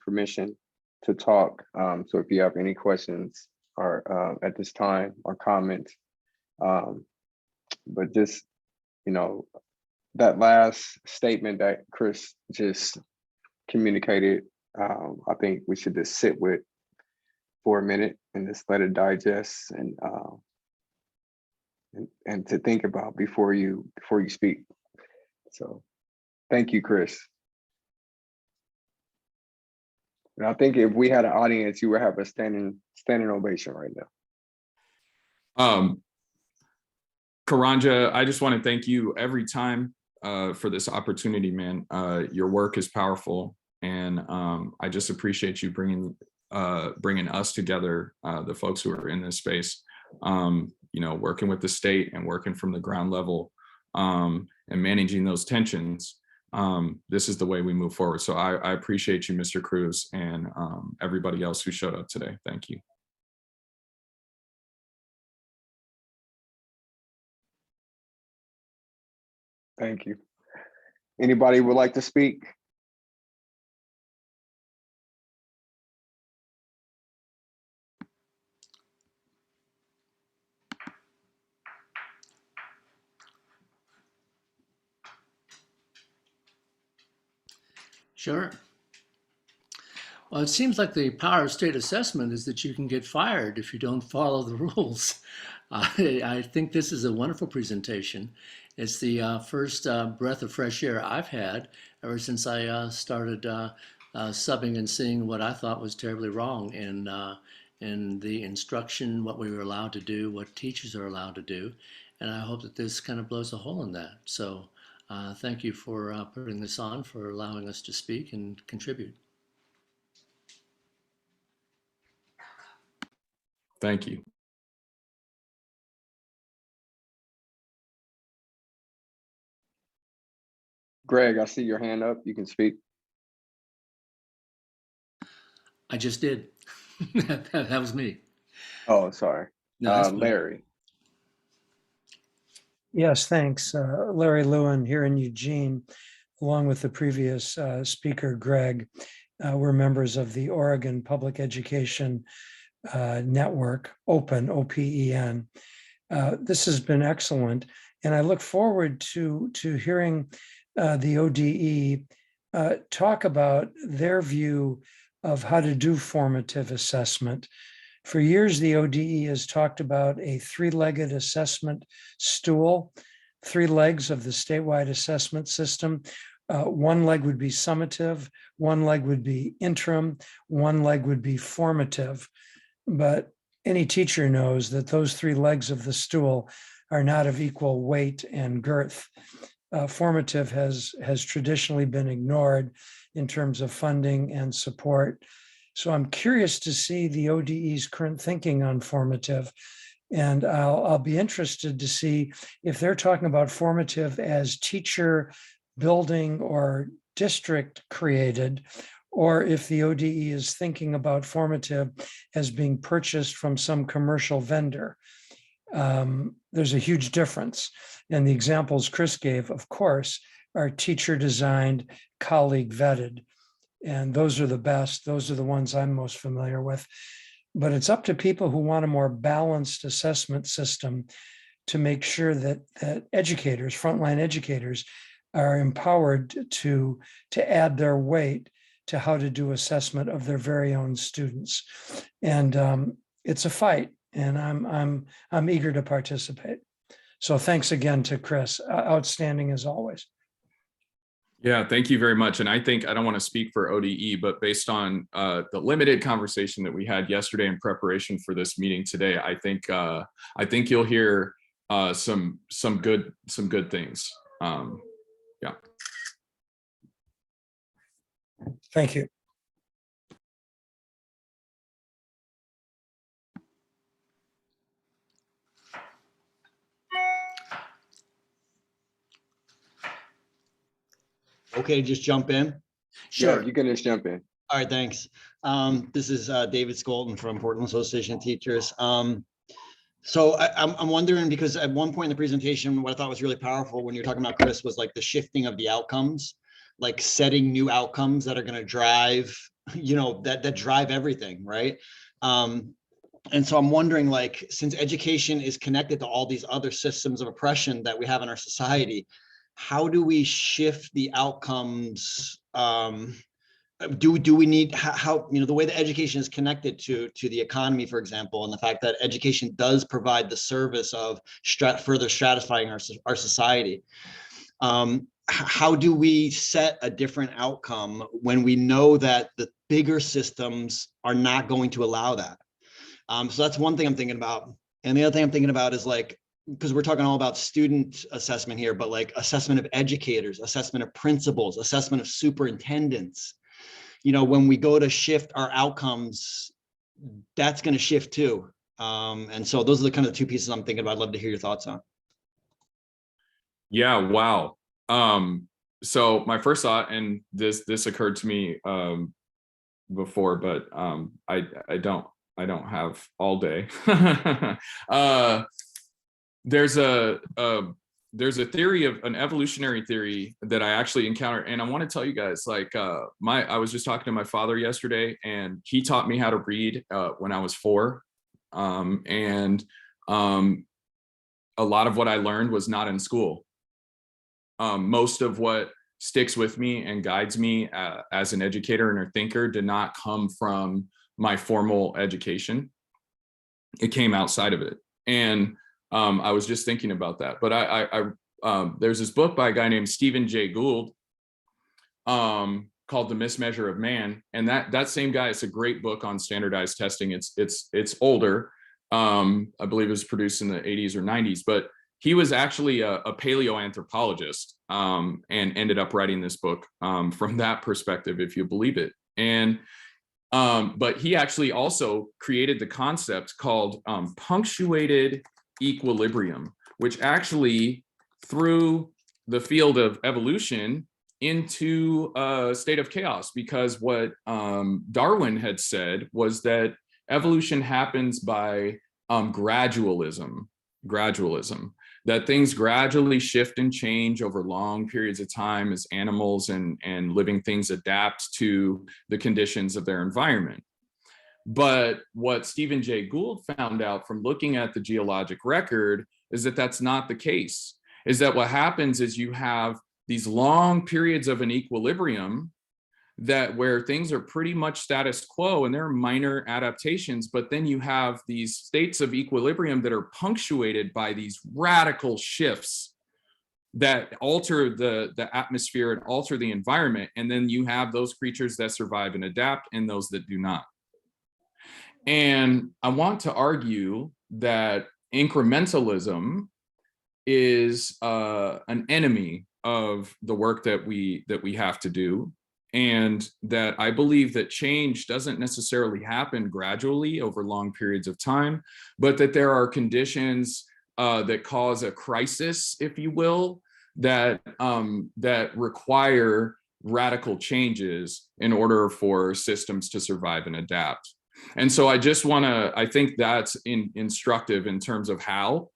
permission to talk. So if you have any questions or at this time or comments, but just, you know, that last statement that Chris just communicated, I think we should just sit with for a minute and just let it digest and to think about before you speak. So thank you, Chris. And I think if we had an audience, you would have a standing ovation right now. Karanja, I just want to thank you every time for this opportunity, man. Your work is powerful, and I just appreciate you bringing us together, the folks who are in this space. You know, working with the state and working from the ground level and managing those tensions. This is the way we move forward. So I appreciate you, Mr. Cruz, and everybody else who showed up today. Thank you. Thank you. Anybody would like to speak? Sure. Well, it seems like the power of state assessment is that you can get fired if you don't follow the rules. I think this is a wonderful presentation. It's the first breath of fresh air I've had ever since I started subbing and seeing what I thought was terribly wrong in the instruction, what we were allowed to do, what teachers are allowed to do. And I hope that this kind of blows a hole in that. So thank you for putting this on, for allowing us to speak and contribute. Thank you. Greg, I see your hand up. You can speak. I just did. that was me. Oh, sorry. No, that's fine. Larry. Yes, thanks. Larry Lewin here in Eugene, along with the previous speaker, Greg. We're members of the Oregon Public Education Network, OPEN, OPEN. This has been excellent, and I look forward to hearing the ODE talk about their view of how to do formative assessment. For years, the ODE has talked about a three-legged assessment stool, 3 legs of the statewide assessment system. One leg would be summative, one leg would be interim, one leg would be formative. But any teacher knows that those 3 legs of the stool are not of equal weight and girth. Formative has traditionally been ignored in terms of funding and support. So I'm curious to see the ODE's current thinking on formative, and I'll be interested to see if they're talking about formative as teacher building or district created, or if the ODE is thinking about formative as being purchased from some commercial vendor. There's a huge difference. And the examples Chris gave, of course, are teacher designed, colleague vetted. And those are the best. Those are the ones I'm most familiar with. But it's up to people who want a more balanced assessment system to make sure that educators, frontline educators, are empowered to add their weight to how to do assessment of their very own students. And it's a fight, and I'm eager to participate. So thanks again to Chris. Outstanding as always. Yeah, thank you very much. And I think, I don't want to speak for ODE, but based on the limited conversation that we had yesterday in preparation for this meeting today, I think you'll hear some good things. Yeah. Thank you. Okay, just jump in. Sure. Yeah, you can just jump in. All right, thanks. This is David Skolton from Portland Association of Teachers. So I'm wondering, because at one point in the presentation, what I thought was really powerful when you were talking about, Chris, was like the shifting of the outcomes, like setting new outcomes that are going to drive, that drive everything, right? And so I'm wondering, like, since education is connected to all these other systems of oppression that we have in our society, how do we shift the outcomes? Do we need how the way that education is connected to the economy, for example, and the fact that education does provide the service of further stratifying our society. How do we set a different outcome when we know that the bigger systems are not going to allow that? So that's one thing I'm thinking about. And the other thing I'm thinking about is, like, because we're talking all about student assessment here, but like assessment of educators, assessment of principals, assessment of superintendents. When we go to shift our outcomes, that's going to shift too. And so those are the kind of two pieces I'm thinking about. I'd love to hear your thoughts on. Yeah, wow. So my first thought, and this occurred to me before, but I don't have all day. There's a theory of an evolutionary theory that I actually encountered, and I want to tell you guys, like, I was just talking to my father yesterday, and he taught me how to read when I was 4, and a lot of what I learned was not in school. Most of what sticks with me and guides me as an educator and a thinker did not come from my formal education. It came outside of it. And I was just thinking about that. But there's this book by a guy named Stephen Jay Gould called The Mismeasure of Man. And that same guy, it's a great book on standardized testing. It's older. I believe it was produced in the 80s or 90s, but he was actually a paleoanthropologist and ended up writing this book from that perspective, if you believe it. And but he actually also created the concept called punctuated equilibrium, which actually threw the field of evolution into a state of chaos, because what Darwin had said was that evolution happens by gradualism, that things gradually shift and change over long periods of time as animals and living things adapt to the conditions of their environment. But what Stephen Jay Gould found out from looking at the geologic record is that that's not the case. Is that what happens is you have these long periods of an equilibrium where things are pretty much status quo and there are minor adaptations, but then you have these states of equilibrium that are punctuated by these radical shifts that alter the atmosphere and alter the environment. And then you have those creatures that survive and adapt and those that do not. And I want to argue that incrementalism is an enemy of the work that we have to do, and that I believe that change doesn't necessarily happen gradually over long periods of time, but that there are conditions that cause a crisis, if you will, that require radical changes in order for systems to survive and adapt. And so I think that's instructive in terms of how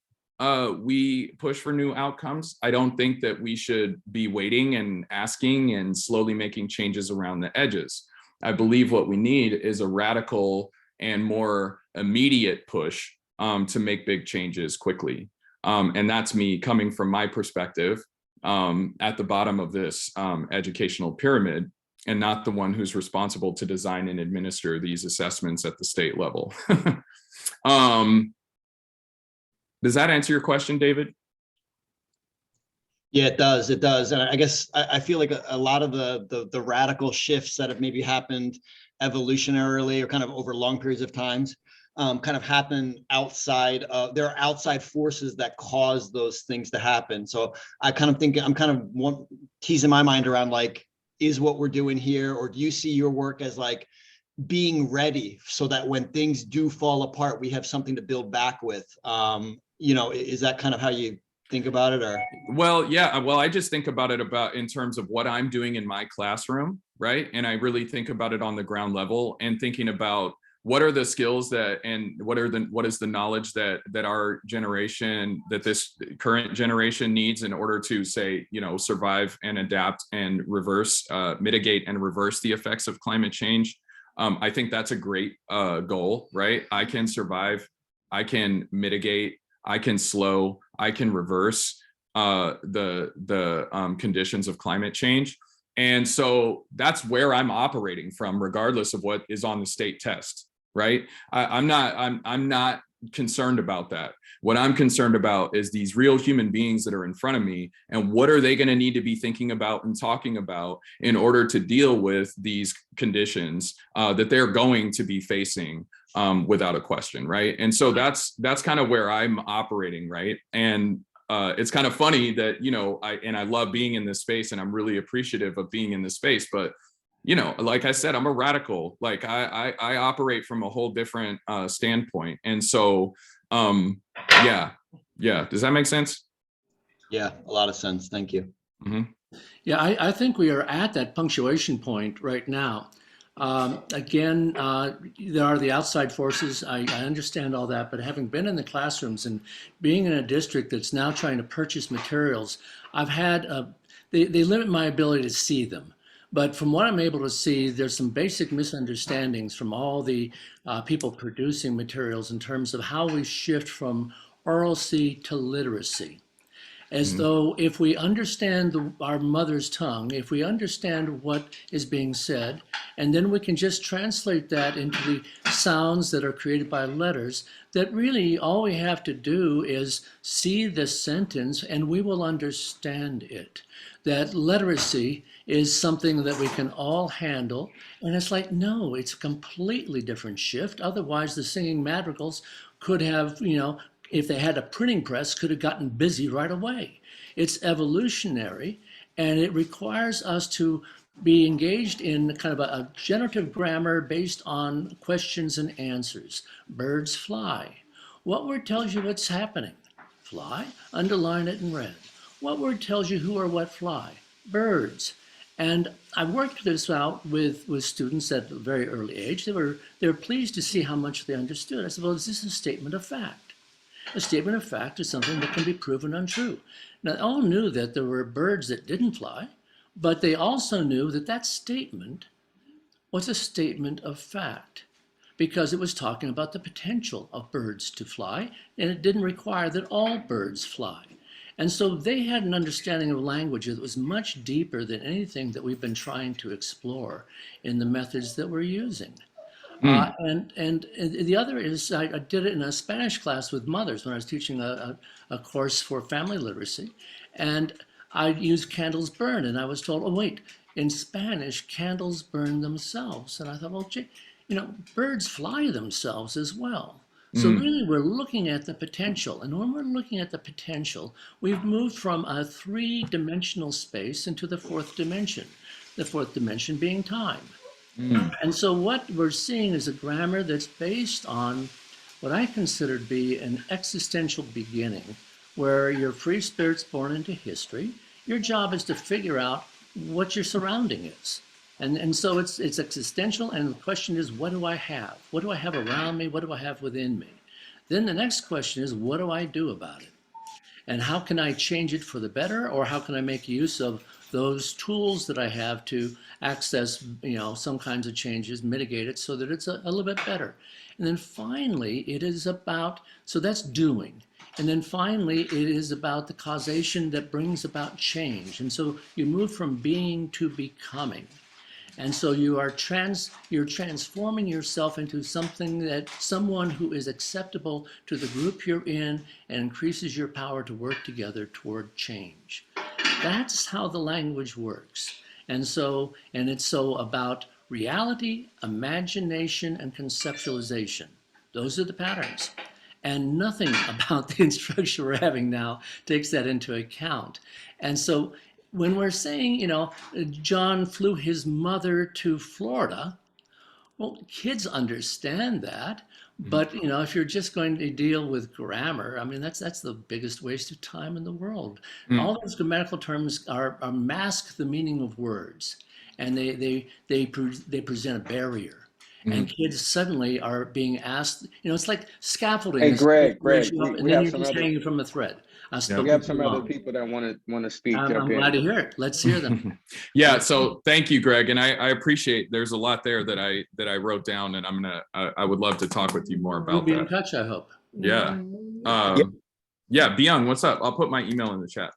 we push for new outcomes. I don't think that we should be waiting and asking and slowly making changes around the edges. I believe what we need is a radical and more immediate push to make big changes quickly. And that's me coming from my perspective at the bottom of this educational pyramid, and not the one who's responsible to design and administer these assessments at the state level. Does that answer your question, David? Yeah, it does. It does. And I guess I feel like a lot of the radical shifts that have maybe happened evolutionarily or kind of over long periods of times kind of happen outside of, there are outside forces that cause those things to happen. So I kind of think, I'm kind of teasing my mind around, like, is what we're doing here, or do you see your work as like being ready so that when things do fall apart, we have something to build back with? Is that kind of how you think about it, or? Well, yeah, well, I just think about it in terms of what I'm doing in my classroom, right? And I really think about it on the ground level and thinking about what are the skills and what is the knowledge that our generation, that this current generation needs in order to, say, survive and adapt and mitigate and reverse the effects of climate change. I think that's a great goal, right? I can survive, I can mitigate, I can slow, I can reverse the conditions of climate change. And so that's where I'm operating from, regardless of what is on the state test, right? I'm not concerned about that. What I'm concerned about is these real human beings that are in front of me, and what are they going to need to be thinking about and talking about in order to deal with these conditions that they're going to be facing without a question, right? And so that's kind of where I'm operating, right? And it's kind of funny that, I love being in this space, and I'm really appreciative of being in this space, but like I said, I'm a radical. Like I operate from a whole different standpoint. And so, yeah. Does that make sense? Yeah, a lot of sense. Thank you. Mm-hmm. Yeah, I think we are at that punctuation point right now. Again, there are the outside forces. I understand all that, but having been in the classrooms and being in a district that's now trying to purchase materials, I've had, they limit my ability to see them. But from what I'm able to see, there's some basic misunderstandings from all the people producing materials in terms of how we shift from oralcy to literacy. As though if we understand our mother's tongue, if we understand what is being said, and then we can just translate that into the sounds that are created by letters, that really all we have to do is see the sentence and we will understand it. That literacy is something that we can all handle. And it's like, no, it's a completely different shift. Otherwise, the singing madrigals could have, if they had a printing press, could have gotten busy right away. It's evolutionary, and it requires us to be engaged in kind of a generative grammar based on questions and answers. Birds fly. What word tells you what's happening? Fly. Underline it in red. What word tells you who or what fly? Birds. And I worked this out with students at a very early age. They were pleased to see how much they understood. I said, well, is this a statement of fact? A statement of fact is something that can be proven untrue. Now, they all knew that there were birds that didn't fly, but they also knew that that statement was a statement of fact because it was talking about the potential of birds to fly, and it didn't require that all birds fly. And so they had an understanding of language that was much deeper than anything that we've been trying to explore in the methods that we're using. And the other is I did it in a Spanish class with mothers when I was teaching a course for family literacy. And I used candles burn. And I was told, oh, wait, in Spanish, candles burn themselves. And I thought, well, gee, birds fly themselves as well. So really, we're looking at the potential. And when we're looking at the potential, we've moved from a three-dimensional space into the fourth dimension being time. And so what we're seeing is a grammar that's based on what I consider to be an existential beginning, where your free spirit's born into history. Your job is to figure out what your surrounding is. And so it's existential, and the question is, what do I have? What do I have around me? What do I have within me? Then the next question is, what do I do about it? And how can I change it for the better, or how can I make use of those tools that I have to access, some kinds of changes, mitigate it so that it's a little bit better. And then finally, it is about, so that's doing. And then finally, it is about the causation that brings about change. And so you move from being to becoming. And so you're transforming yourself into someone who is acceptable to the group you're in and increases your power to work together toward change. That's how the language works. And it's so about reality, imagination, and conceptualization. Those are the patterns. And nothing about the instruction we're having now takes that into account. And so when we're saying, John flew his mother to Florida, Well, kids understand that, but you know, if you're just going to deal with grammar, I mean, that's the biggest waste of time in the world. Mm. All those grammatical terms are mask the meaning of words, and they present a barrier. And Mhm. kids suddenly are being asked, you know, it's like scaffolding. Hey, It's supposed Greg, to raise Greg, you up, and we then have you're some just other, hanging from a thread. I've Yeah. we spoken have too some other long. people that want to speak, I'm jump glad to in. hear it. Let's hear them. Yeah, so thank you, Greg, and I appreciate. There's a lot there that I wrote down, and I would love to talk with you more We'll about be in that. touch, I hope. Yeah, Yeah. yeah, Byung, what's up? I'll put my email in the chat.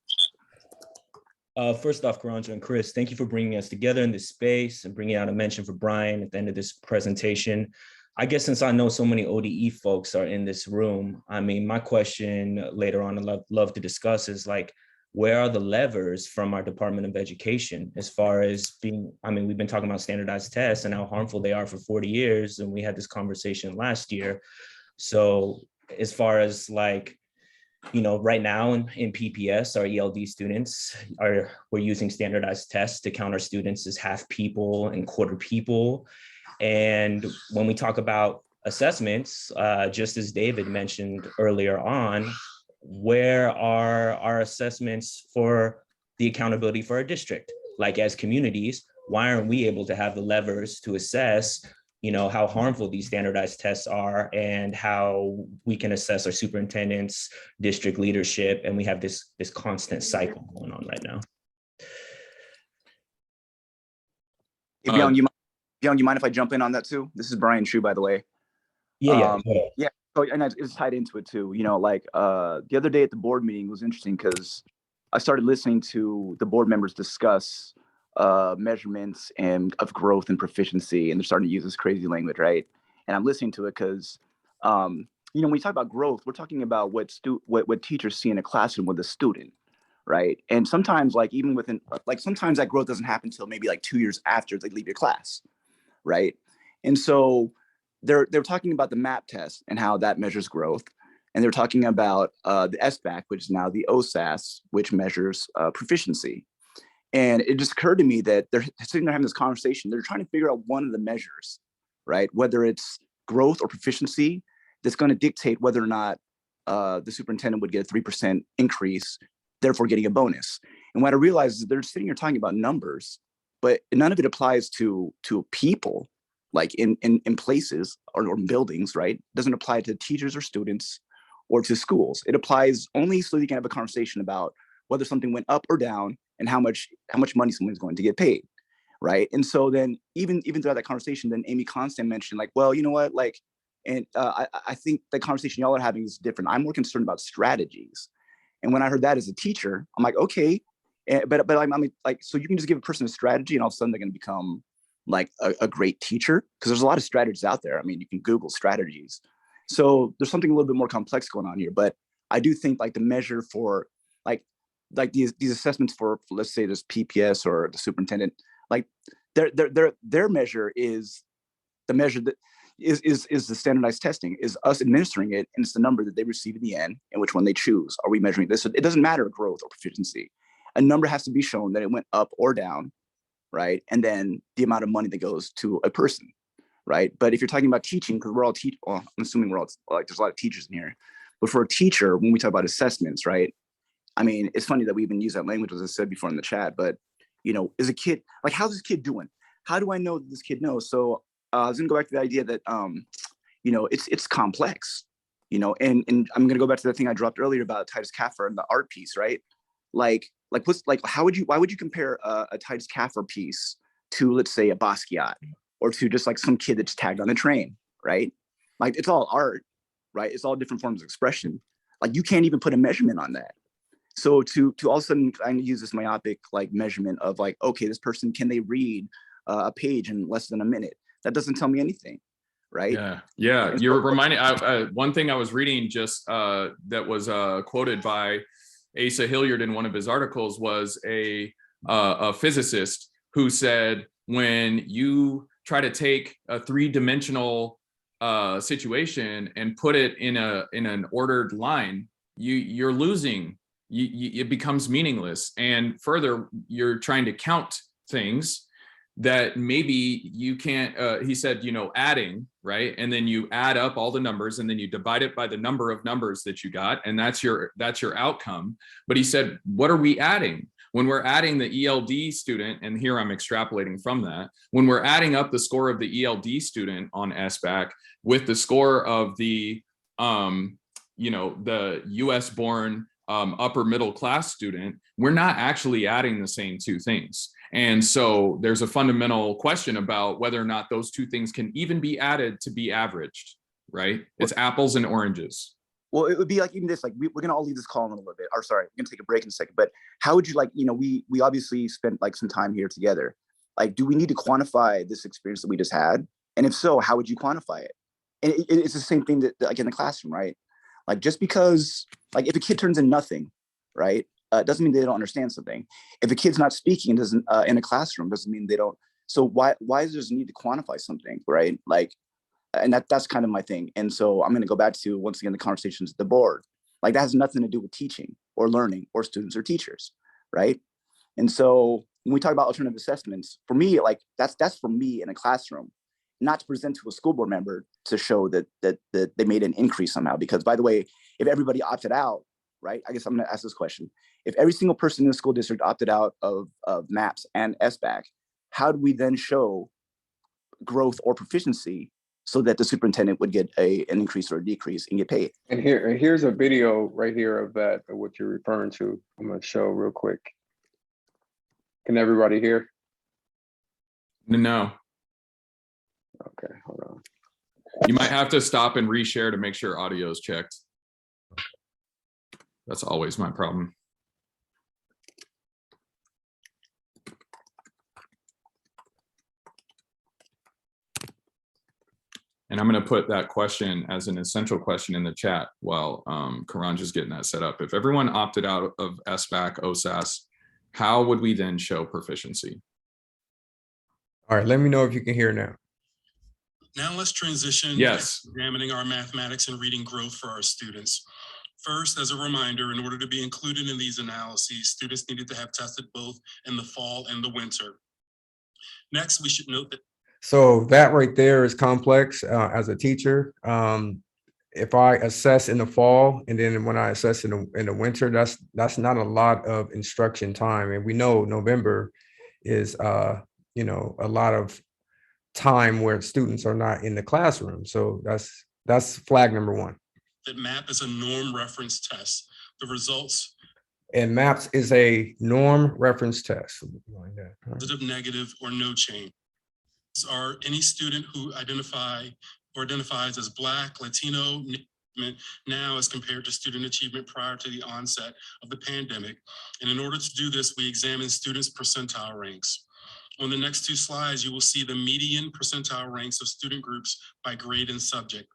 First off, Karanja and Chris, thank you for bringing us together in this space and bringing out a mention for Brian at the end of this presentation. I guess since I know so many ODE folks are in this room, I mean, my question later on I'd love to discuss is like, where are the levers from our Department of Education as far as being, I mean, we've been talking about standardized tests and how harmful they are for 40 years. And we had this conversation last year. So as far as like, you know, right now in PPS, our ELD students we're using standardized tests to count our students as half people and quarter people. And when we talk about assessments, just as David mentioned earlier on, where are our assessments for the accountability for our district? Like as communities, why aren't we able to have the levers to assess, you know, how harmful these standardized tests are and how we can assess our superintendents, district leadership, and we have this constant cycle going on right now. Hey, Byung, you mind if I jump in on that too? This is Brian True, by the way. Yeah. Yeah. So, and it's tied into it too. You know, like the other day at the board meeting was interesting because I started listening to the board members discuss measurements and of growth and proficiency, and they're starting to use this crazy language, right? And I'm listening to it because, you know, when we talk about growth, we're talking about what teachers see in a classroom with a student, right? And sometimes, like even within, like sometimes that growth doesn't happen until maybe like 2 years after they leave your class, right? And so they're talking about the MAP test and how that measures growth, and they're talking about the SBAC, which is now the OSAS, which measures proficiency. And it just occurred to me that they're sitting there having this conversation. They're trying to figure out one of the measures, right? Whether it's growth or proficiency, that's going to dictate whether or not the superintendent would get a 3% increase, therefore getting a bonus. And what I realized is they're sitting here talking about numbers, but none of it applies to people, like in places or buildings, right? It doesn't apply to teachers or students or to schools. It applies only so you can have a conversation about whether something went up or down and how much money someone's going to get paid, right? And so then even throughout that conversation, then Amy Constant mentioned like, well, you know what, like, and I think the conversation y'all are having is different. I'm more concerned about strategies. And when I heard that as a teacher, I'm like, okay, but I'm like, so you can just give a person a strategy and all of a sudden they're going to become like a great teacher? Because there's a lot of strategies out there. I mean, you can Google strategies. So there's something a little bit more complex going on here. But I do think like the measure for like these assessments for let's say this PPS or the superintendent, like their measure is the measure that is the standardized testing, is us administering it, and it's the number that they receive in the end and which one they choose. Are we measuring this? It doesn't matter growth or proficiency. A number has to be shown that it went up or down, right? And then the amount of money that goes to a person, right? But if you're talking about teaching, because we're all well, I'm assuming we're all like there's a lot of teachers in here, but for a teacher, when we talk about assessments, right? I mean, it's funny that we even use that language, as I said before in the chat, but, you know, is a kid, like, how's this kid doing? How do I know that this kid knows? So I was gonna go back to the idea that, you know, it's complex, you know, and I'm gonna go back to the thing I dropped earlier about Titus Kaffir and the art piece, right? Like what's like, why would you compare a Titus Kaffir piece to, let's say, a Basquiat or to just like some kid that's tagged on a train, right? Like, it's all art, right? It's all different forms of expression. Like, you can't even put a measurement on that. So to all of a sudden kind of use this myopic like measurement of like, okay, this person, can they read a page in less than a minute? That doesn't tell me anything, right? Yeah. You're reminding. One thing I was reading just that was quoted by Asa Hilliard in one of his articles was a physicist who said, when you try to take a three-dimensional situation and put it in an ordered line, you're losing. It becomes meaningless. And further, you're trying to count things. that maybe you can't, he said, adding, right? And then you add up all the numbers and then you divide it by the number of numbers that you got, and that's your outcome. But he said, what are we adding? When we're adding the ELD student, and here I'm extrapolating from that, when we're adding up the score of the ELD student on SBAC with the score of the, the US born upper middle class student, we're not actually adding the same two things. And so there's a fundamental question about whether or not those two things can even be added to be averaged, right? It's apples and oranges. Well, it would be like even this, like we're gonna all leave this call in a little bit. Or sorry, we're gonna take a break in a second. But how would you like, we obviously spent like some time here together. Like, do we need to quantify this experience that we just had? And if so, how would you quantify it? And it's the same thing that like in the classroom, right? Like just because, like if a kid turns in nothing, right? Doesn't mean they don't understand something. If a kid's not speaking, doesn't in a classroom, doesn't mean they don't. So why is there a need to quantify something, right? Like, and that's kind of my thing. And so I'm going to go back to, once again, the conversations at the board. Like that has nothing to do with teaching or learning or students or teachers, right? And so when we talk about alternative assessments, for me, like that's for me in a classroom, not to present to a school board member to show that they made an increase somehow. Because by the way, if everybody opted out, right? I guess I'm going to ask this question. If every single person in the school district opted out of MAPS and SBAC, how do we then show growth or proficiency so that the superintendent would get an increase or a decrease and get paid? And here's a video right here of that, of what you're referring to. I'm going to show real quick. Can everybody hear? No. Okay, hold on. You might have to stop and reshare to make sure audio is checked. That's always my problem. And I'm going to put that question as an essential question in the chat while Karanj is getting that set up. If everyone opted out of SBAC, OSAS, how would we then show proficiency? All right, let me know if you can hear now. Now let's transition Yes. to examining our mathematics and reading growth for our students. First, as a reminder, in order to be included in these analyses, students needed to have tested both in the fall and the winter. Next, we should note that. So that right there is complex as a teacher. If I assess in the fall and then when I assess in the winter, that's not a lot of instruction time. And we know November is a lot of time where students are not in the classroom. So that's flag number one. That MAP is a norm reference test. The results. And MAPS is a norm reference test. Positive, negative, or no change. Are any student who identifies as Black, Latino, now as compared to student achievement prior to the onset of the pandemic. And in order to do this, we examine students' percentile ranks. On the next two slides, you will see the median percentile ranks of student groups by grade and subject.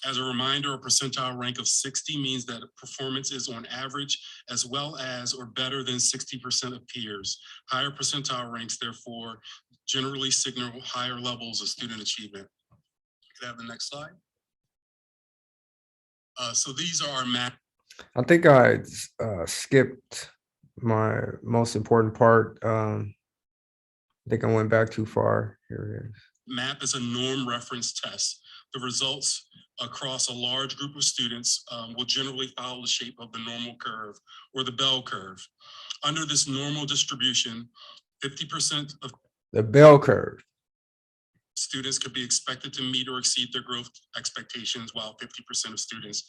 As a reminder, a percentile rank of 60 means that performance is on average as well as or better than 60% of peers. Higher percentile ranks, therefore, generally signal higher levels of student achievement. Could I have the next slide? So these are our map. I think I skipped my most important part. I think I went back too far. Here it is. MAP is a norm reference test. The results across a large group of students will generally follow the shape of the normal curve or the bell curve. Under this normal distribution, 50% of the bell curve. Students could be expected to meet or exceed their growth expectations, while 50% of students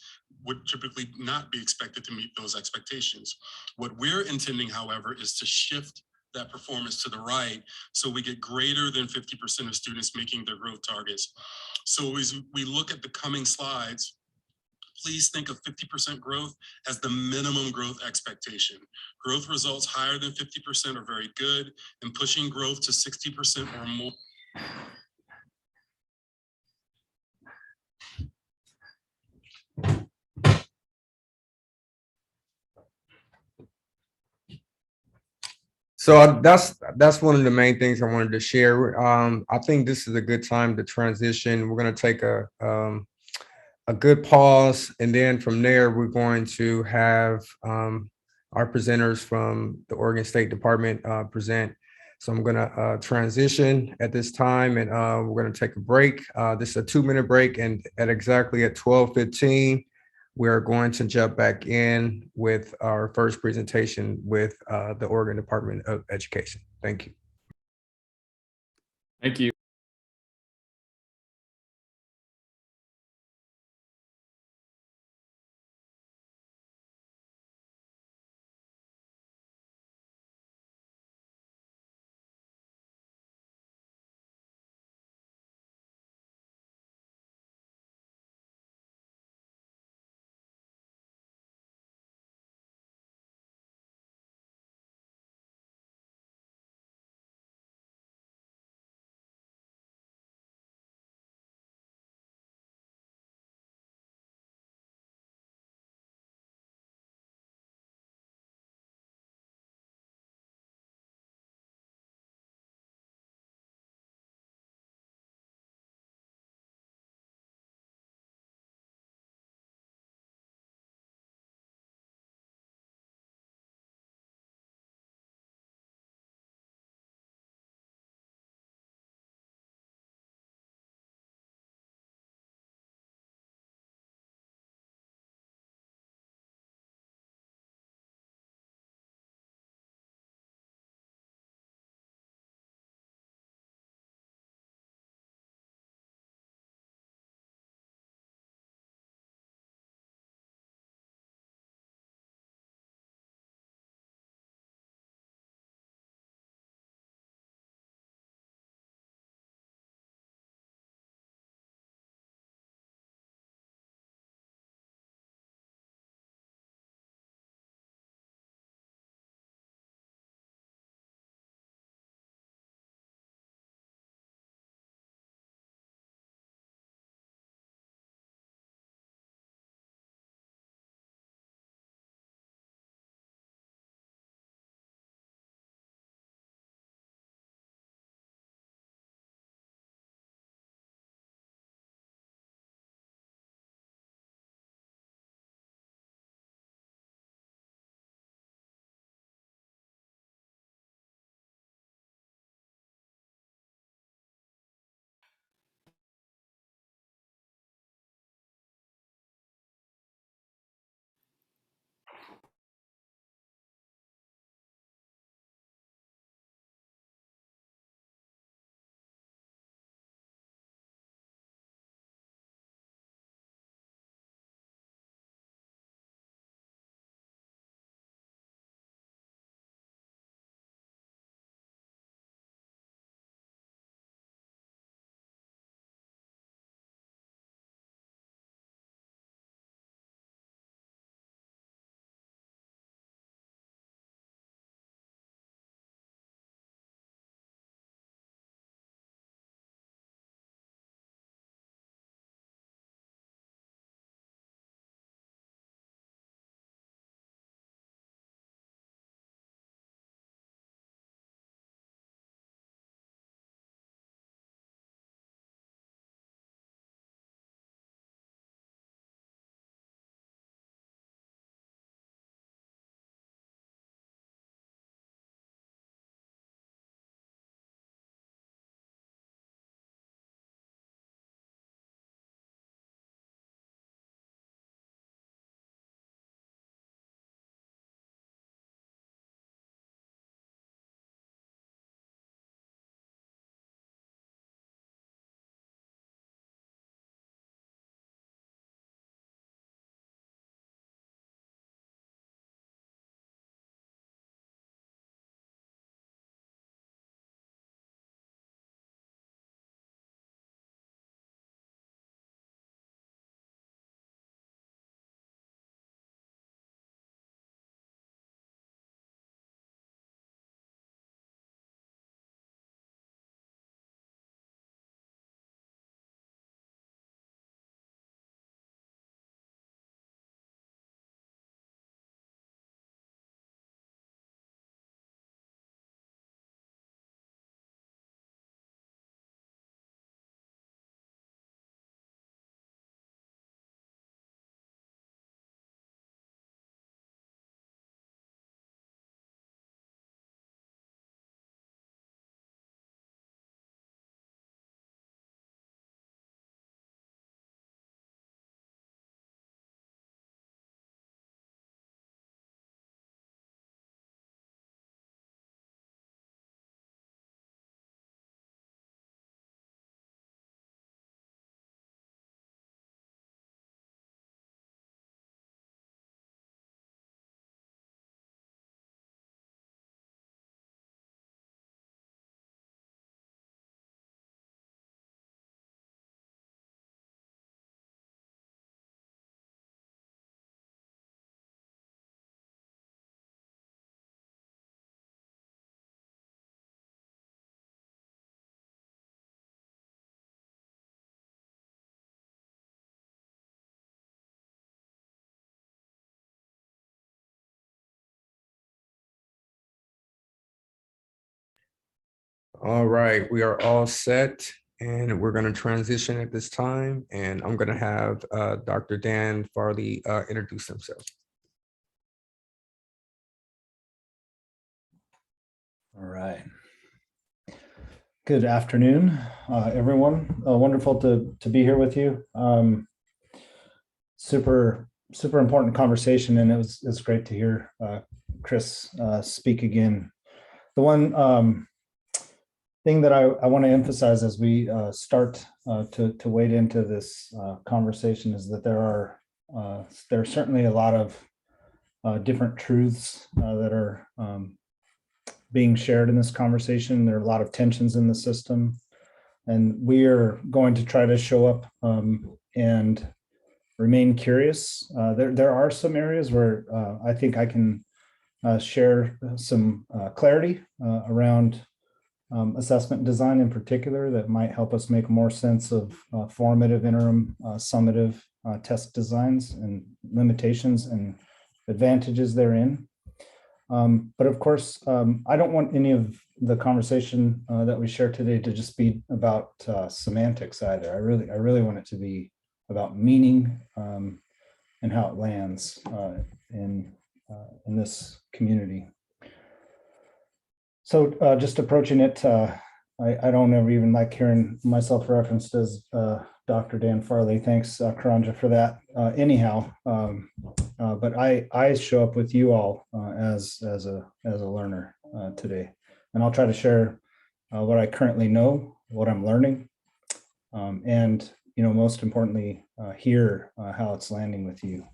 would typically not be expected to meet those expectations. What we're intending, however, is to shift that performance to the right so we get greater than 50% of students making their growth targets. So as we look at the coming slides, please think of 50% growth as the minimum growth expectation. Growth results higher than 50% are very good, and pushing growth to 60% or more. So that's one of the main things I wanted to share. I think this is a good time to transition. We're going to take a good pause, and then from there we're going to have our presenters from the Oregon State Department present. So I'm gonna transition at this time, and we're gonna take a break. This is a 2-minute break, and at exactly at 12:15, we're going to jump back in with our first presentation with the Oregon Department of Education. Thank you. Thank you. All right, we are all set and we're going to transition at this time. And I'm going to have Dr. Dan Farley introduce himself. All right. Good afternoon, everyone. Wonderful to be here with you. Super important conversation, and it's great to hear Chris speak again. The one thing that I want to emphasize as we start to wade into this conversation is that there are certainly a lot of different truths that are being shared in this conversation. There are a lot of tensions in the system, and we are going to try to show up and remain curious. There are some areas where I think I can share some clarity around assessment design in particular that might help us make more sense of formative, interim, summative test designs and limitations and advantages therein. But of course, I don't want any of the conversation that we share today to just be about semantics either. I really want it to be about meaning and how it lands in this community. So just approaching it, I don't ever even like hearing myself referenced as Dr. Dan Farley. Thanks, Karanja, for that. Anyhow, but I show up with you all as a learner today, and I'll try to share what I currently know, what I'm learning, and most importantly, hear how it's landing with you.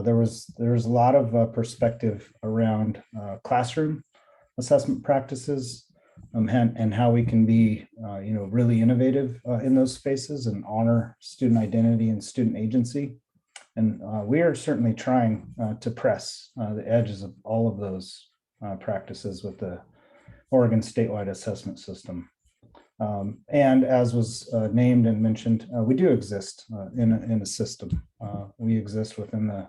There was a lot of perspective around classroom assessment practices and how we can be really innovative in those spaces and honor student identity and student agency. And we are certainly trying to press the edges of all of those practices with the Oregon statewide assessment system. And as was named and mentioned, we do exist in a system. We exist within the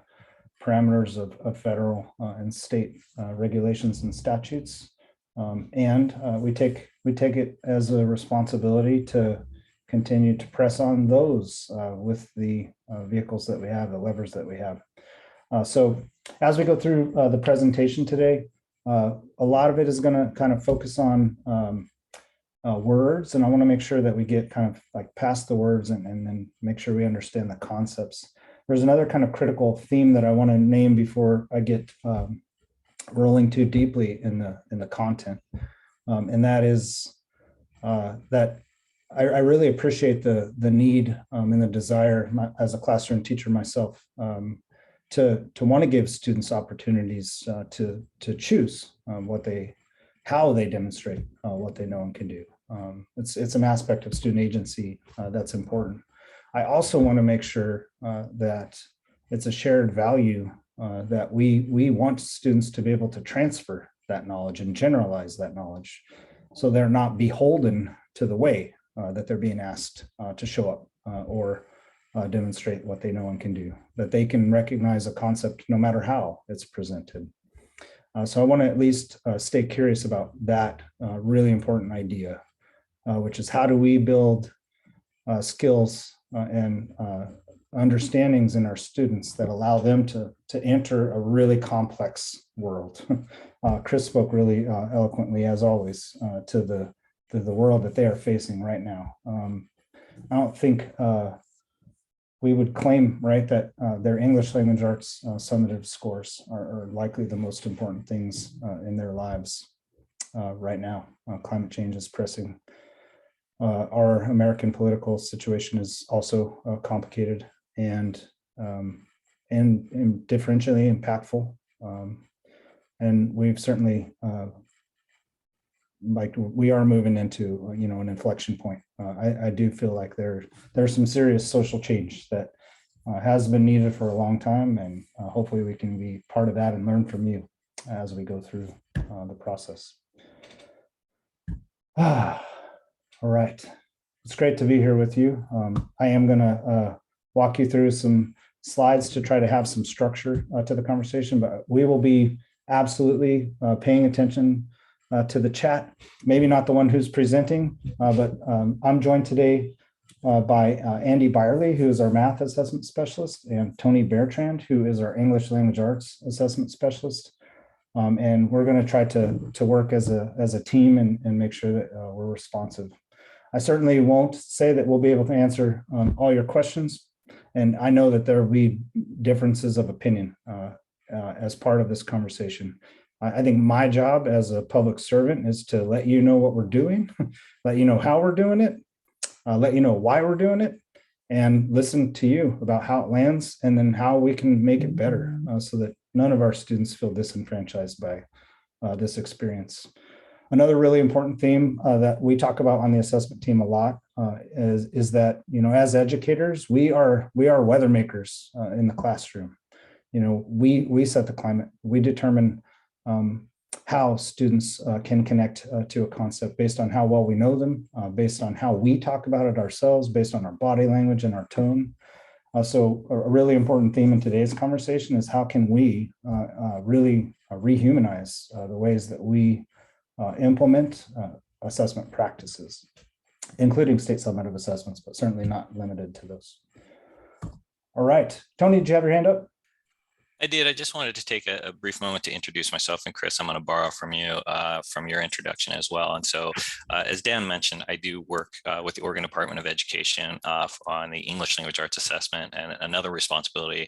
parameters of federal and state regulations and statutes. And we take it as a responsibility to continue to press on those with the vehicles that we have, the levers that we have. So as we go through the presentation today, a lot of it is going to kind of focus on words, and I want to make sure that we get kind of like past the words and then make sure we understand the concepts. There's another kind of critical theme that I want to name before I get rolling too deeply in the content, and that is that I really appreciate the need and the desire as a classroom teacher myself to want to give students opportunities to choose how they demonstrate what they know and can do. It's an aspect of student agency that's important. I also want to make sure that it's a shared value that we want students to be able to transfer that knowledge and generalize that knowledge, so they're not beholden to the way that they're being asked to show up or demonstrate what they know and can do, that they can recognize a concept no matter how it's presented. So I want to at least stay curious about that really important idea, which is how do we build skills and understandings in our students that allow them to enter a really complex world. Chris spoke really eloquently, as always, to the world that they are facing right now. I don't think we would claim, right, that their English language arts summative scores are likely the most important things in their lives right now. Climate change is pressing. Our American political situation is also complicated and differentially impactful. And we've certainly, we are moving into, an inflection point. I do feel like there's some serious social change that has been needed for a long time, and hopefully we can be part of that and learn from you as we go through the process. All right, it's great to be here with you. I am gonna walk you through some slides to try to have some structure to the conversation, but we will be absolutely paying attention to the chat. Maybe not the one who's presenting, but I'm joined today by Andy Byerly, who is our math assessment specialist, and Tony Bertrand, who is our English language arts assessment specialist. And we're going to try to work as a team and make sure that we're responsive. I certainly won't say that we'll be able to answer all your questions. And I know that there will be differences of opinion as part of this conversation. I think my job as a public servant is to let you know what we're doing, let you know how we're doing it, let you know why we're doing it, and listen to you about how it lands and then how we can make it better so that none of our students feel disenfranchised by this experience. Another really important theme that we talk about on the assessment team a lot is that, as educators, we are weather makers in the classroom. We set the climate. We determine how students can connect to a concept based on how well we know them, based on how we talk about it ourselves, based on our body language and our tone. So a really important theme in today's conversation is how can we really rehumanize the ways that we implement assessment practices, including state summative assessments, but certainly not limited to those. All right, Tony, did you have your hand up? I did. I just wanted to take a brief moment to introduce myself. And Chris, I'm going to borrow from you from your introduction as well. And so, as Dan mentioned, I do work with the Oregon Department of Education on the English language arts assessment. And another responsibility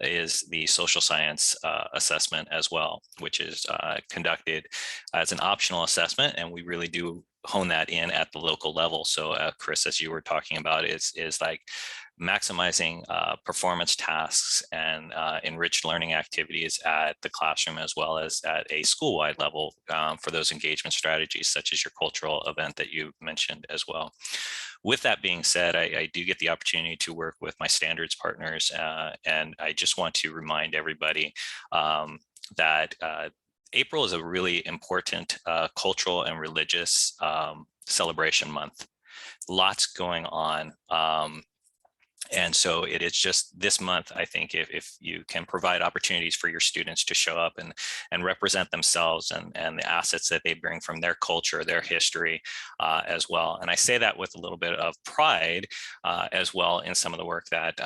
is the social science assessment as well, which is conducted as an optional assessment. And we really do hone that in at the local level. So Chris, as you were talking about, is like maximizing performance tasks and enriched learning activities at the classroom as well as at a school-wide level for those engagement strategies, such as your cultural event that you mentioned as well. With that being said, I do get the opportunity to work with my standards partners, and I just want to remind everybody that April is a really important cultural and religious celebration month. Lots going on. And so it is just this month, I think, if you can provide opportunities for your students to show up and represent themselves and the assets that they bring from their culture, their history as well. And I say that with a little bit of pride as well in some of the work that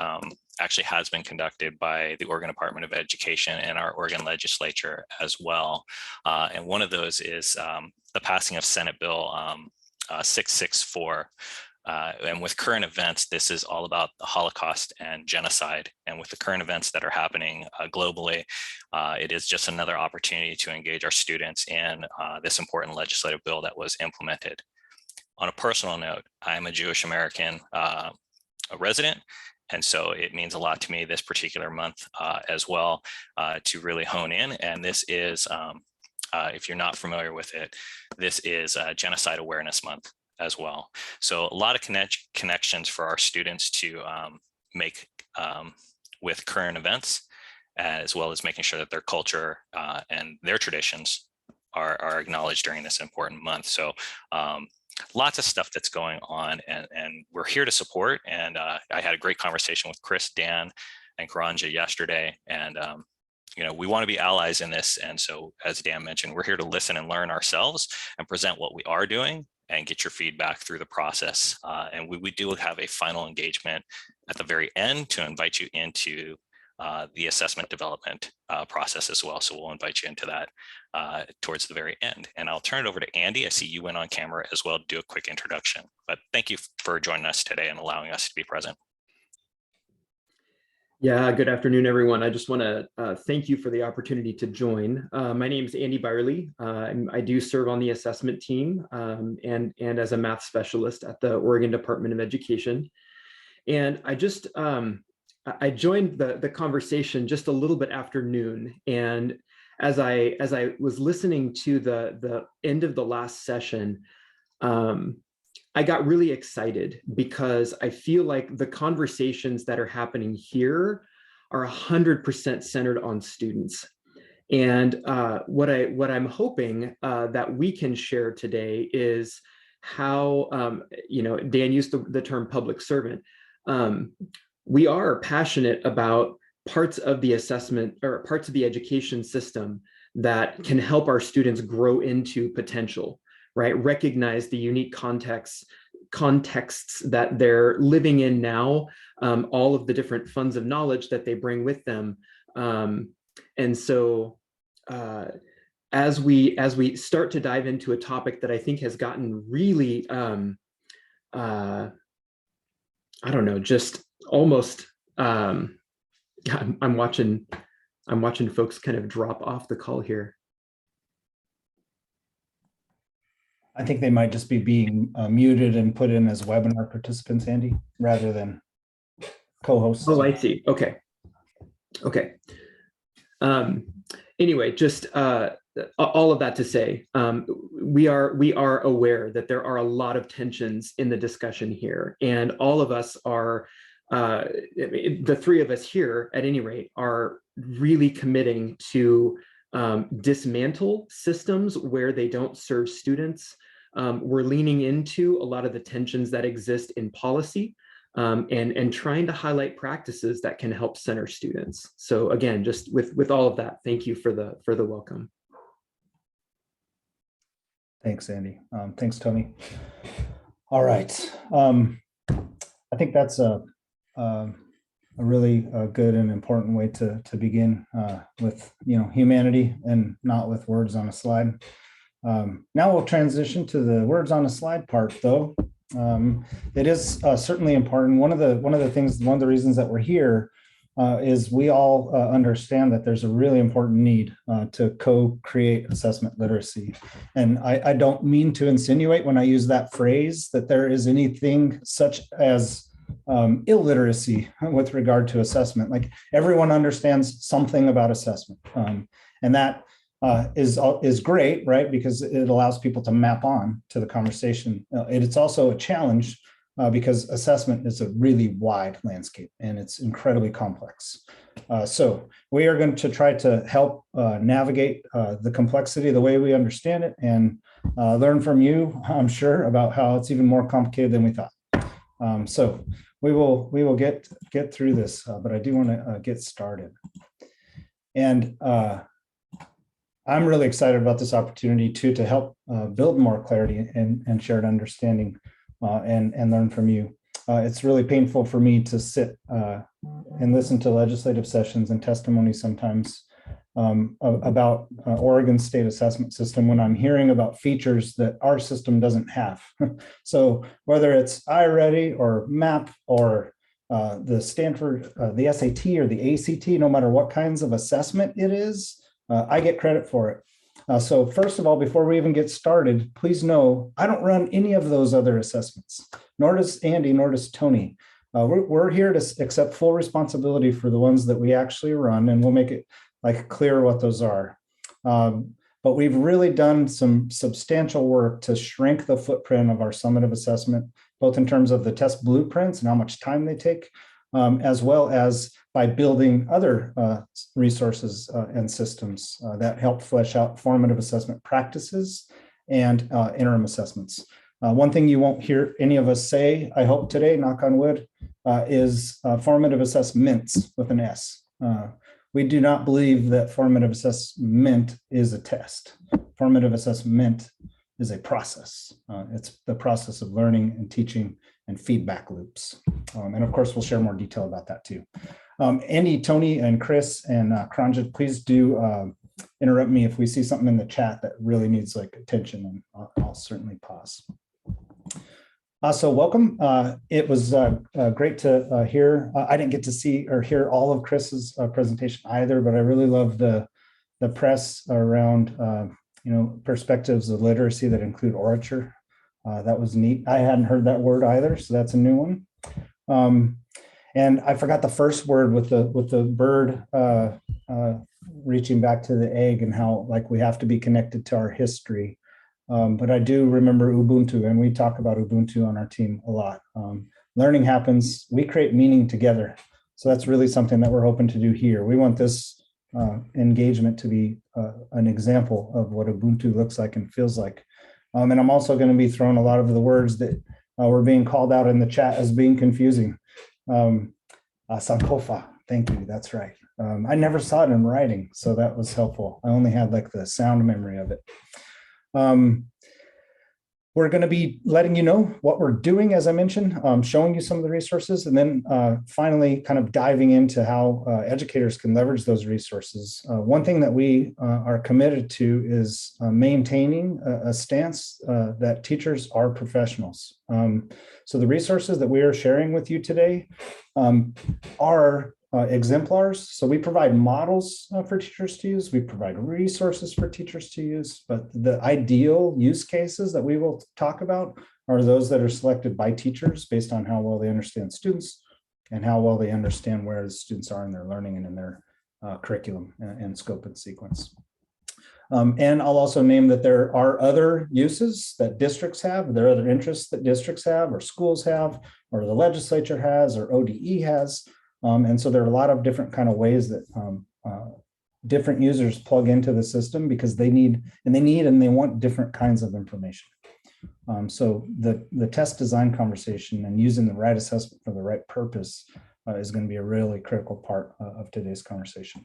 actually has been conducted by the Oregon Department of Education and our Oregon legislature as well. And one of those is the passing of Senate Bill 664. And with current events, this is all about the Holocaust and genocide. And with the current events that are happening globally, it is just another opportunity to engage our students in this important legislative bill that was implemented. On a personal note, I'm a Jewish American a resident. And so it means a lot to me this particular month as well to really hone in. And this is, if you're not familiar with it, this is Genocide Awareness Month as well. So a lot of connections for our students to make with current events, as well as making sure that their culture and their traditions are acknowledged during this important month. So lots of stuff that's going on, and we're here to support. And I had a great conversation with Chris, Dan, and Karanja yesterday. And we want to be allies in this. And so, as Dan mentioned, we're here to listen and learn ourselves and present what we are doing and get your feedback through the process. And we do have a final engagement at the very end to invite you into the assessment development process as well. So we'll invite you into that towards the very end. And I'll turn it over to Andy. I see you went on camera as well to do a quick introduction. But thank you for joining us today and allowing us to be present. Yeah, good afternoon, everyone. I just want to thank you for the opportunity to join. My name is Andy Byerly. I do serve on the assessment team and as a math specialist at the Oregon Department of Education. And I just, I joined the conversation just a little bit after noon. And as I was listening to the end of the last session, I got really excited because I feel like the conversations that are happening here are 100% centered on students. And what I'm hoping that we can share today is how, Dan used the term public servant. We are passionate about parts of the assessment or parts of the education system that can help our students grow into potential, right? Recognize the unique contexts that they're living in now, all of the different funds of knowledge that they bring with them. And so as we start to dive into a topic that I think has gotten really, I don't know, just almost, I'm watching folks kind of drop off the call here. I think they might just be being muted and put in as webinar participants, Andy, rather than co-hosts. Oh, I see. Okay. Anyway, just all of that to say, we are aware that there are a lot of tensions in the discussion here, and all of us are, the three of us here at any rate, are really committing to dismantle systems where they don't serve students. We're leaning into a lot of the tensions that exist in policy, and trying to highlight practices that can help center students. So again, just with all of that, thank you for the welcome. Thanks, Andy. Thanks, Tony. All right. I think that's a really good and important way to begin with, humanity and not with words on a slide. Now we'll transition to the words on a slide part, though. It is certainly important. One of the reasons that we're here is we all understand that there's a really important need to co-create assessment literacy. And I don't mean to insinuate when I use that phrase that there is anything such as illiteracy with regard to assessment. Like, everyone understands something about assessment, and that is great, right? Because it allows people to map on to the conversation. It's also a challenge because assessment is a really wide landscape and it's incredibly complex. So we are going to try to help navigate the complexity the way we understand it, and learn from you, I'm sure, about how it's even more complicated than we thought. So we will get through this, but I do want to get started. And I'm really excited about this opportunity to help build more clarity and shared understanding and learn from you. It's really painful for me to sit and listen to legislative sessions and testimony sometimes about Oregon state assessment system when I'm hearing about features that our system doesn't have. So whether it's iReady or MAP or the Stanford, the SAT or the ACT, no matter what kinds of assessment it is, I get credit for it. So first of all, before we even get started, please know I don't run any of those other assessments, nor does Andy, nor does Tony. We're here to accept full responsibility for the ones that we actually run, and we'll make it clear what those are. But we've really done some substantial work to shrink the footprint of our summative assessment, both in terms of the test blueprints and how much time they take, as well as by building other resources and systems that help flesh out formative assessment practices and interim assessments. One thing you won't hear any of us say, I hope today, knock on wood, is formative assessments with an S. We do not believe that formative assessment is a test. Formative assessment is a process. It's the process of learning and teaching and feedback loops. And of course, we'll share more detail about that too. Andy, Tony, and Chris, and Kranjit, please do interrupt me if we see something in the chat that really needs attention, and I'll certainly pause. So welcome. It was great to hear. I didn't get to see or hear all of Chris's presentation either, but I really love the press around perspectives of literacy that include orature. That was neat. I hadn't heard that word either, so that's a new one. And I forgot the first word with the bird reaching back to the egg and how we have to be connected to our history. But I do remember Ubuntu, and we talk about Ubuntu on our team a lot. Learning happens, we create meaning together. So that's really something that we're hoping to do here. We want this engagement to be an example of what Ubuntu looks like and feels like. And I'm also going to be throwing a lot of the words that were being called out in the chat as being confusing. Sinkofa, Thank you. That's right. I never saw it in writing, so that was helpful. I only had like the sound memory of it. We're going to be letting you know what we're doing, as I mentioned, showing you some of the resources, and then finally kind of diving into how educators can leverage those resources. One thing that we are committed to is maintaining a stance that teachers are professionals. So the resources that we are sharing with you today are exemplars. So we provide models for teachers to use. We provide resources for teachers to use, but the ideal use cases that we will talk about are those that are selected by teachers based on how well they understand students and how well they understand where the students are in their learning and in their curriculum and scope and sequence. And I'll also name that there are other uses that districts have, there are other interests that districts have, or schools have, or the legislature has, or ODE has. And so there are a lot of different kind of ways that different users plug into the system because they need and they want different kinds of information. So the test design conversation and using the right assessment for the right purpose is going to be a really critical part of today's conversation.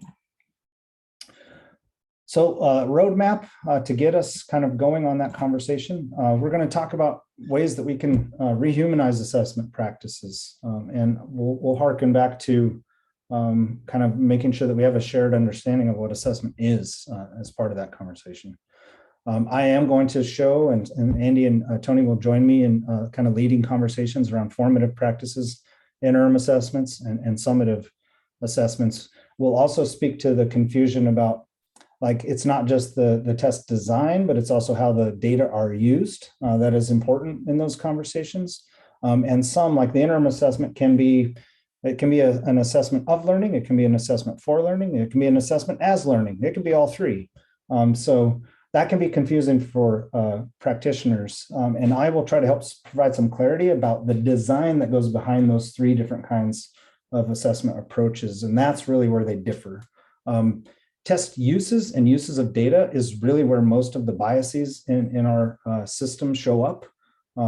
So roadmap to get us kind of going on that conversation. We're going to talk about ways that we can rehumanize assessment practices. And we'll harken back to kind of making sure that we have a shared understanding of what assessment is as part of that conversation. I am going to show, and Andy and Tony will join me in kind of leading conversations around formative practices, interim assessments, and summative assessments. We'll also speak to the confusion about, like, it's not just the test design, but it's also how the data are used. That is important in those conversations. And some, like the interim assessment, can be an assessment of learning. It can be an assessment for learning. It can be an assessment as learning. It can be all three. So that can be confusing for practitioners. And I will try to help provide some clarity about the design that goes behind those three different kinds of assessment approaches. And that's really where they differ. Test uses and uses of data is really where most of the biases in our system show up,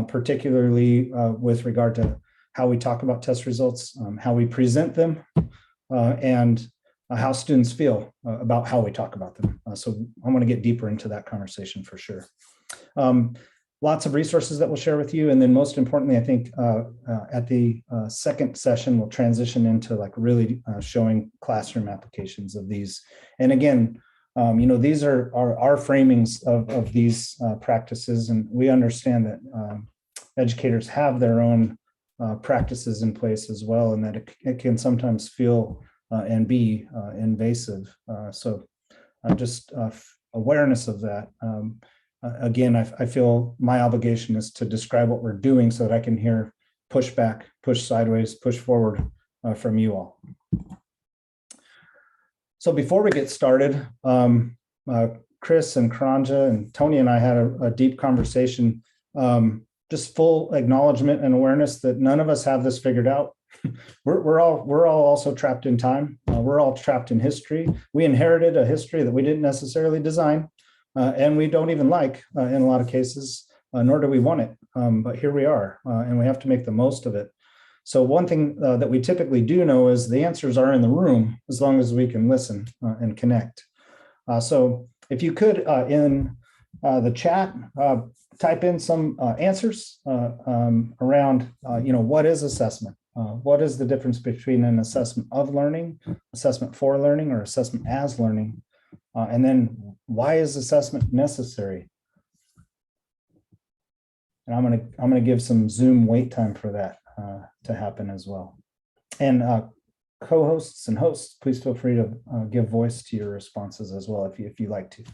particularly with regard to how we talk about test results, how we present them, and how students feel about how we talk about them. So I want to get deeper into that conversation for sure. Lots of resources that we'll share with you. And then most importantly, I think at the second session, we'll transition into like really showing classroom applications of these. And again, these are our framings of these practices. And we understand that educators have their own practices in place as well, and that it can sometimes feel and be invasive. So just awareness of that. Again, I feel my obligation is to describe what we're doing so that I can hear push back, push sideways, push forward from you all. So before we get started, Chris and Karanja and Tony and I had a deep conversation, just full acknowledgement and awareness that none of us have this figured out. We're all also trapped in time. We're all trapped in history. We inherited a history that we didn't necessarily design. And we don't even like in a lot of cases, nor do we want it. But here we are, and we have to make the most of it. So one thing that we typically do know is the answers are in the room as long as we can listen and connect. So if you could, in the chat, type in some answers around, what is assessment? What is the difference between an assessment of learning, assessment for learning, or assessment as learning? And then why is assessment necessary? And I'm gonna give some Zoom wait time for that to happen as well. And co-hosts and hosts, please feel free to give voice to your responses as well if you like to.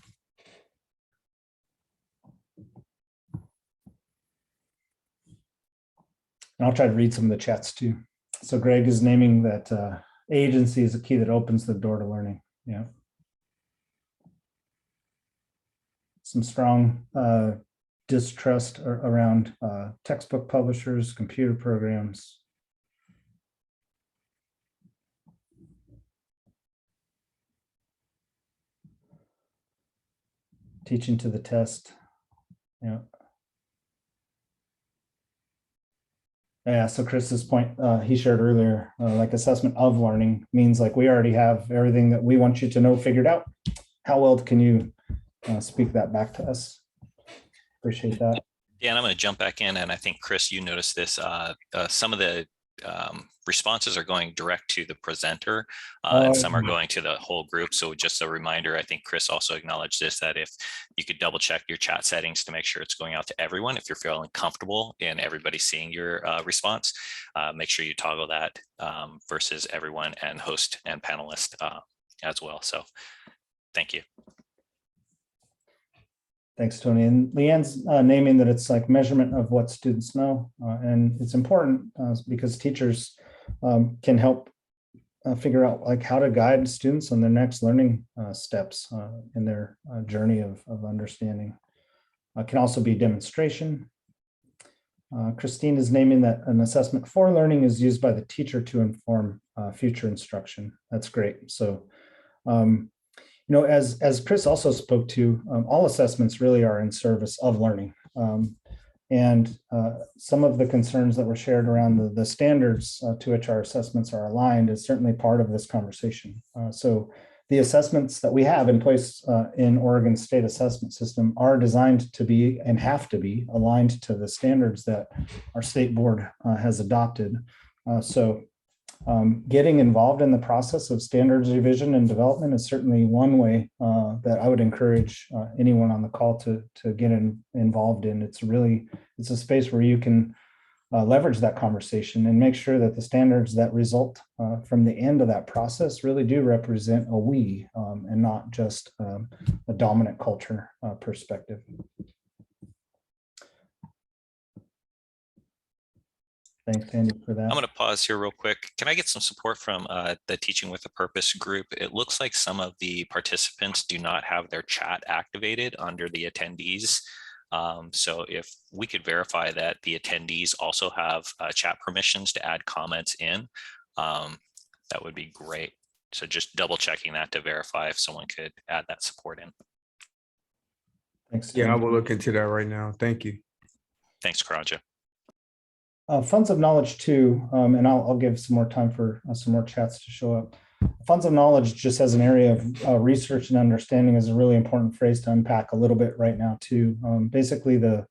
And I'll try to read some of the chats too. So Greg is naming that agency is a key that opens the door to learning. Yeah. Some strong distrust around textbook publishers, computer programs. Teaching to the test. Yeah. Yeah, so Chris's point he shared earlier, like assessment of learning means like we already have everything that we want you to know figured out. How well can you speak that back to us? Appreciate that. Yeah, and I'm going to jump back in, and I think Chris, you noticed this. Some of the responses are going direct to the presenter, and some are going to the whole group. So just a reminder, I think Chris also acknowledged this, that if you could double check your chat settings to make sure it's going out to everyone, if you're feeling comfortable in everybody seeing your response, make sure you toggle that versus everyone and host and panelist as well. So thank you. Thanks, Tony. And Leanne's naming that it's like measurement of what students know. And it's important because teachers can help figure out like how to guide students on their next learning steps in their journey of understanding. Can also be demonstration. Christine is naming that an assessment for learning is used by the teacher to inform future instruction. That's great. So, you know, as Chris also spoke to, all assessments really are in service of learning. And some of the concerns that were shared around the standards to which our assessments are aligned is certainly part of this conversation. So the assessments that we have in place in Oregon State Assessment System are designed to be and have to be aligned to the standards that our state board has adopted. Getting involved in the process of standards revision and development is certainly one way that I would encourage anyone on the call to get involved in. It's a space where you can leverage that conversation and make sure that the standards that result from the end of that process really do represent a we and not just a dominant culture perspective. Thanks, Andy, for that. I'm going to pause here real quick. Can I get some support from the Teaching with a Purpose group? It looks like some of the participants do not have their chat activated under the attendees. So if we could verify that the attendees also have chat permissions to add comments in, that would be great. So just double checking that to verify if someone could add that support in. Thanks. Yeah, I will look into that right now. Thank you. Thanks, Karanja. Funds of knowledge too, and I'll give some more time for some more chats to show up. Funds of knowledge, just as an area of research and understanding, is a really important phrase to unpack a little bit right now too. Basically, the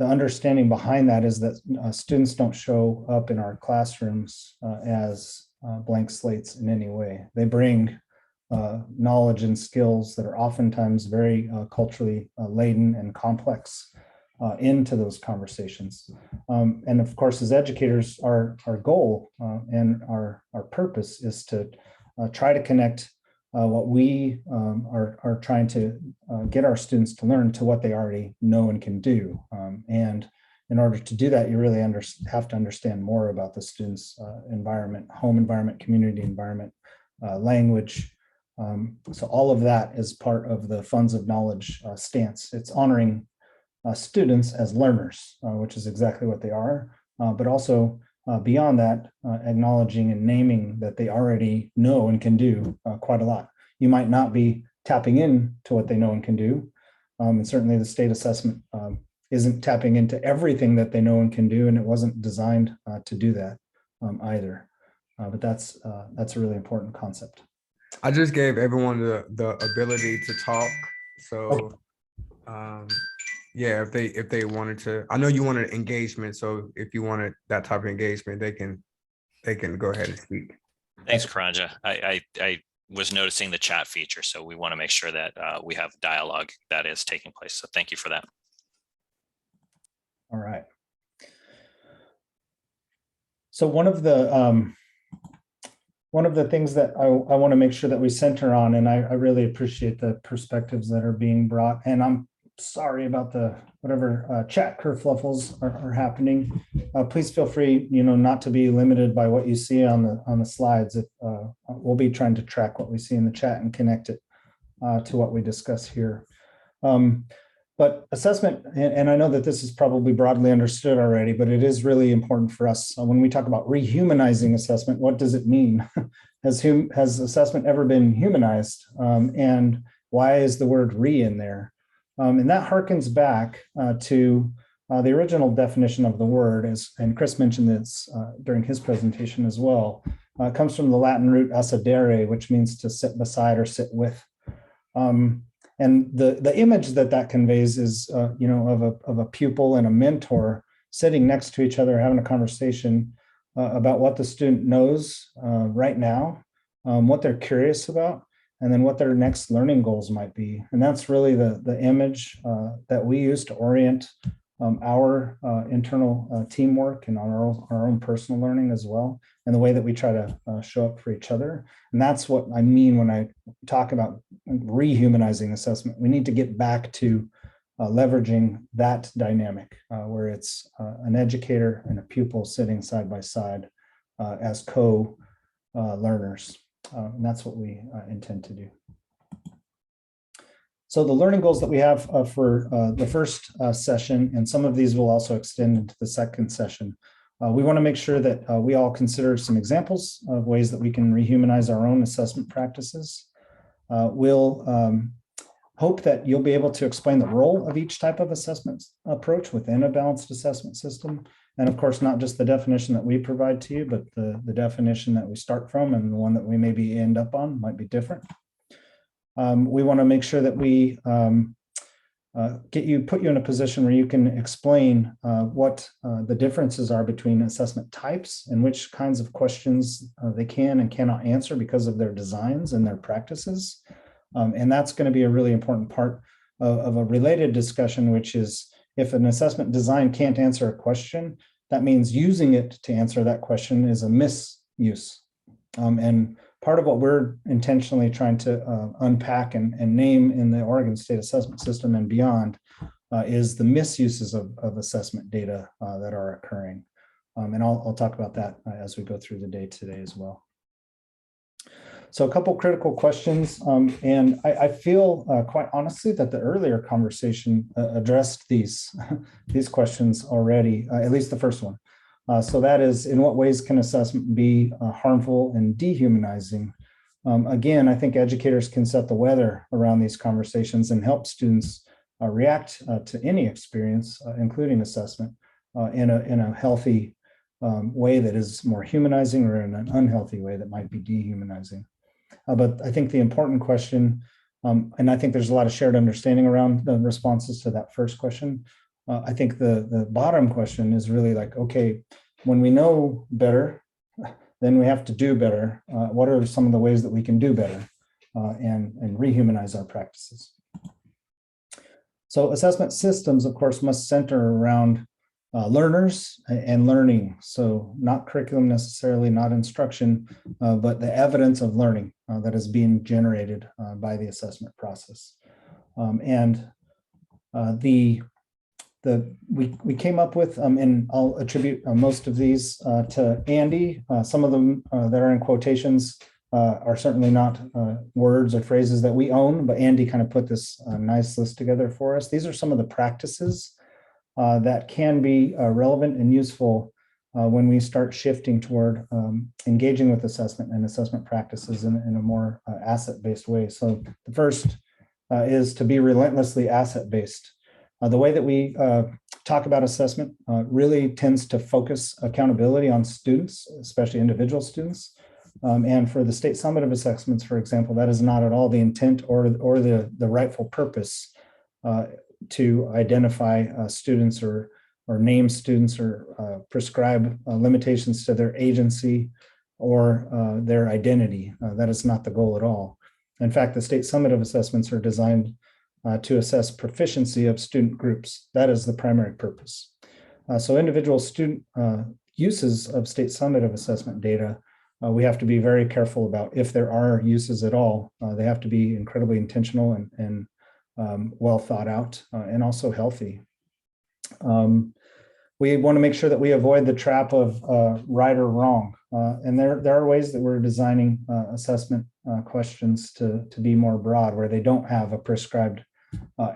understanding behind that is that students don't show up in our classrooms as blank slates in any way. They bring knowledge and skills that are oftentimes very culturally laden and complex into those conversations. And of course, as educators, our goal and our purpose is to try to connect what we are trying to get our students to learn to what they already know and can do. And in order to do that, you really have to understand more about the student's environment, home environment, community environment, language. So all of that is part of the Funds of Knowledge stance. It's honoring students as learners, which is exactly what they are, but also beyond that, acknowledging and naming that they already know and can do quite a lot. You might not be tapping in to what they know and can do, and certainly the state assessment isn't tapping into everything that they know and can do, and it wasn't designed to do that either. But that's a really important concept. I just gave everyone the ability to talk. So yeah, if they wanted to, I know you wanted engagement. So if you wanted that type of engagement, they can go ahead and speak. Thanks, Karanja. I was noticing the chat feature, so we want to make sure that we have dialogue that is taking place. So thank you for that. All right. So one of the things that I want to make sure that we center on, and I really appreciate the perspectives that are being brought, and I'm sorry about the whatever chat kerfluffles are happening. Please feel free, not to be limited by what you see on the slides. We'll be trying to track what we see in the chat and connect it to what we discuss here. But assessment, and I know that this is probably broadly understood already, but it is really important for us. When we talk about rehumanizing assessment, what does it mean? Has assessment ever been humanized? And why is the word re in there? And that harkens back to the original definition of the word, and Chris mentioned this during his presentation as well, comes from the Latin root assedere, which means to sit beside or sit with. And the image that conveys is, of a pupil and a mentor sitting next to each other, having a conversation about what the student knows right now, what they're curious about, and then what their next learning goals might be. And that's really the image that we use to orient our internal teamwork and our own personal learning as well, and the way that we try to show up for each other. And that's what I mean when I talk about rehumanizing assessment. We need to get back to leveraging that dynamic where it's an educator and a pupil sitting side by side as co-learners. And that's what we intend to do. So the learning goals that we have for the first session, and some of these will also extend into the second session, we want to make sure that we all consider some examples of ways that we can rehumanize our own assessment practices. We'll hope that you'll be able to explain the role of each type of assessment approach within a balanced assessment system. And of course, not just the definition that we provide to you, but the definition that we start from, and the one that we maybe end up on might be different. We want to make sure that we put you in a position where you can explain what the differences are between assessment types and which kinds of questions they can and cannot answer because of their designs and their practices. And that's going to be a really important part of a related discussion, which is if an assessment design can't answer a question, that means using it to answer that question is a misuse. And part of what we're intentionally trying to unpack and name in the Oregon State Assessment System and beyond is the misuses of assessment data that are occurring. And I'll talk about that as we go through the day today as well. So a couple critical questions, and I feel quite honestly that the earlier conversation addressed these questions already, at least the first one. So that is, in what ways can assessment be harmful and dehumanizing? Again, I think educators can set the weather around these conversations and help students react to any experience, including assessment, in a healthy way that is more humanizing, or in an unhealthy way that might be dehumanizing. But I think the important question, and I think there's a lot of shared understanding around the responses to that first question. I think the bottom question is really like, okay, when we know better, then we have to do better. What are some of the ways that we can do better and rehumanize our practices? So assessment systems, of course, must center around learners and learning. So not curriculum necessarily, not instruction, but the evidence of learning that is being generated by the assessment process. We came up with, and I'll attribute most of these to Andy. Some of them that are in quotations are certainly not words or phrases that we own, but Andy kind of put this nice list together for us. These are some of the practices that can be relevant and useful when we start shifting toward engaging with assessment and assessment practices in a more asset-based way. So the first is to be relentlessly asset-based. The way that we talk about assessment really tends to focus accountability on students, especially individual students. And for the state summative assessments, for example, that is not at all the intent or the rightful purpose to identify students or name students or prescribe limitations to their agency or their identity. That is not the goal at all. In fact, the state summative assessments are designed to assess proficiency of student groups. That is the primary purpose. So individual student uses of state summative assessment data, we have to be very careful about if there are uses at all. They have to be incredibly intentional and well thought out and also healthy. We want to make sure that we avoid the trap of right or wrong. And there are ways that we're designing assessment questions to be more broad, where they don't have a prescribed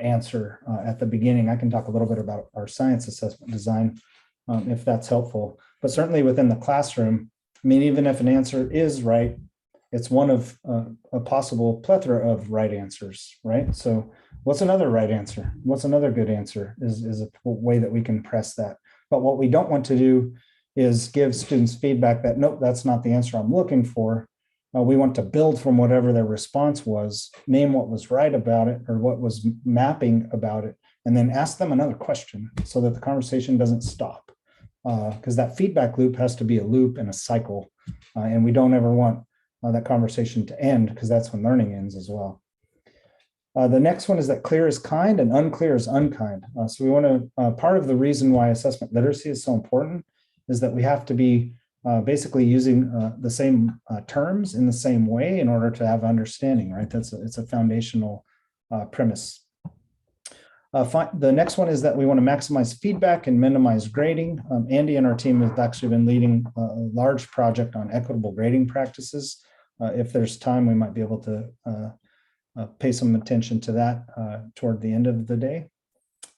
answer at the beginning. I can talk a little bit about our science assessment design if that's helpful. But certainly within the classroom, I mean, even if an answer is right, It's one of a possible plethora of right answers, right? So what's another right answer? What's another good answer is a way that we can press that. But what we don't want to do is give students feedback that, nope, that's not the answer I'm looking for. We want to build from whatever their response was, name what was right about it or what was mapping about it, and then ask them another question so that the conversation doesn't stop. Because that feedback loop has to be a loop and a cycle. And we don't ever want that conversation to end, because that's when learning ends as well. The next one is that clear is kind and unclear is unkind. So we want to, part of the reason why assessment literacy is so important is that we have to be basically using the same terms in the same way in order to have understanding, right? It's a foundational premise. The next one is that we want to maximize feedback and minimize grading. Andy and our team have actually been leading a large project on equitable grading practices. If there's time, we might be able to pay some attention to that toward the end of the day.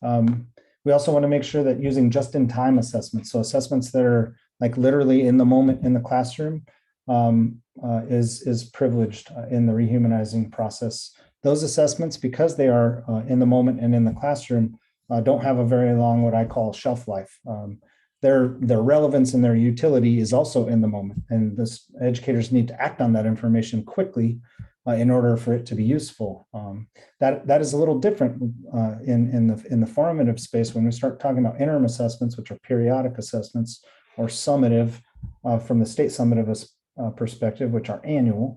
We also want to make sure that using just-in-time assessments, so assessments that are like literally in the moment in the classroom, is privileged in the rehumanizing process. Those assessments, because they are in the moment and in the classroom, don't have a very long, what I call shelf life. Their relevance and their utility is also in the moment, and this educators need to act on that information quickly in order for it to be useful. That is a little different in the formative space when we start talking about interim assessments, which are periodic assessments, or summative from the state summative perspective, which are annual.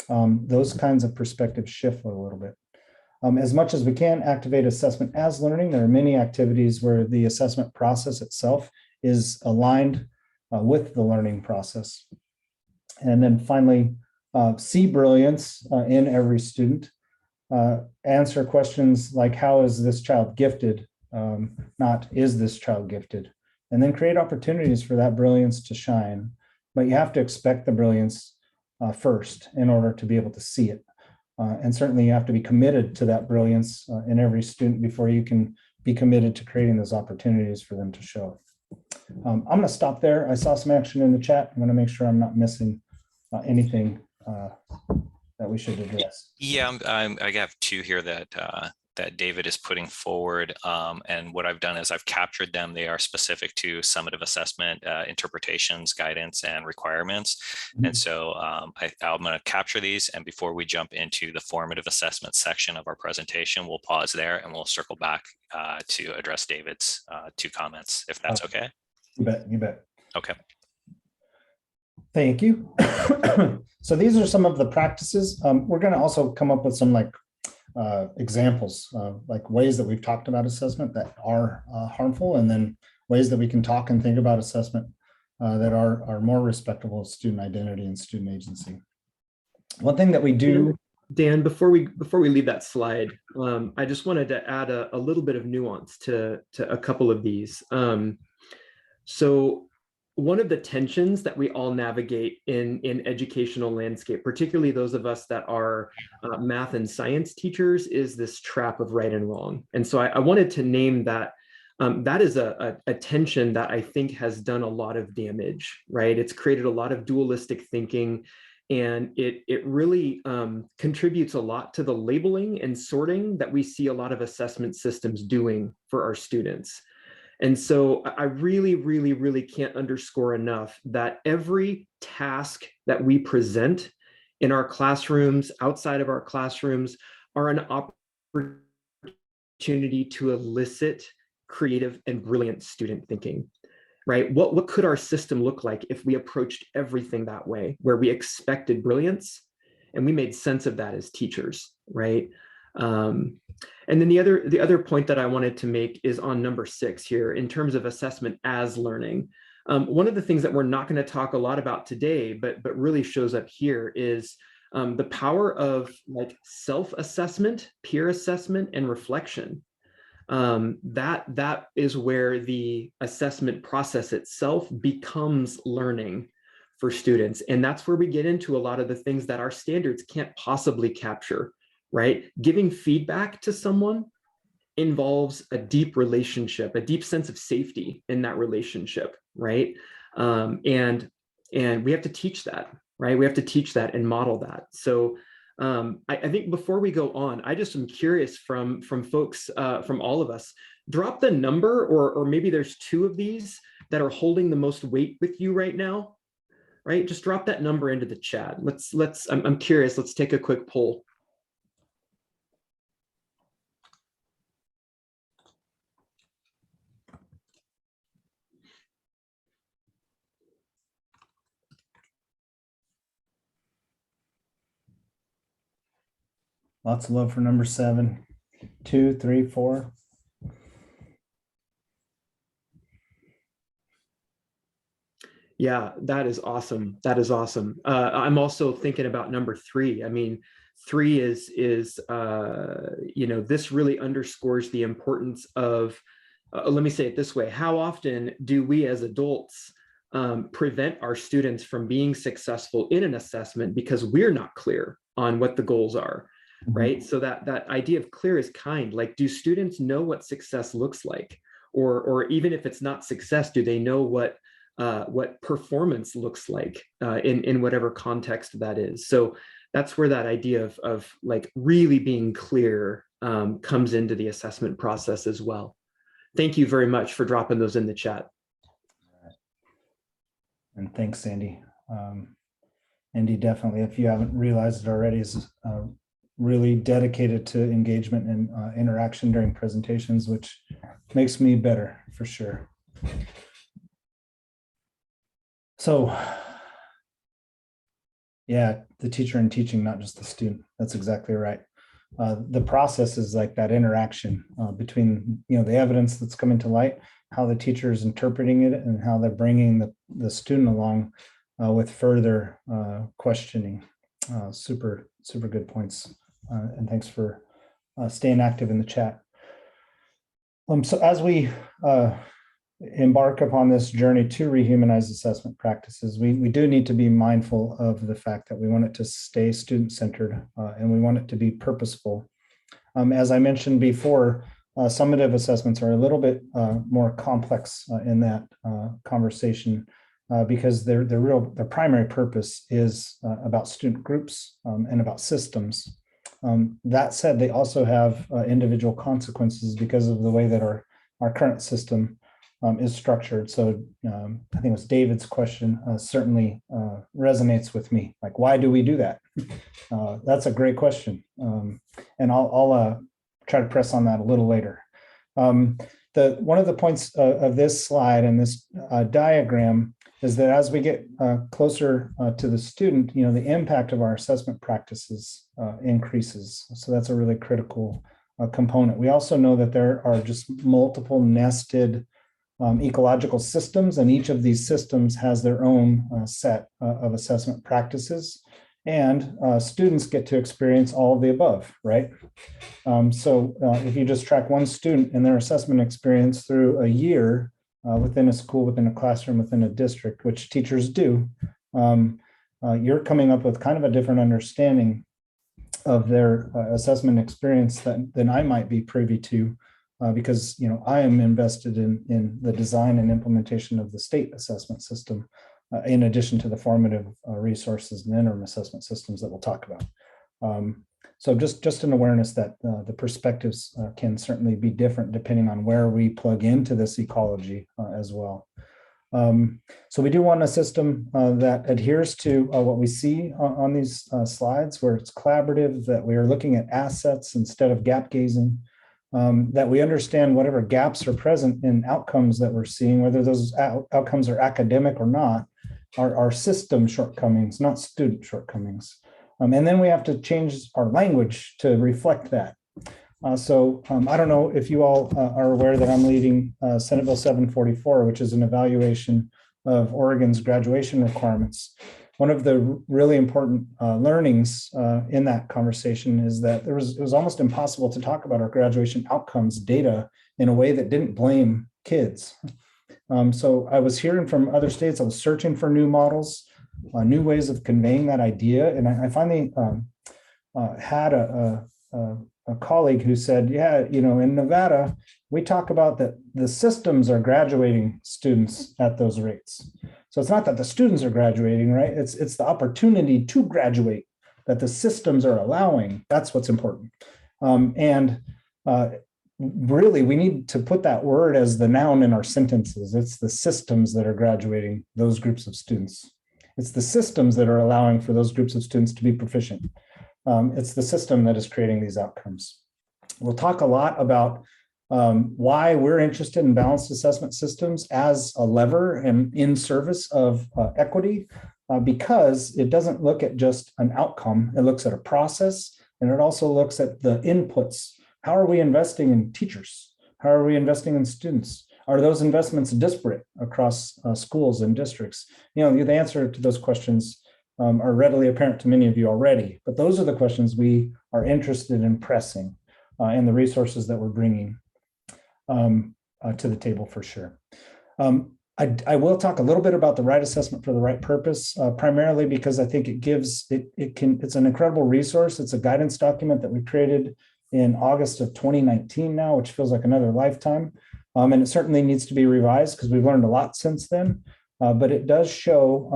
Those kinds of perspectives shift a little bit. As much as we can activate assessment as learning, there are many activities where the assessment process itself is aligned with the learning process. And then finally, see brilliance in every student. Answer questions like, how is this child gifted? Not, is this child gifted? And then create opportunities for that brilliance to shine. But you have to expect the brilliance first in order to be able to see it. And certainly you have to be committed to that brilliance in every student before you can be committed to creating those opportunities for them to show. I'm going to stop there. I saw some action in the chat. I'm going to make sure I'm not missing anything that we should address. Yeah, I have two here that that David is putting forward. And what I've done is I've captured them. They are specific to summative assessment, interpretations, guidance, and requirements. And so I'm going to capture these. And before we jump into the formative assessment section of our presentation, we'll pause there and we'll circle back to address David's two comments, if that's okay. You bet, you bet. Okay. Thank you. So these are some of the practices. We're going to also come up with some examples, like ways that we've talked about assessment that are harmful, and then ways that we can talk and think about assessment that are more respectable of student identity and student agency. One thing that we do, Dan, before we leave that slide, I just wanted to add a little bit of nuance to a couple of these. So one of the tensions that we all navigate in educational landscape, particularly those of us that are math and science teachers, is this trap of right and wrong. And so I wanted to name that. That is a tension that I think has done a lot of damage, right? It's created a lot of dualistic thinking, and it really contributes a lot to the labeling and sorting that we see a lot of assessment systems doing for our students. And so I really, really, really can't underscore enough that every task that we present in our classrooms, outside of our classrooms, are an opportunity to elicit creative and brilliant student thinking, right? What could our system look like if we approached everything that way, where we expected brilliance and we made sense of that as teachers, right? And then the other point that I wanted to make is on number 6 here, in terms of assessment as learning. One of the things that we're not going to talk a lot about today, but really shows up here, is the power of self-assessment, peer assessment, and reflection. That is where the assessment process itself becomes learning for students. And that's where we get into a lot of the things that our standards can't possibly capture. Right? Giving feedback to someone involves a deep relationship, a deep sense of safety in that relationship, right? And we have to teach that. right? We have to teach that and model that. So I think before we go on, I just am curious from folks, from all of us, drop the number, or maybe there's two of these that are holding the most weight with you right now, right? Just drop that number into the chat. I'm curious, let's take a quick poll. Lots of love for number 7. 2, 3, 4. Yeah, that is awesome. That is awesome. I'm also thinking about number 3. I mean, 3 is this really underscores the importance of, let me say it this way. How often do we as adults prevent our students from being successful in an assessment because we're not clear on what the goals are, right? So that idea of clear is kind. Like, do students know what success looks like? Or even if it's not success, do they know what performance looks like in whatever context that is? So that's where that idea of like really being clear comes into the assessment process as well. Thank you very much for dropping those in the chat. And thanks, Andy. Andy definitely, if you haven't realized it already, is really dedicated to engagement and interaction during presentations, which makes me better for sure. So, yeah, the teacher and teaching, not just the student. That's exactly right. The process is like that interaction between the evidence that's coming to light, how the teacher is interpreting it, and how they're bringing the student along with further questioning. Super good points, and thanks for staying active in the chat. So as we embark upon this journey to rehumanize assessment practices, we do need to be mindful of the fact that we want it to stay student-centered and we want it to be purposeful. As I mentioned before, summative assessments are a little bit more complex in that conversation because their primary purpose is about student groups and about systems. That said, they also have individual consequences because of the way that our current system is structured. So I think it was David's question certainly resonates with me. Like, why do we do that? That's a great question. And I'll try to press on that a little later. One of the points of this slide and this diagram is that as we get closer to the student, the impact of our assessment practices increases. So that's a really critical component. We also know that there are just multiple nested ecological systems, and each of these systems has their own set of assessment practices, and students get to experience all of the above, right? So if you just track one student and their assessment experience through a year within a school, within a classroom, within a district, which teachers do, you're coming up with kind of a different understanding of their assessment experience than I might be privy to. Because I am invested in the design and implementation of the state assessment system, in addition to the formative resources and interim assessment systems that we'll talk about. So just an awareness that the perspectives can certainly be different depending on where we plug into this ecology as well. So we do want a system that adheres to what we see on these slides, where it's collaborative, that we are looking at assets instead of gap gazing. That we understand whatever gaps are present in outcomes that we're seeing, whether those outcomes are academic or not, are system shortcomings, not student shortcomings. And then we have to change our language to reflect that. So I don't know if you all are aware that I'm leading Senate Bill 744, which is an evaluation of Oregon's graduation requirements. One of the really important learnings in that conversation is that it was almost impossible to talk about our graduation outcomes data in a way that didn't blame kids. So I was hearing from other states, I was searching for new models, new ways of conveying that idea. And I finally had a a colleague who said, yeah, you know, in Nevada, we talk about that the systems are graduating students at those rates. So it's not that the students are graduating, right? It's the opportunity to graduate that the systems are allowing. That's what's important. Really, we need to put that word as the noun in our sentences. It's the systems that are graduating those groups of students. It's the systems that are allowing for those groups of students to be proficient. It's the system that is creating these outcomes. We'll talk a lot about why we're interested in balanced assessment systems as a lever and in service of equity, because it doesn't look at just an outcome. It looks at a process, and it also looks at the inputs. How are we investing in teachers? How are we investing in students? Are those investments disparate across schools and districts? You know, the answer to those questions are readily apparent to many of you already, but those are the questions we are interested in pressing and the resources that we're bringing to the table for sure. I will talk a little bit about the right assessment for the right purpose, primarily because I think it's an incredible resource. It's a guidance document that we created in August of 2019 now, which feels like another lifetime. And it certainly needs to be revised because we've learned a lot since then. But it does show,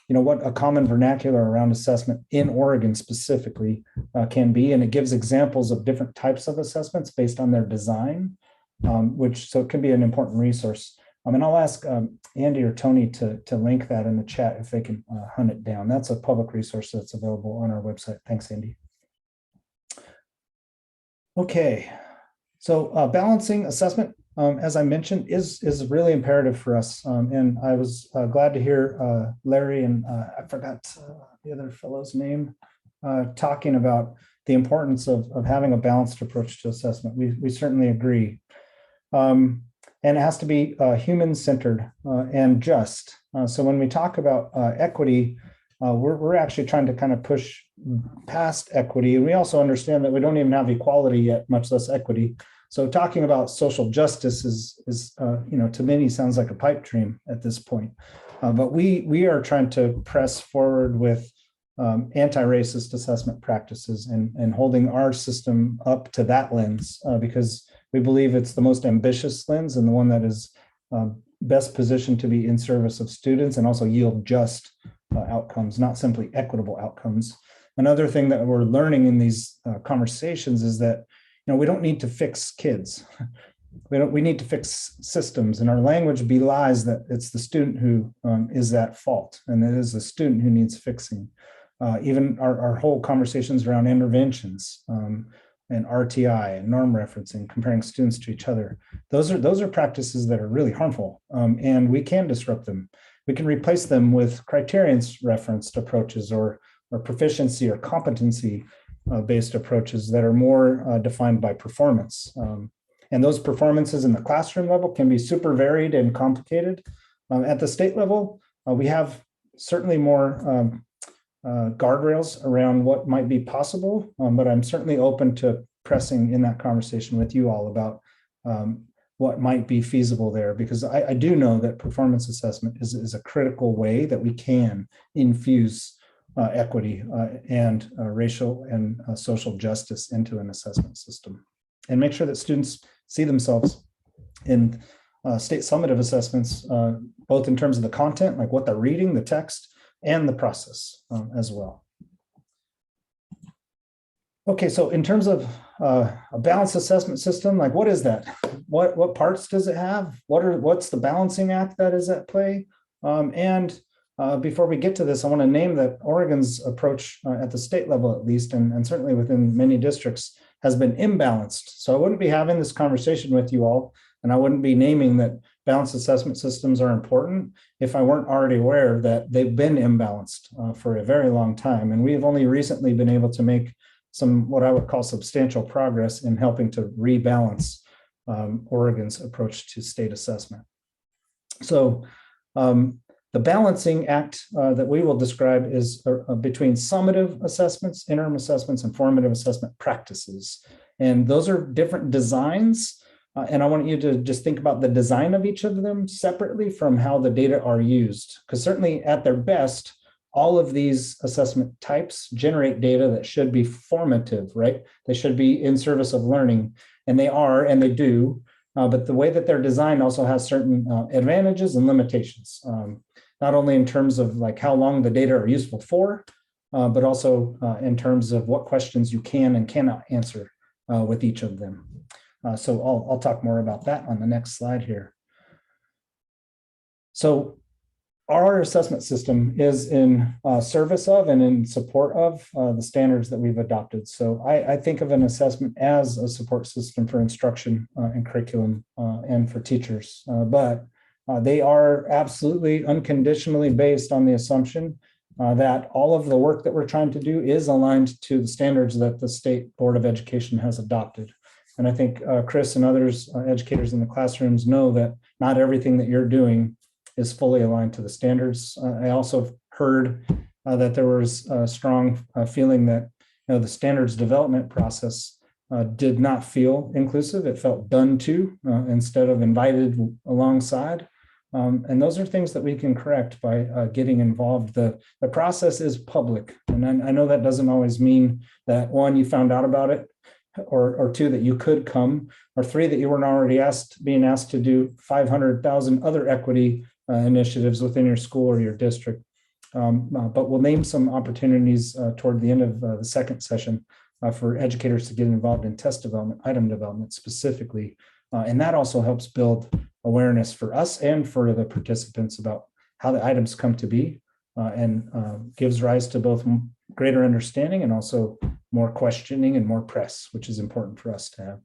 you know, what a common vernacular around assessment in Oregon specifically can be. And it gives examples of different types of assessments based on their design, so it can be an important resource. And I'll ask Andy or Tony to link that in the chat if they can hunt it down. That's a public resource that's available on our website. Thanks, Andy. Okay, so balancing assessment, as I mentioned, is really imperative for us. And I was glad to hear Larry and I forgot the other fellow's name, talking about the importance of having a balanced approach to assessment. We certainly agree. And it has to be human-centered and just. So when we talk about equity, we're actually trying to kind of push past equity. And we also understand that we don't even have equality yet, much less equity. So talking about social justice is you know, to many sounds like a pipe dream at this point. But we are trying to press forward with anti-racist assessment practices and holding our system up to that lens because we believe it's the most ambitious lens and the one that is best positioned to be in service of students and also yield just outcomes, not simply equitable outcomes. Another thing that we're learning in these conversations is that, you know, we don't need to fix kids. We need to fix systems, and our language belies that it's the student who is at fault, and it is the student who needs fixing. Even our whole conversations around interventions and RTI and norm referencing, comparing students to each other, those are practices that are really harmful, and we can disrupt them. We can replace them with criterions referenced approaches or proficiency or competency based approaches that are more defined by performance. And those performances in the classroom level can be super varied and complicated. At the state level, we have certainly more guardrails around what might be possible, but I'm certainly open to pressing in that conversation with you all about what might be feasible there, because I do know that performance assessment is a critical way that we can infuse equity and racial and social justice into an assessment system and make sure that students see themselves in state summative assessments, both in terms of the content, like what they're reading, the text, and the process as well. Okay, so in terms of a balanced assessment system, like what is that? What parts does it have? What's the balancing act that is at play? Before we get to this, I want to name that Oregon's approach at the state level, at least, and certainly within many districts, has been imbalanced. So I wouldn't be having this conversation with you all, and I wouldn't be naming that balanced assessment systems are important if I weren't already aware that they've been imbalanced for a very long time. And we have only recently been able to make some, what I would call substantial progress in helping to rebalance Oregon's approach to state assessment. So the balancing act that we will describe is between summative assessments, interim assessments, and formative assessment practices. And those are different designs. And I want you to just think about the design of each of them separately from how the data are used. Because certainly at their best, all of these assessment types generate data that should be formative, right? They should be in service of learning, and they are, and they do. But the way that they're designed also has certain advantages and limitations, not only in terms of like how long the data are useful for, but also in terms of what questions you can and cannot answer with each of them. So I'll talk more about that on the next slide here. So our assessment system is in service of and in support of the standards that we've adopted. So I think of an assessment as a support system for instruction and curriculum and for teachers, but they are absolutely unconditionally based on the assumption that all of the work that we're trying to do is aligned to the standards that the State Board of Education has adopted. And I think Chris and others, educators in the classrooms, know that not everything that you're doing is fully aligned to the standards. I also heard that there was a strong feeling that the standards development process did not feel inclusive. It felt done to instead of invited alongside. And those are things that we can correct by getting involved. The process is public. And I know that doesn't always mean that, one, you found out about it, or two, that you could come, or three, that you weren't already being asked to do 500,000 other equity initiatives within your school or your district. But we'll name some opportunities toward the end of the second session for educators to get involved in test development, item development specifically. And that also helps build awareness for us and for the participants about how the items come to be, and gives rise to both greater understanding and also more questioning and more press, which is important for us to have.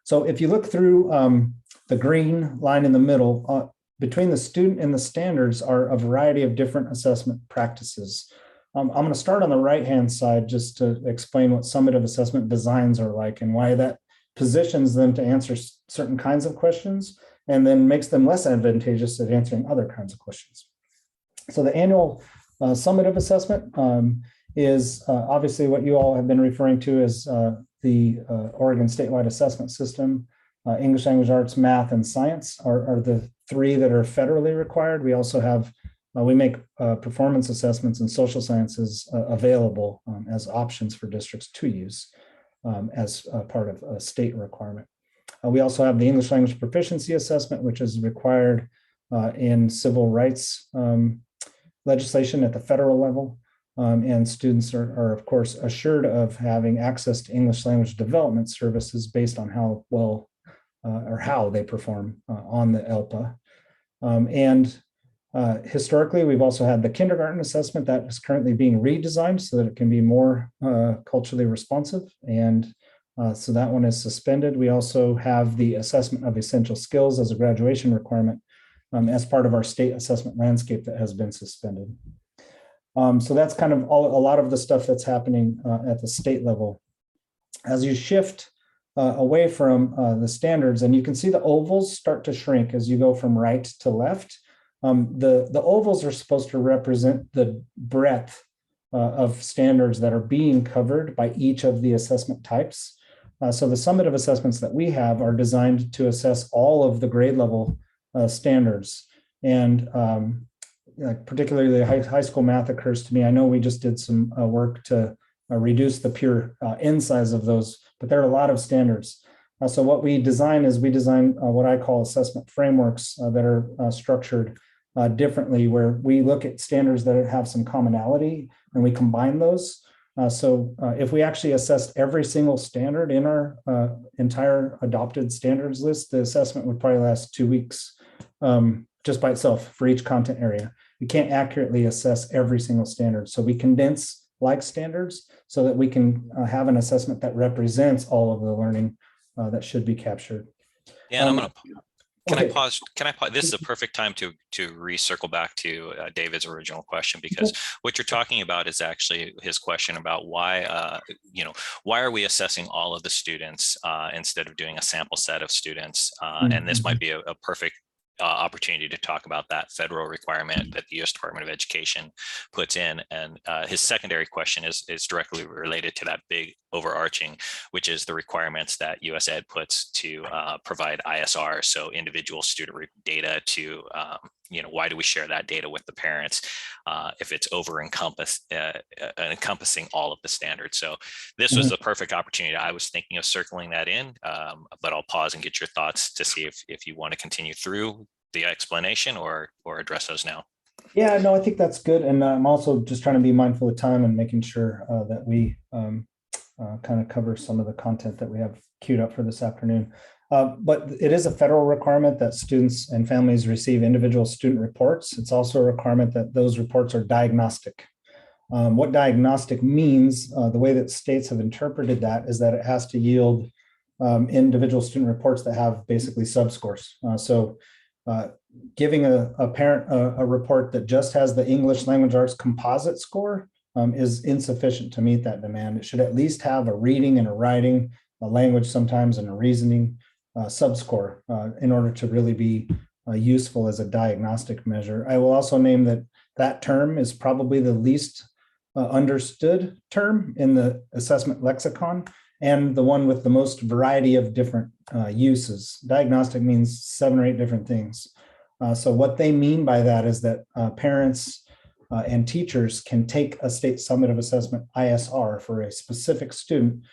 So if you look through the green line in the middle, between the student and the standards are a variety of different assessment practices. I'm going to start on the right-hand side just to explain what summative assessment designs are like and why that positions them to answer certain kinds of questions and then makes them less advantageous at answering other kinds of questions. So the annual summative assessment is obviously what you all have been referring to as the Oregon statewide assessment system. English language arts, math, and science are the three that are federally required. We also have, we make performance assessments in social sciences available as options for districts to use as part of a state requirement. We also have the English language proficiency assessment, which is required in civil rights legislation at the federal level. And students are, of course, assured of having access to English language development services based on how well or how they perform on the ELPA. Historically, we've also had the kindergarten assessment that is currently being redesigned so that it can be more culturally responsive. And so that one is suspended. We also have the assessment of essential skills as a graduation requirement as part of our state assessment landscape that has been suspended. So that's kind of a lot of the stuff that's happening at the state level. As you shift away from the standards, and you can see the ovals start to shrink as you go from right to left. The ovals are supposed to represent the breadth of standards that are being covered by each of the assessment types. So the summative assessments that we have are designed to assess all of the grade level standards. And particularly high school math occurs to me. I know we just did some work to reduce the pure N size of those, but there are a lot of standards. So what we design is we design what I call assessment frameworks that are structured differently, where we look at standards that have some commonality and we combine those. So if we actually assessed every single standard in our entire adopted standards list, the assessment would probably last 2 weeks just by itself for each content area. We can't accurately assess every single standard. So we condense like standards so that we can have an assessment that represents all of the learning that should be captured. Yeah, I'm gonna. Can I pause? Can I pause? This is a perfect time to recircle back to David's original question, because what you're talking about is actually his question about why, why are we assessing all of the students instead of doing a sample set of students? And this might be a perfect opportunity to talk about that federal requirement that the U.S. Department of Education puts in. And his secondary question is directly related to that big overarching, which is the requirements that US Ed puts to provide ISR, so individual student data to why do we share that data with the parents if it's encompassing all of the standards? So this was the perfect opportunity. I was thinking of circling that in, but I'll pause and get your thoughts to see if you want to continue through the explanation or address those now. Yeah, no, I think that's good. And I'm also just trying to be mindful of time and making sure that we kind of cover some of the content that we have queued up for this afternoon. But it is a federal requirement that students and families receive individual student reports. It's also a requirement that those reports are diagnostic. What diagnostic means, the way that states have interpreted that is that it has to yield individual student reports that have basically subscores. So giving a parent a report that just has the English language arts composite score is insufficient to meet that demand. It should at least have a reading and a writing, a language sometimes, and a reasoning subscore in order to really be useful as a diagnostic measure. I will also name that term is probably the least understood term in the assessment lexicon and the one with the most variety of different uses. Diagnostic means 7 or 8 different things. So what they mean by that is that parents and teachers can take a state summative assessment ISR for a specific student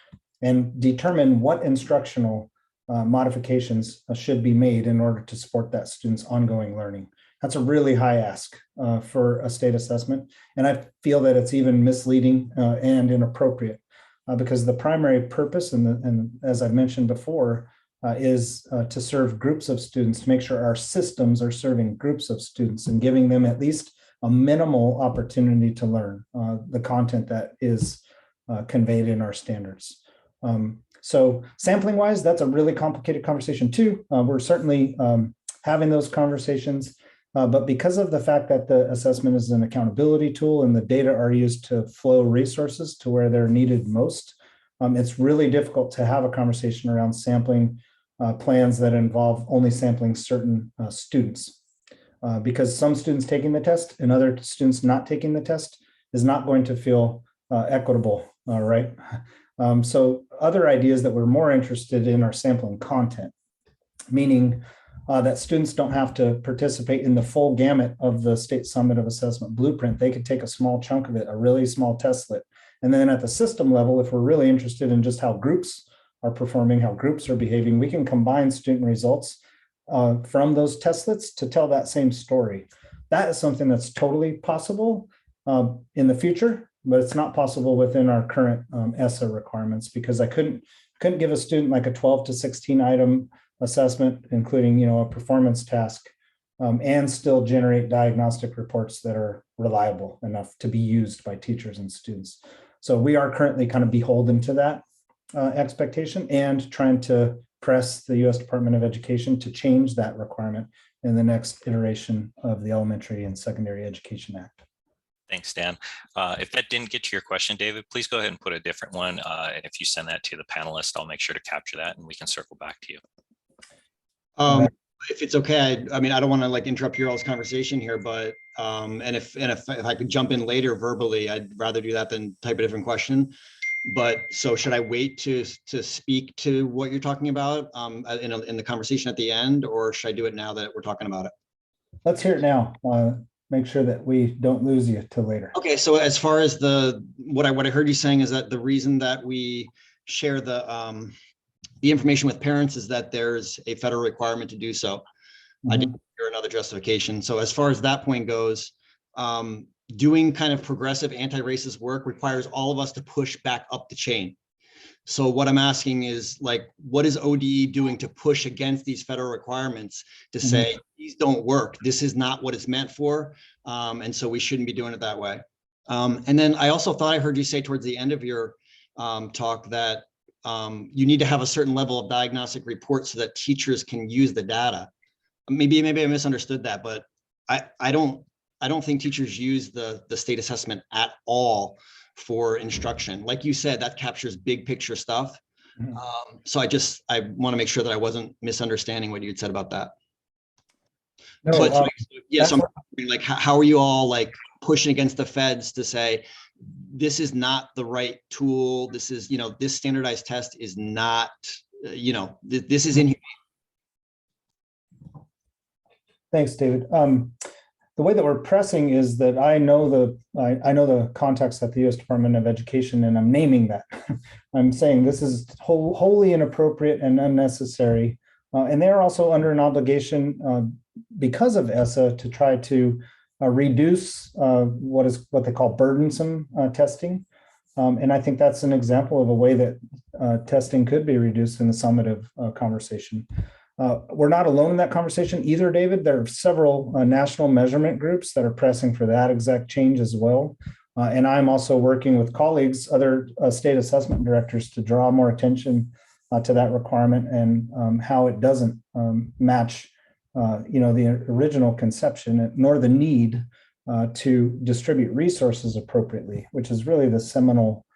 and determine what instructional modifications should be made in order to support that student's ongoing learning. That's a really high ask for a state assessment. And I feel that it's even misleading and inappropriate because the primary purpose, and as I mentioned before, is to serve groups of students, to make sure our systems are serving groups of students and giving them at least a minimal opportunity to learn the content that is conveyed in our standards. So sampling wise, that's a really complicated conversation too. We're certainly having those conversations, but because of the fact that the assessment is an accountability tool and the data are used to flow resources to where they're needed most, it's really difficult to have a conversation around sampling plans that involve only sampling certain students. Because some students taking the test and other students not taking the test is not going to feel equitable, right? So other ideas that we're more interested in are sampling content, meaning that students don't have to participate in the full gamut of the state summative assessment blueprint. They could take a small chunk of it, a really small testlet. And then at the system level, if we're really interested in just how groups are performing, how groups are behaving, we can combine student results from those testlets to tell that same story. That is something that's totally possible in the future, but it's not possible within our current ESSA requirements because I couldn't give a student like a 12 to 16 item assessment, including a performance task, and still generate diagnostic reports that are reliable enough to be used by teachers and students. So we are currently kind of beholden to that expectation and trying to press the U.S. Department of Education to change that requirement in the next iteration of the Elementary and Secondary Education Act. Thanks, Dan. If that didn't get to your question, David, please go ahead and put a different one. And if you send that to the panelists, I'll make sure to capture that and we can circle back to you. If it's okay, I mean, I don't want to interrupt your all's conversation here, but and if I could jump in later verbally, I'd rather do that than type a different question. But so should I wait to speak to what you're talking about in the conversation at the end, or should I do it now that we're talking about it? Let's hear it now. Make sure that we don't lose you till later. Okay, so as far as what I heard you saying is that the reason that we share the information with parents is that there's a federal requirement to do so. I didn't hear another justification. So as far as that point goes, doing kind of progressive anti-racist work requires all of us to push back up the chain. So what I'm asking is what is ODE doing to push against these federal requirements to say, these don't work. This is not what it's meant for. And so we shouldn't be doing it that way. And then I also thought I heard you say towards the end of your talk that you need to have a certain level of diagnostic report so that teachers can use the data. Maybe I misunderstood that, but I don't think teachers use the state assessment at all for instruction. Like you said, that captures big picture stuff. So I want to make sure that I wasn't misunderstanding what you'd said about that. No, but yeah, so I'm how are you all pushing against the feds to say, this is not the right tool. This is, this standardized test is not, this is inhumane. Thanks, David. The way that we're pressing is that I know the context at the U.S. Department of Education, and I'm naming that. I'm saying this is wholly inappropriate and unnecessary, and they're also under an obligation because of ESSA to try to reduce what they call burdensome testing, and I think that's an example of a way that testing could be reduced in the summative conversation. We're not alone in that conversation either, David. There are several national measurement groups that are pressing for that exact change as well. And I'm also working with colleagues, other state assessment directors, to draw more attention to that requirement and how it doesn't match the original conception, nor the need to distribute resources appropriately, which is really the seminal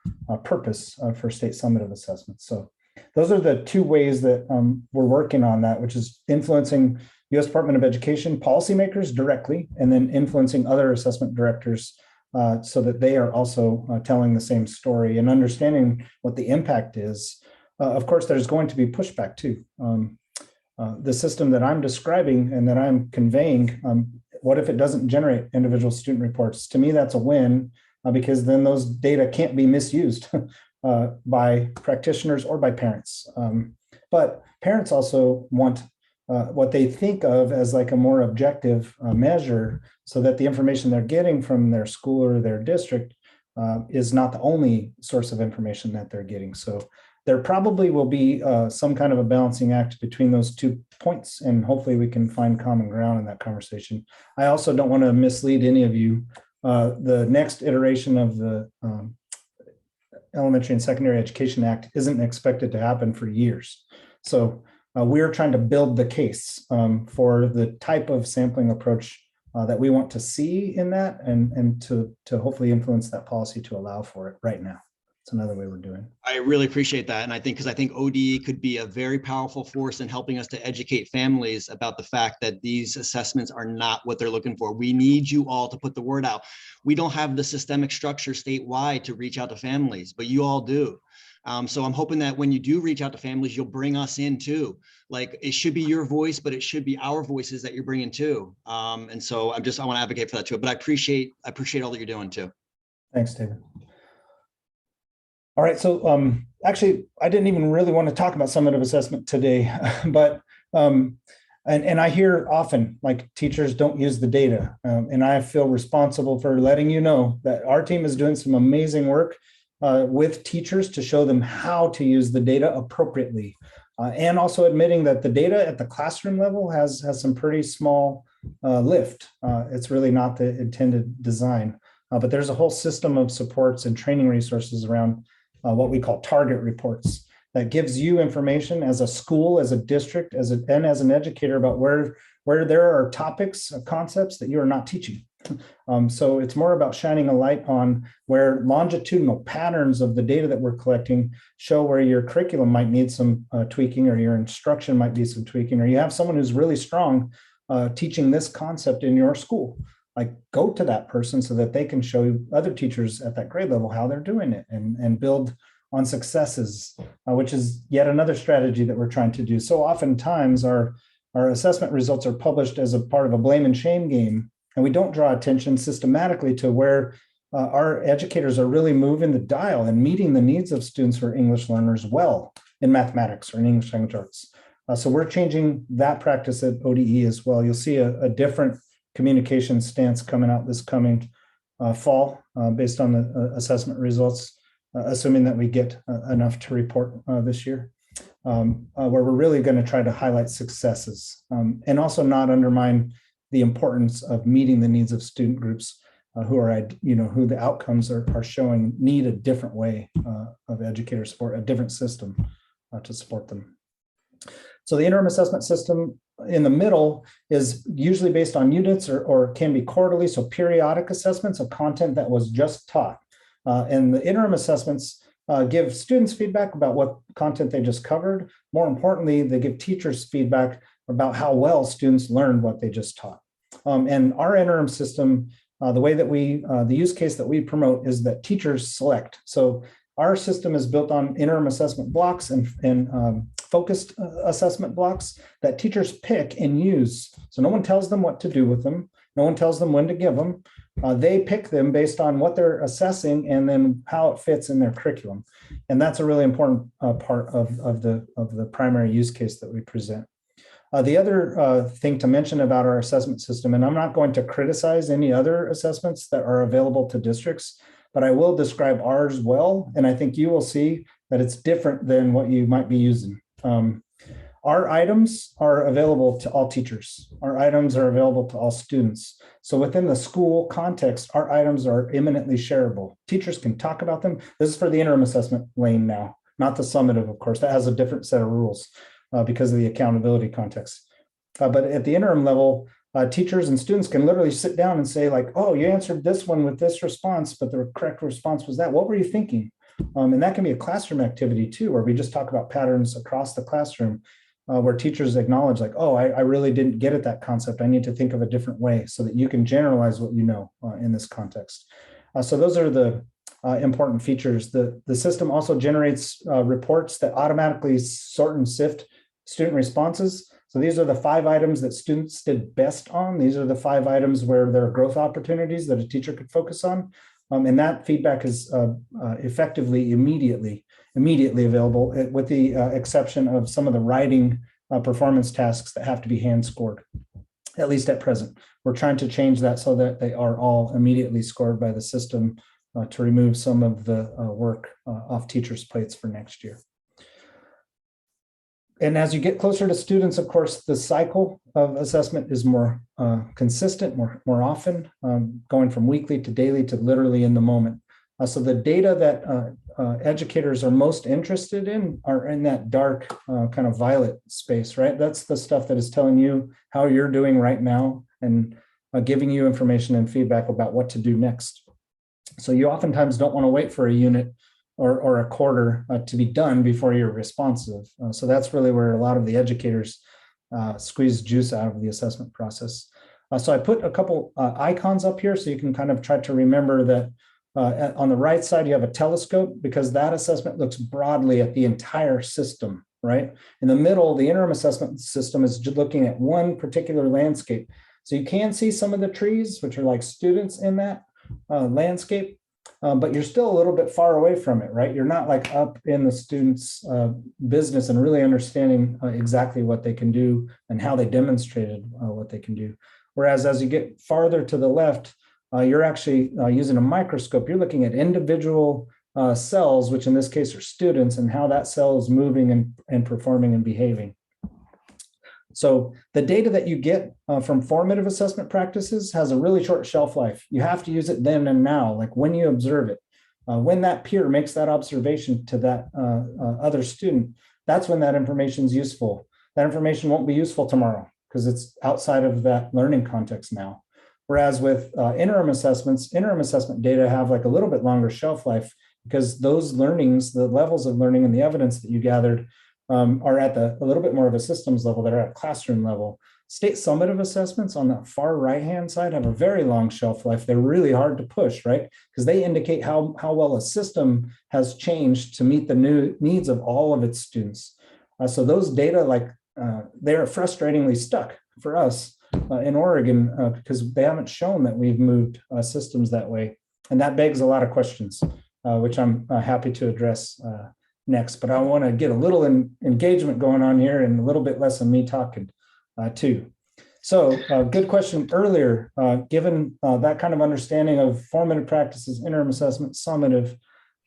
purpose for state summative assessments. So those are the two ways that we're working on that, which is influencing U.S. Department of Education policymakers directly, and then influencing other assessment directors so that they are also telling the same story and understanding what the impact is. Of course, there's going to be pushback too. The system that I'm describing and that I'm conveying, what if it doesn't generate individual student reports? To me, that's a win because then those data can't be misused by practitioners or by parents. But parents also want what they think of as like a more objective measure so that the information they're getting from their school or their district is not the only source of information that they're getting. So there probably will be some kind of a balancing act between those 2 points, and hopefully we can find common ground in that conversation. I also don't want to mislead any of you. The next iteration of the Elementary and Secondary Education Act isn't expected to happen for years. So we're trying to build the case for the type of sampling approach that we want to see in that, and to hopefully influence that policy to allow for it right now. It's another way we're doing. I really appreciate that. And I think ODE could be a very powerful force in helping us to educate families about the fact that these assessments are not what they're looking for. We need you all to put the word out. We don't have the systemic structure statewide to reach out to families, but you all do. So I'm hoping that when you do reach out to families, you'll bring us in too. Like, it should be your voice, but it should be our voices that you're bringing too. And so I want to advocate for that too. But I appreciate all that you're doing too. Thanks, David. All right, so actually, I didn't even really want to talk about summative assessment today, but and I hear often like teachers don't use the data, and I feel responsible for letting you know that our team is doing some amazing work with teachers to show them how to use the data appropriately, and also admitting that the data at the classroom level has some pretty small lift. It's really not the intended design, but there's a whole system of supports and training resources around what we call target reports that gives you information as a school, as a district, and as an educator about where there are topics, concepts that you are not teaching. So it's more about shining a light on where longitudinal patterns of the data that we're collecting show where your curriculum might need some tweaking, or your instruction might be some tweaking, or you have someone who's really strong teaching this concept in your school. Like, go to that person so that they can show other teachers at that grade level how they're doing it, and build on successes, which is yet another strategy that we're trying to do. So oftentimes our assessment results are published as a part of a blame and shame game, and we don't draw attention systematically to where our educators are really moving the dial and meeting the needs of students who are English learners well in mathematics or in English language arts. So we're changing that practice at ODE as well. You'll see a different communication stance coming out this coming fall based on the assessment results, assuming that we get enough to report this year, where we're really going to try to highlight successes and also not undermine the importance of meeting the needs of student groups who the outcomes are showing need a different way of educator support, a different system to support them. So the interim assessment system in the middle is usually based on units or can be quarterly, so periodic assessments of content that was just taught. And the interim assessments give students feedback about what content they just covered. More importantly, they give teachers feedback about how well students learned what they just taught. And our interim system, the way that the use case that we promote is that teachers select. So our system is built on interim assessment blocks and focused assessment blocks that teachers pick and use. So no one tells them what to do with them. No one tells them when to give them. They pick them based on what they're assessing and then how it fits in their curriculum. And that's a really important part of the primary use case that we present. The other thing to mention about our assessment system, and I'm not going to criticize any other assessments that are available to districts, but I will describe ours well, and I think you will see that it's different than what you might be using. Our items are available to all teachers. Our items are available to all students. So within the school context, our items are eminently shareable. Teachers can talk about them. This is for the interim assessment lane now, not the summative, of course. That has a different set of rules because of the accountability context. But at the interim level, teachers and students can literally sit down and say like, oh, you answered this one with this response, but the correct response was that. What were you thinking? And that can be a classroom activity too, where we just talk about patterns across the classroom. Where teachers acknowledge like, oh, I really didn't get at that concept. I need to think of a different way so that you can generalize what you know in this context. So those are the important features. The system also generates reports that automatically sort and sift student responses. So these are the 5 items that students did best on. These are the 5 items where there are growth opportunities that a teacher could focus on. And that feedback is effectively immediately available, with the exception of some of the writing performance tasks that have to be hand scored, at least at present. We're trying to change that so that they are all immediately scored by the system to remove some of the work off teachers' plates for next year. And as you get closer to students, of course, the cycle of assessment is more consistent, more often, going from weekly to daily to literally in the moment. So the data that educators are most interested in are in that dark kind of violet space, right? That's the stuff that is telling you how you're doing right now and giving you information and feedback about what to do next. So you oftentimes don't want to wait for a unit or a quarter to be done before you're responsive. So that's really where a lot of the educators squeeze juice out of the assessment process. So I put a couple icons up here so you can kind of try to remember that on the right side, you have a telescope because that assessment looks broadly at the entire system, right? In the middle, the interim assessment system is looking at one particular landscape. So you can see some of the trees, which are like students in that landscape, but you're still a little bit far away from it, right? You're not like up in the students' business and really understanding exactly what they can do and how they demonstrated what they can do. Whereas as you get farther to the left, you're actually using a microscope. You're looking at individual cells, which in this case are students, and how that cell is moving and performing and behaving. So the data that you get from formative assessment practices has a really short shelf life. You have to use it then and now, like when you observe it. When that peer makes that observation to that other student, that's when that information is useful. That information won't be useful tomorrow because it's outside of that learning context now. Whereas with interim assessment data have like a little bit longer shelf life because those learnings, the levels of learning and the evidence that you gathered are at a little bit more of a systems level. They're at a classroom level. State summative assessments on that far right-hand side have a very long shelf life. They're really hard to push, right? Because they indicate how well a system has changed to meet the new needs of all of its students. So those data, they're frustratingly stuck for us in Oregon because they haven't shown that we've moved systems that way. And that begs a lot of questions, which I'm happy to address next. But I want to get a little engagement going on here and a little bit less of me talking too. So good question earlier, given that kind of understanding of formative practices, interim assessment, summative,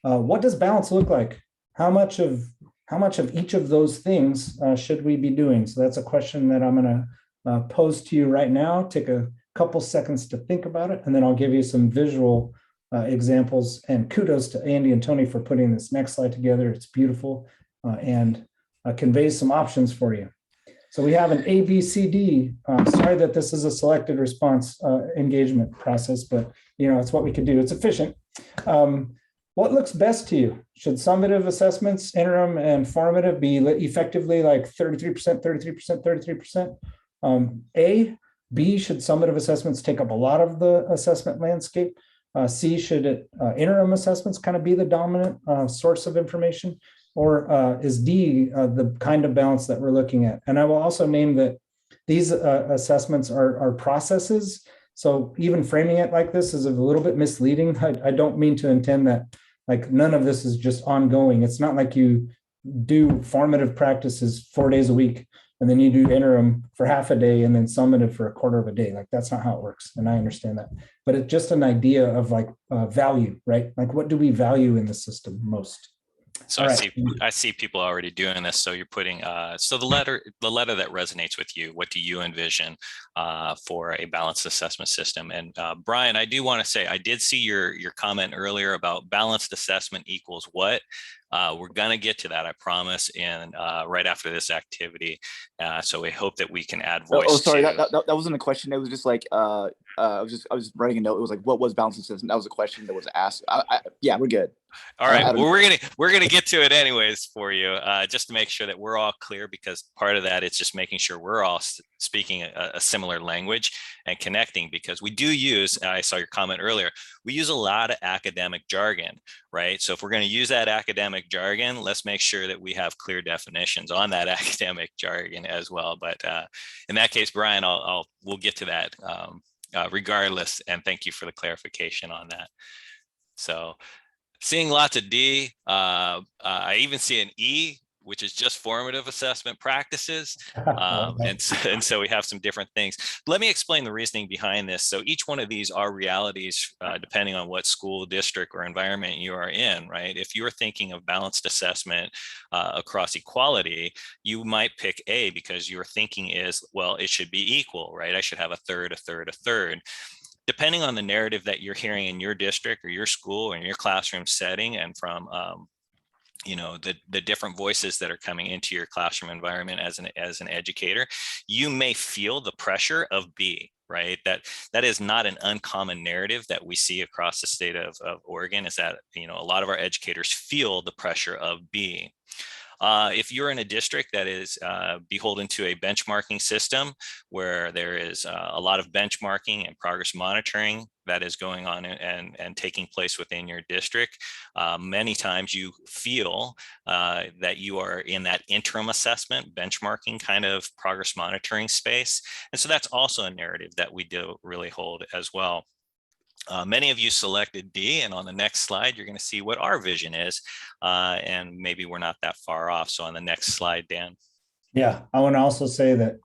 what does balance look like? How much of each of those things should we be doing? So that's a question that I'm going to pose to you right now. Take a couple seconds to think about it, and then I'll give you some visual examples. And kudos to Andy and Tony for putting this next slide together. It's beautiful and conveys some options for you. So we have an A, B, C, D. Sorry that this is a selected response engagement process, but it's what we could do. It's efficient. What looks best to you? Should summative assessments, interim and formative, be effectively like 33%, 33%, 33%? A, B, should summative assessments take up a lot of the assessment landscape? C, should interim assessments kind of be the dominant source of information? or is D the kind of balance that we're looking at? And I will also name that these assessments are processes. So even framing it like this is a little bit misleading. I don't mean to intend that like none of this is just ongoing. It's not like you do formative practices 4 days a week and then you do interim for half a day and then summative for a quarter of a day. Like that's not how it works. And I understand that, but it's just an idea of like value, right? Like what do we value in the system most? So I see people already doing this. So you're putting so the letter that resonates with you. What do you envision for a balanced assessment system? And Brian, I do want to say I did see your comment earlier about balanced assessment equals what. We're gonna get to that, I promise, and right after this activity. So we hope that we can add voice. Oh, sorry, that wasn't a question. It was just like I was writing a note. It was like, what was balanced assessment? That was a question that was asked. Yeah, we're good. All right. Well, we're gonna get to it anyways for you, just to make sure that we're all clear, because part of that is just making sure we're all speaking a similar language and connecting, because we do use, I saw your comment earlier, we use a lot of academic jargon, right? So if we're going to use that academic jargon, let's make sure that we have clear definitions on that academic jargon as well. But in that case, Brian, we'll get to that regardless. And thank you for the clarification on that. So seeing lots of D, I even see an E, which is just formative assessment practices. And so we have some different things. Let me explain the reasoning behind this. So each one of these are realities depending on what school district or environment you are in, right? If you're thinking of balanced assessment across equality, you might pick A because your thinking is, well, it should be equal, right? I should have a third, a third, a third. Depending on the narrative that you're hearing in your district or your school or in your classroom setting, and from you know, the different voices that are coming into your classroom environment as an educator, you may feel the pressure of B, right? That is not an uncommon narrative that we see across the state of Oregon, is that, you know, a lot of our educators feel the pressure of B. If you're in a district that is beholden to a benchmarking system where there is a lot of benchmarking and progress monitoring that is going on and taking place within your district, many times you feel that you are in that interim assessment, benchmarking kind of progress monitoring space. And so that's also a narrative that we do really hold as well. Many of you selected D, and on the next slide, you're going to see what our vision is, and maybe we're not that far off. So on the next slide, Dan. Yeah, I want to also say that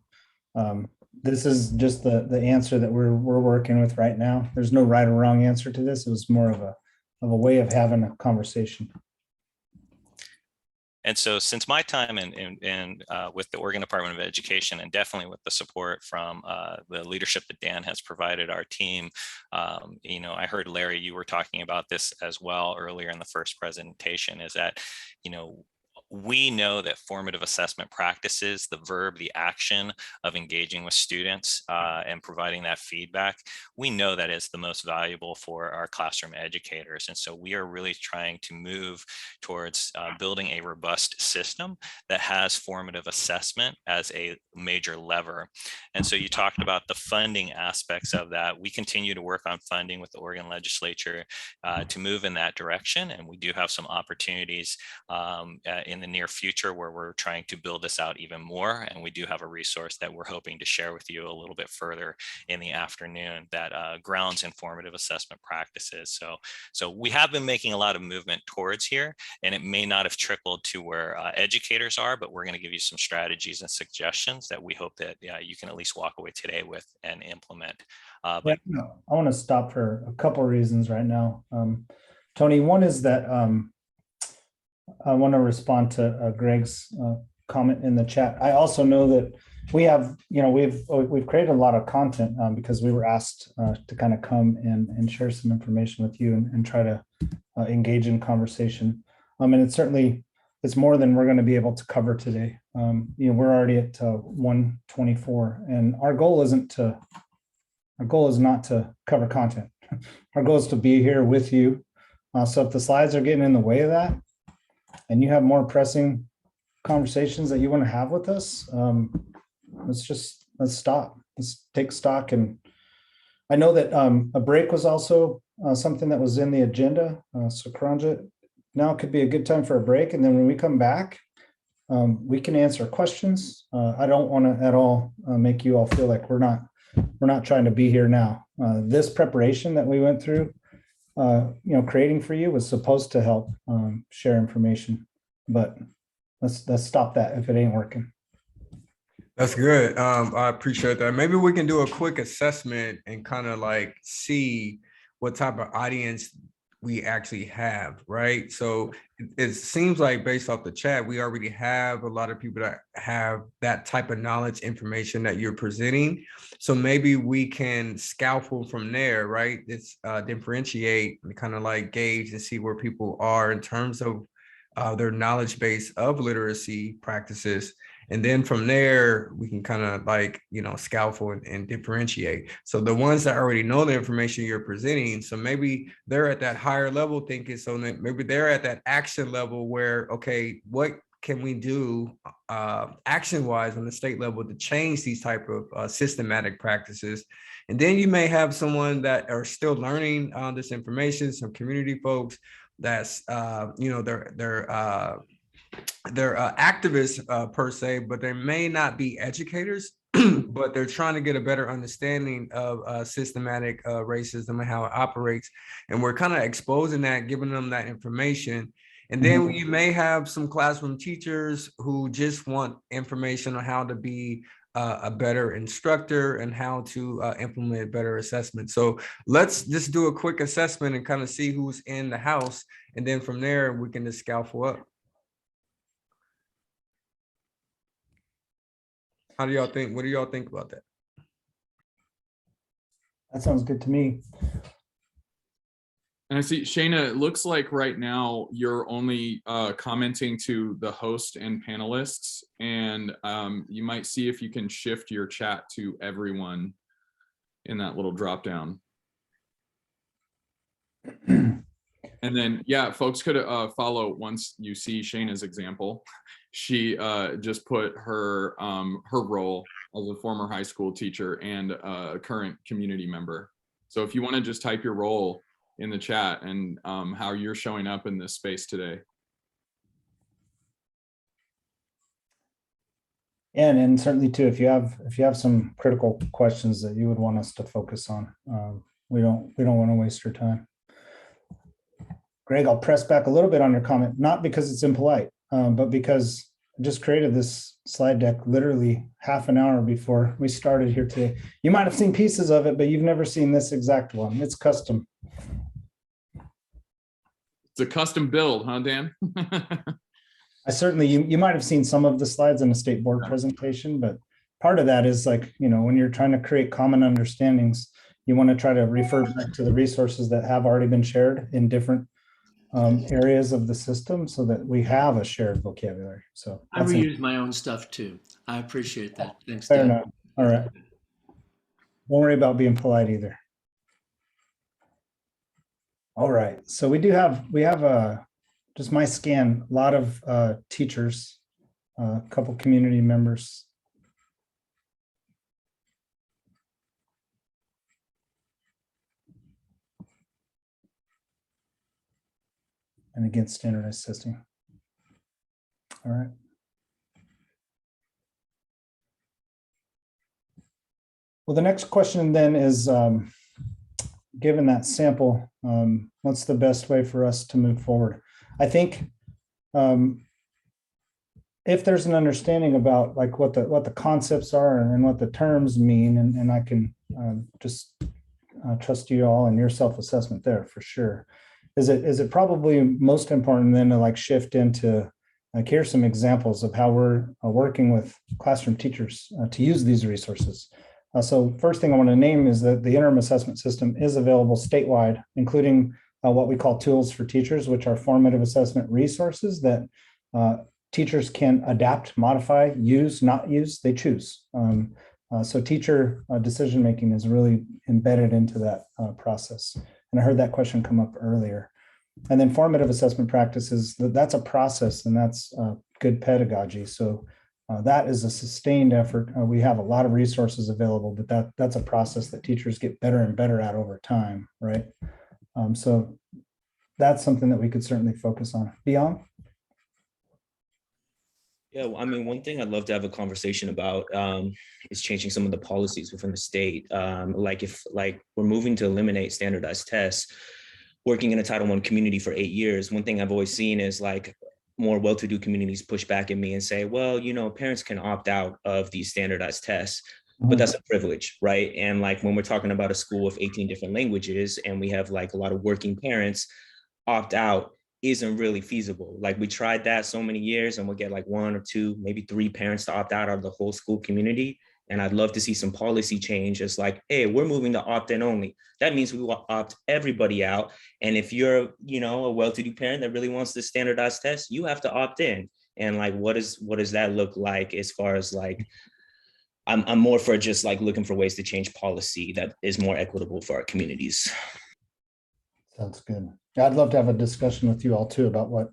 this is just the answer that we're working with right now. There's no right or wrong answer to this. It was more of a way of having a conversation. And so since my time with the Oregon Department of Education, and definitely with the support from the leadership that Dan has provided our team, you know, I heard Larry, you were talking about this as well earlier in the first presentation, is that, you know, we know that formative assessment practices, the verb, the action of engaging with students and providing that feedback, we know that is the most valuable for our classroom educators. And so we are really trying to move towards building a robust system that has formative assessment as a major lever. And so you talked about the funding aspects of that. We continue to work on funding with the Oregon legislature to move in that direction. And we do have some opportunities in the near future where we're trying to build this out even more. And we do have a resource that we're hoping to share with you a little bit further in the afternoon that grounds in formative assessment practices. So we have been making a lot of movement towards here, and it may not have trickled to where educators are, but we're going to give you some strategies and suggestions that we hope that you can at least walk away today with and implement. But I want to stop for a couple of reasons right now. Tony, one is that I want to respond to Greg's comment in the chat. I also know that we have, you know, we've created a lot of content because we were asked to kind of come and share some information with you and try to engage in conversation. And it's more than we're going to be able to cover today. You know, we're already at 1:24, and our goal is not to cover content. Our goal is to be here with you. So if the slides are getting in the way of that, and you have more pressing conversations that you want to have with us, let's stop. Let's take stock. And I know that a break was also something that was in the agenda. So Karanja, now could be a good time for a break. And then when we come back, we can answer questions. I don't want to at all make you all feel like we're not trying to be here now. This preparation that we went through, creating for you was supposed to help share information, but let's stop that if it ain't working. That's good. I appreciate that. Maybe we can do a quick assessment and kind of like see what type of audience we actually have, right? So it seems like based off the chat, we already have a lot of people that have that type of knowledge information that you're presenting. So maybe we can scaffold from there, right? It's differentiate and kind of like gauge and see where people are in terms of their knowledge base of literacy practices. And then from there, we can kind of like, scaffold and differentiate. So the ones that already know the information you're presenting, so maybe they're at that higher level thinking, so maybe they're at that action level where, okay, what can we do action-wise on the state level to change these type of systematic practices? And then you may have someone that are still learning this information, some community folks that's, they're activists per se, but they may not be educators, but they're trying to get a better understanding of systematic racism and how it operates. And we're kind of exposing that, giving them that information. And then you may have some classroom teachers who just want information on how to be a better instructor and how to implement better assessment. So let's just do a quick assessment and kind of see who's in the house. And then from there, we can just scaffold up. How do y'all think? What do y'all think about that? That sounds good to me. And I see, Shayna, it looks like right now you're only commenting to the host and panelists, and you might see if you can shift your chat to everyone in that little drop down. And then, yeah, folks could follow once you see Shayna's example. She just put her role as a former high school teacher and a current community member. So if you want to just type your role in the chat and how you're showing up in this space today. And certainly too, if you have some critical questions that you would want us to focus on, we don't want to waste your time. Greg, I'll press back a little bit on your comment, not because it's impolite, but because I just created this slide deck literally half an hour before we started here today. You might have seen pieces of it, but you've never seen this exact one. It's custom. It's a custom build, huh, Dan? I certainly, you might have seen some of the slides in a state board presentation, but part of that is like, when you're trying to create common understandings, you want to try to refer back to the resources that have already been shared in different areas of the system so that we have a shared vocabulary. So I reuse my own stuff too. I appreciate that. Thanks, fair Dan. enough. All right. Don't worry about being polite either. All right. So we have just my scan, a lot of teachers, a couple community members. And against standardized testing. All right. Well, the next question then is, given that sample, what's the best way for us to move forward? I think if there's an understanding about like what the concepts are and what the terms mean, and I can just trust you all in your self-assessment there for sure. Is it probably most important then to like shift into like here's some examples of how we're working with classroom teachers to use these resources. So first thing I want to name is that the interim assessment system is available statewide, including what we call tools for teachers, which are formative assessment resources that teachers can adapt, modify, use, not use, they choose. So teacher decision-making is really embedded into that process. And I heard that question come up earlier. And then formative assessment practices, that's a process and that's good pedagogy. So that is a sustained effort. We have a lot of resources available, but that's a process that teachers get better and better at over time, right? So that's something that we could certainly focus on. Beyond? Yeah, well, I mean, one thing I'd love to have a conversation about is changing some of the policies within the state. Like we're moving to eliminate standardized tests, working in a Title I community for 8 years, one thing I've always seen is like more well-to-do communities push back at me and say, well, you know, parents can opt out of these standardized tests, but that's a privilege, right? And like when we're talking about a school with 18 different languages and we have like a lot of working parents, opt out isn't really feasible. Like we tried that so many years and we'll get like 1 or 2, maybe 3 parents to opt out of the whole school community. And I'd love to see some policy change. It's like, hey, we're moving to opt-in only. That means we will opt everybody out. And if you're, you know, a well-to-do parent that really wants the standardized test, you have to opt in. And like, what does that look like as far as like, I'm more for just like looking for ways to change policy that is more equitable for our communities. Sounds good. I'd love to have a discussion with you all too about what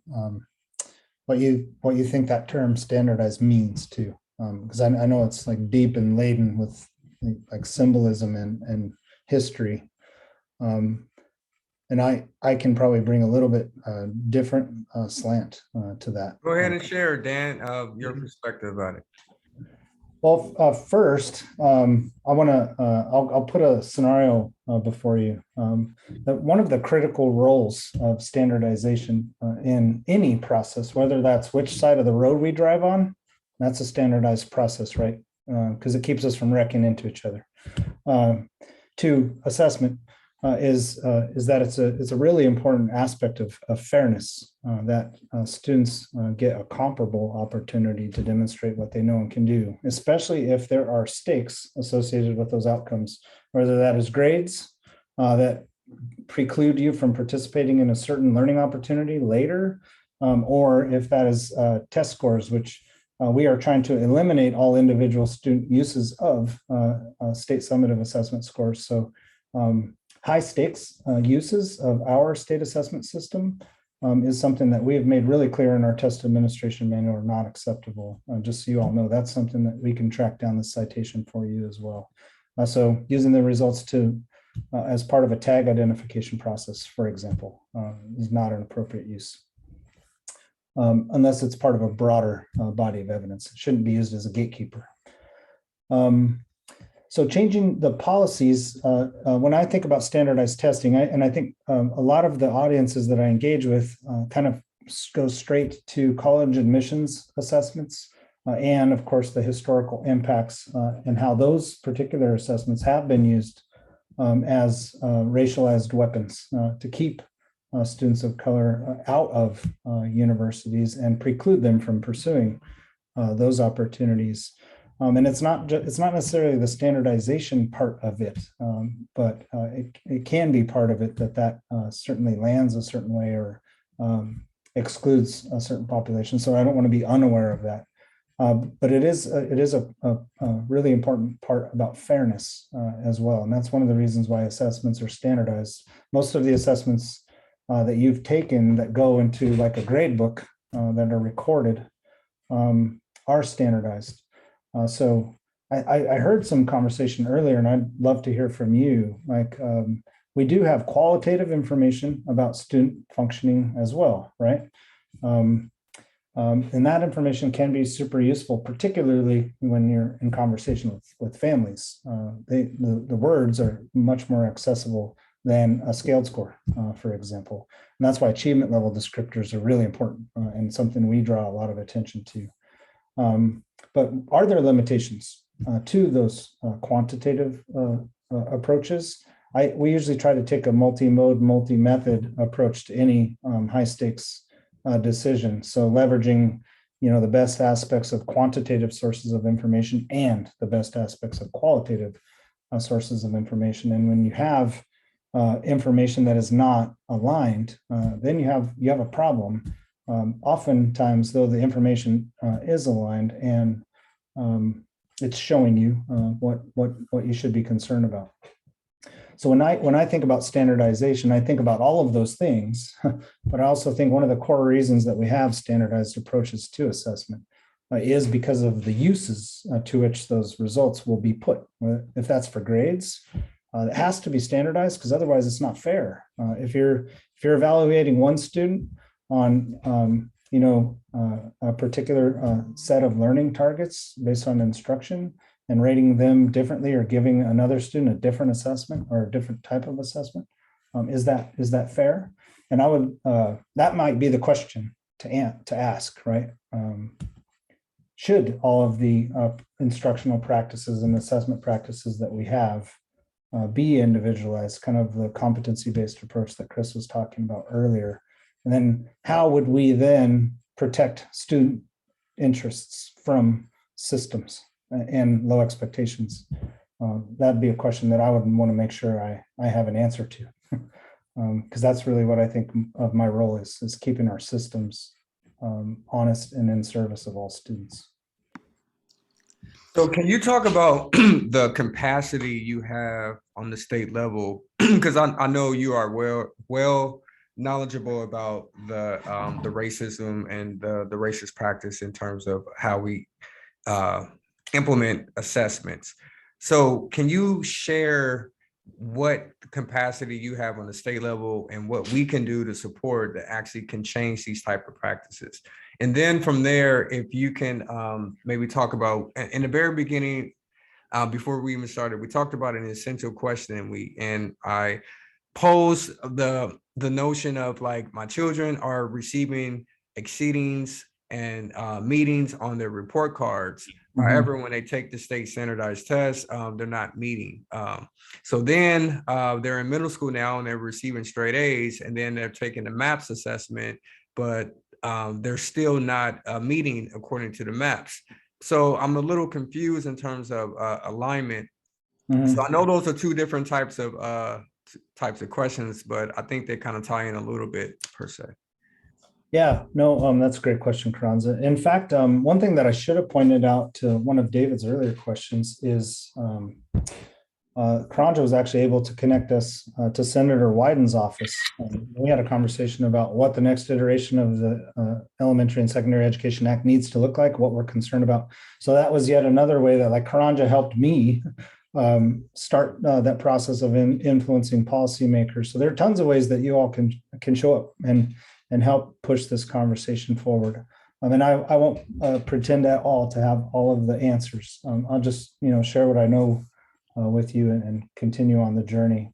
you think that term standardized means too. Because I know it's like deep and laden with like symbolism and history. And I can probably bring a little bit different slant to that. Go ahead and share, Dan, your perspective about it. Well, first, I'll put a scenario before you. That one of the critical roles of standardization in any process, whether that's which side of the road we drive on, that's a standardized process, right? Because it keeps us from wrecking into each other. Two, assessment is that it's a really important aspect of fairness, that students get a comparable opportunity to demonstrate what they know and can do, especially if there are stakes associated with those outcomes, whether that is grades that preclude you from participating in a certain learning opportunity later, or if that is test scores, which we are trying to eliminate all individual student uses of state summative assessment scores. So high stakes uses of our state assessment system is something that we have made really clear in our test administration manual are not acceptable. Just so you all know, that's something that we can track down the citation for you as well. So using the results to as part of a tag identification process, for example, is not an appropriate use. Unless it's part of a broader body of evidence. It shouldn't be used as a gatekeeper. So changing the policies, when I think about standardized testing, I think a lot of the audiences that I engage with kind of go straight to college admissions assessments and of course the historical impacts and how those particular assessments have been used as racialized weapons to keep students of color out of universities and preclude them from pursuing those opportunities. And it's not necessarily the standardization part of it, but it can be part of it that certainly lands a certain way or excludes a certain population. So I don't want to be unaware of that. But it is a really important part about fairness as well. And that's one of the reasons why assessments are standardized. Most of the assessments that you've taken that go into like a grade book that are recorded are standardized. So I heard some conversation earlier, and I'd love to hear from you. Like we do have qualitative information about student functioning as well, right? And that information can be super useful, particularly when you're in conversation with families. The words are much more accessible than a scaled score, for example. And that's why achievement level descriptors are really important and something we draw a lot of attention to. But are there limitations to those quantitative approaches? We usually try to take a multi-mode, multi-method approach to any high stakes decision. So leveraging, the best aspects of quantitative sources of information and the best aspects of qualitative sources of information. And when you have information that is not aligned, then you have a problem. Oftentimes, though, the information is aligned and it's showing you what you should be concerned about. So when I think about standardization, I think about all of those things, but I also think one of the core reasons that we have standardized approaches to assessment is because of the uses to which those results will be put. If that's for grades, It has to be standardized because otherwise it's not fair. If you're evaluating one student on a particular set of learning targets based on instruction and rating them differently or giving another student a different assessment or a different type of assessment, is that fair? And I would that might be the question to ask, right? Should all of the instructional practices and assessment practices that we have be individualized, kind of the competency-based approach that Chris was talking about earlier? And then how would we then protect student interests from systems and low expectations? That'd be a question that I would want to make sure I have an answer to, because that's really what I think of my role is keeping our systems honest and in service of all students. So can you talk about the capacity you have on the state level? Because I know you are well knowledgeable about the racism and the racist practice in terms of how we implement assessments. So can you share what capacity you have on the state level and what we can do to support that actually can change these type of practices? And then from there, if you can maybe talk about, in the very beginning, before we even started, we talked about an essential question, and I posed the notion of like, my children are receiving exceedings and meetings on their report cards. However, when they take the state standardized test, they're not meeting. So then they're in middle school now and they're receiving straight A's, and then they're taking the MAPS assessment, but they're still not meeting according to the MAPS. So I'm a little confused in terms of alignment. So I know those are two different types of questions, but I think they kind of tie in a little bit per se. Yeah, no, that's a great question, Karanza. In fact, one thing that I should have pointed out to one of David's earlier questions is Karanja was actually able to connect us to Senator Wyden's office. We had a conversation about what the next iteration of the Elementary and Secondary Education Act needs to look like, what we're concerned about. So that was yet another way that, like, Karanja helped me start that process of influencing policymakers. So there are tons of ways that you all can show up and help push this conversation forward. And I won't pretend at all to have all of the answers. I'll just share what I know with you and continue on the journey.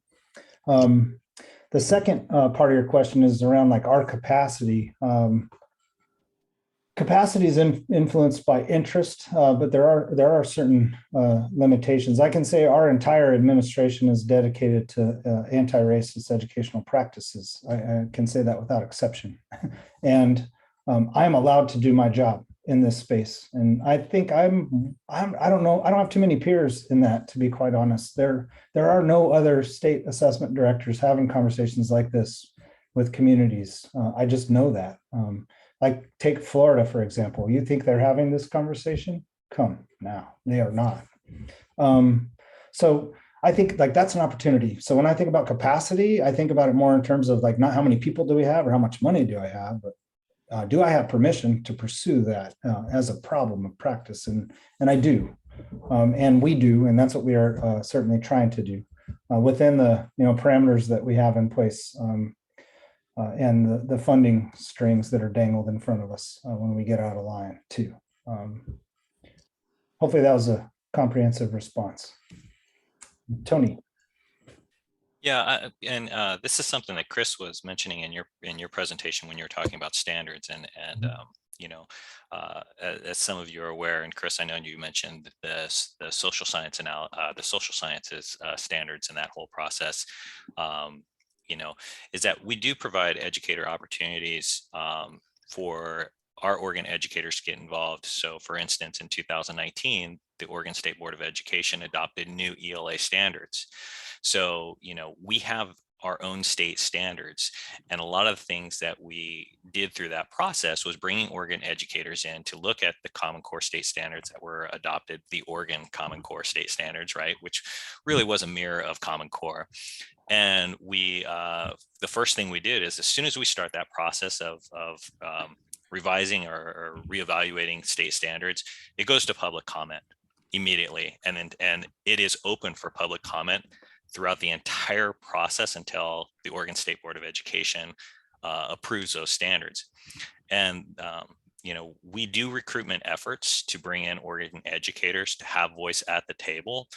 The second part of your question is around like our capacity. Capacity is influenced by interest, but there are certain limitations. I can say our entire administration is dedicated to anti-racist educational practices. I can say that without exception. And I'm allowed to do my job in this space. And I think I don't know, I don't have too many peers in that, to be quite honest. There are no other state assessment directors having conversations like this with communities. I just know that. Like, take Florida, for example. You think they're having this conversation? Come now, they are not. So I think like that's an opportunity. So when I think about capacity, I think about it more in terms of like, not how many people do we have or how much money do I have, but do I have permission to pursue that as a problem of practice? And I do, and we do, and that's what we are certainly trying to do within the parameters that we have in place, and the funding strings that are dangled in front of us when we get out of line too. Hopefully that was a comprehensive response. Tony. Yeah, and this is something that Chris was mentioning in your presentation when you were talking about standards, and as some of you are aware, and Chris, I know you mentioned the social science and the social sciences standards and that whole process. Is that we do provide educator opportunities for our Oregon educators to get involved. So, for instance, in 2019, the Oregon State Board of Education adopted new ELA standards. So, we have our own state standards. And a lot of the things that we did through that process was bringing Oregon educators in to look at the Common Core state standards that were adopted, the Oregon Common Core state standards, right? Which really was a mirror of Common Core. And we, the first thing we did is, as soon as we start that process of revising or reevaluating state standards, it goes to public comment immediately, and it is open for public comment throughout the entire process until the Oregon State Board of Education approves those standards. And we do recruitment efforts to bring in Oregon educators to have voice at the table.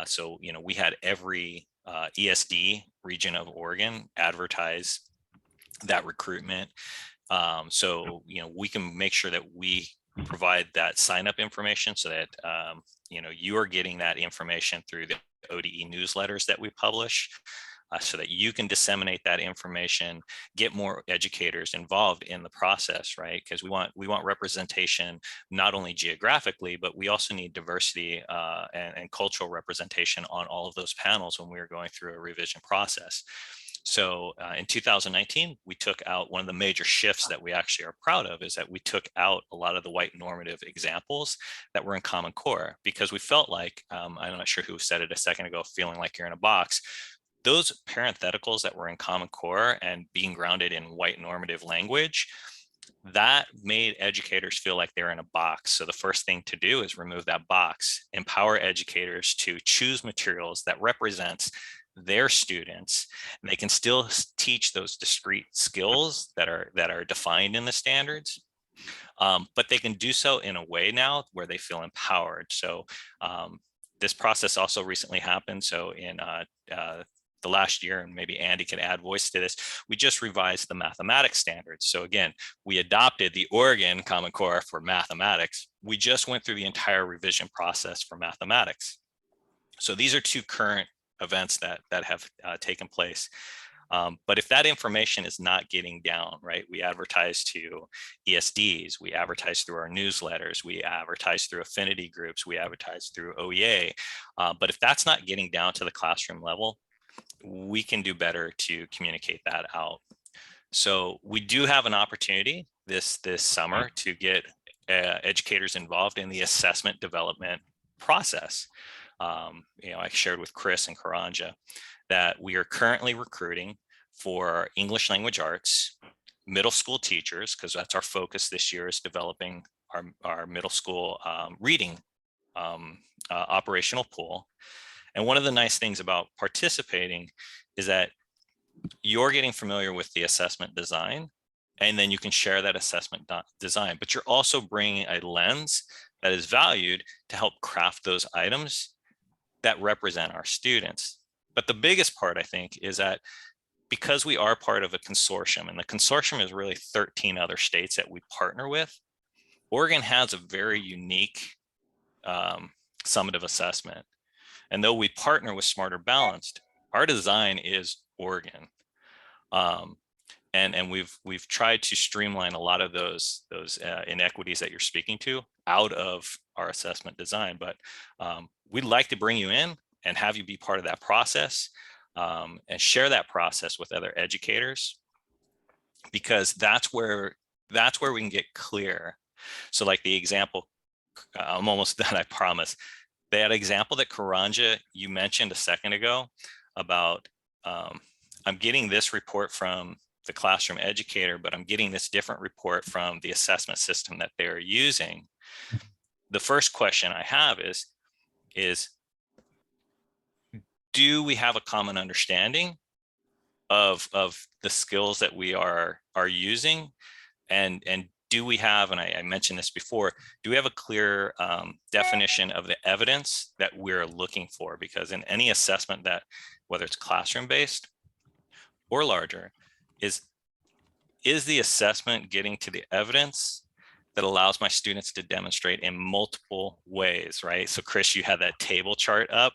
So we had every ESD region of Oregon advertise that recruitment. So we can make sure that we provide that sign up information so that you are getting that information through the ODE newsletters that we publish, so that you can disseminate that information, get more educators involved in the process, right? Because we want representation not only geographically, but we also need diversity and cultural representation on all of those panels when we are going through a revision process. So in 2019, we took out one of the major shifts that we actually are proud of, is that we took out a lot of the white normative examples that were in Common Core, because we felt like, I'm not sure who said it a second ago, feeling like you're in a box. Those parentheticals that were in Common Core and being grounded in white normative language, that made educators feel like they're in a box. So the first thing to do is remove that box, empower educators to choose materials that represents their students, and they can still teach those discrete skills that are defined in the standards, but they can do so in a way now where they feel empowered. So this process also recently happened. So in the last year, and maybe Andy can add voice to this, we just revised the mathematics standards. So again, we adopted the Oregon Common Core for mathematics. We just went through the entire revision process for mathematics. So these are two current events that have taken place. But if that information is not getting down, right, we advertise to ESDs, we advertise through our newsletters, we advertise through affinity groups, we advertise through OEA. But if that's not getting down to the classroom level, we can do better to communicate that out. So we do have an opportunity this summer to get educators involved in the assessment development process. I shared with Chris and Karanja that we are currently recruiting for English language arts, middle school teachers, because that's our focus this year, is developing our middle school reading operational pool. And one of the nice things about participating is that you're getting familiar with the assessment design, and then you can share that assessment design, but you're also bringing a lens that is valued to help craft those items that represent our students. But the biggest part, I think, is that because we are part of a consortium, and the consortium is really 13 other states that we partner with, Oregon has a very unique summative assessment. And though we partner with Smarter Balanced, our design is Oregon. And we've tried to streamline a lot of those inequities that you're speaking to out of our assessment design. But we'd like to bring you in and have you be part of that process, and share that process with other educators, because that's where we can get clear. So like the example, I'm almost done, I promise. That example that Karanja, you mentioned a second ago about, I'm getting this report from the classroom educator, but I'm getting this different report from the assessment system that they're using. The first question I have is do we have a common understanding of the skills that we are using? And do we have, and I mentioned this before, do we have a clear definition of the evidence that we're looking for? Because in any assessment that, whether it's classroom-based or larger, is the assessment getting to the evidence that allows my students to demonstrate in multiple ways, right? So Chris, you had that table chart up.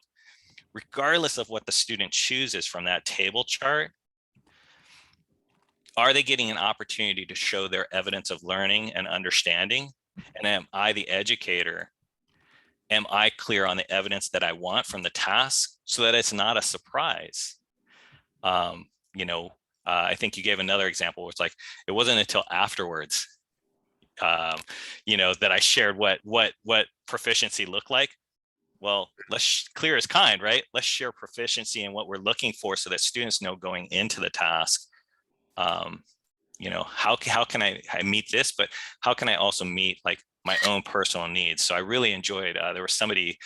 Regardless of what the student chooses from that table chart, are they getting an opportunity to show their evidence of learning and understanding? And am I, the educator, am I clear on the evidence that I want from the task so that it's not a surprise? I think you gave another example where it's like, it wasn't until afterwards, that I shared what proficiency looked like. Well, let's clear as kind, right? Let's share proficiency and what we're looking for so that students know going into the task, how can I meet this, but how can I also meet like my own personal needs? So I really enjoyed, there was somebody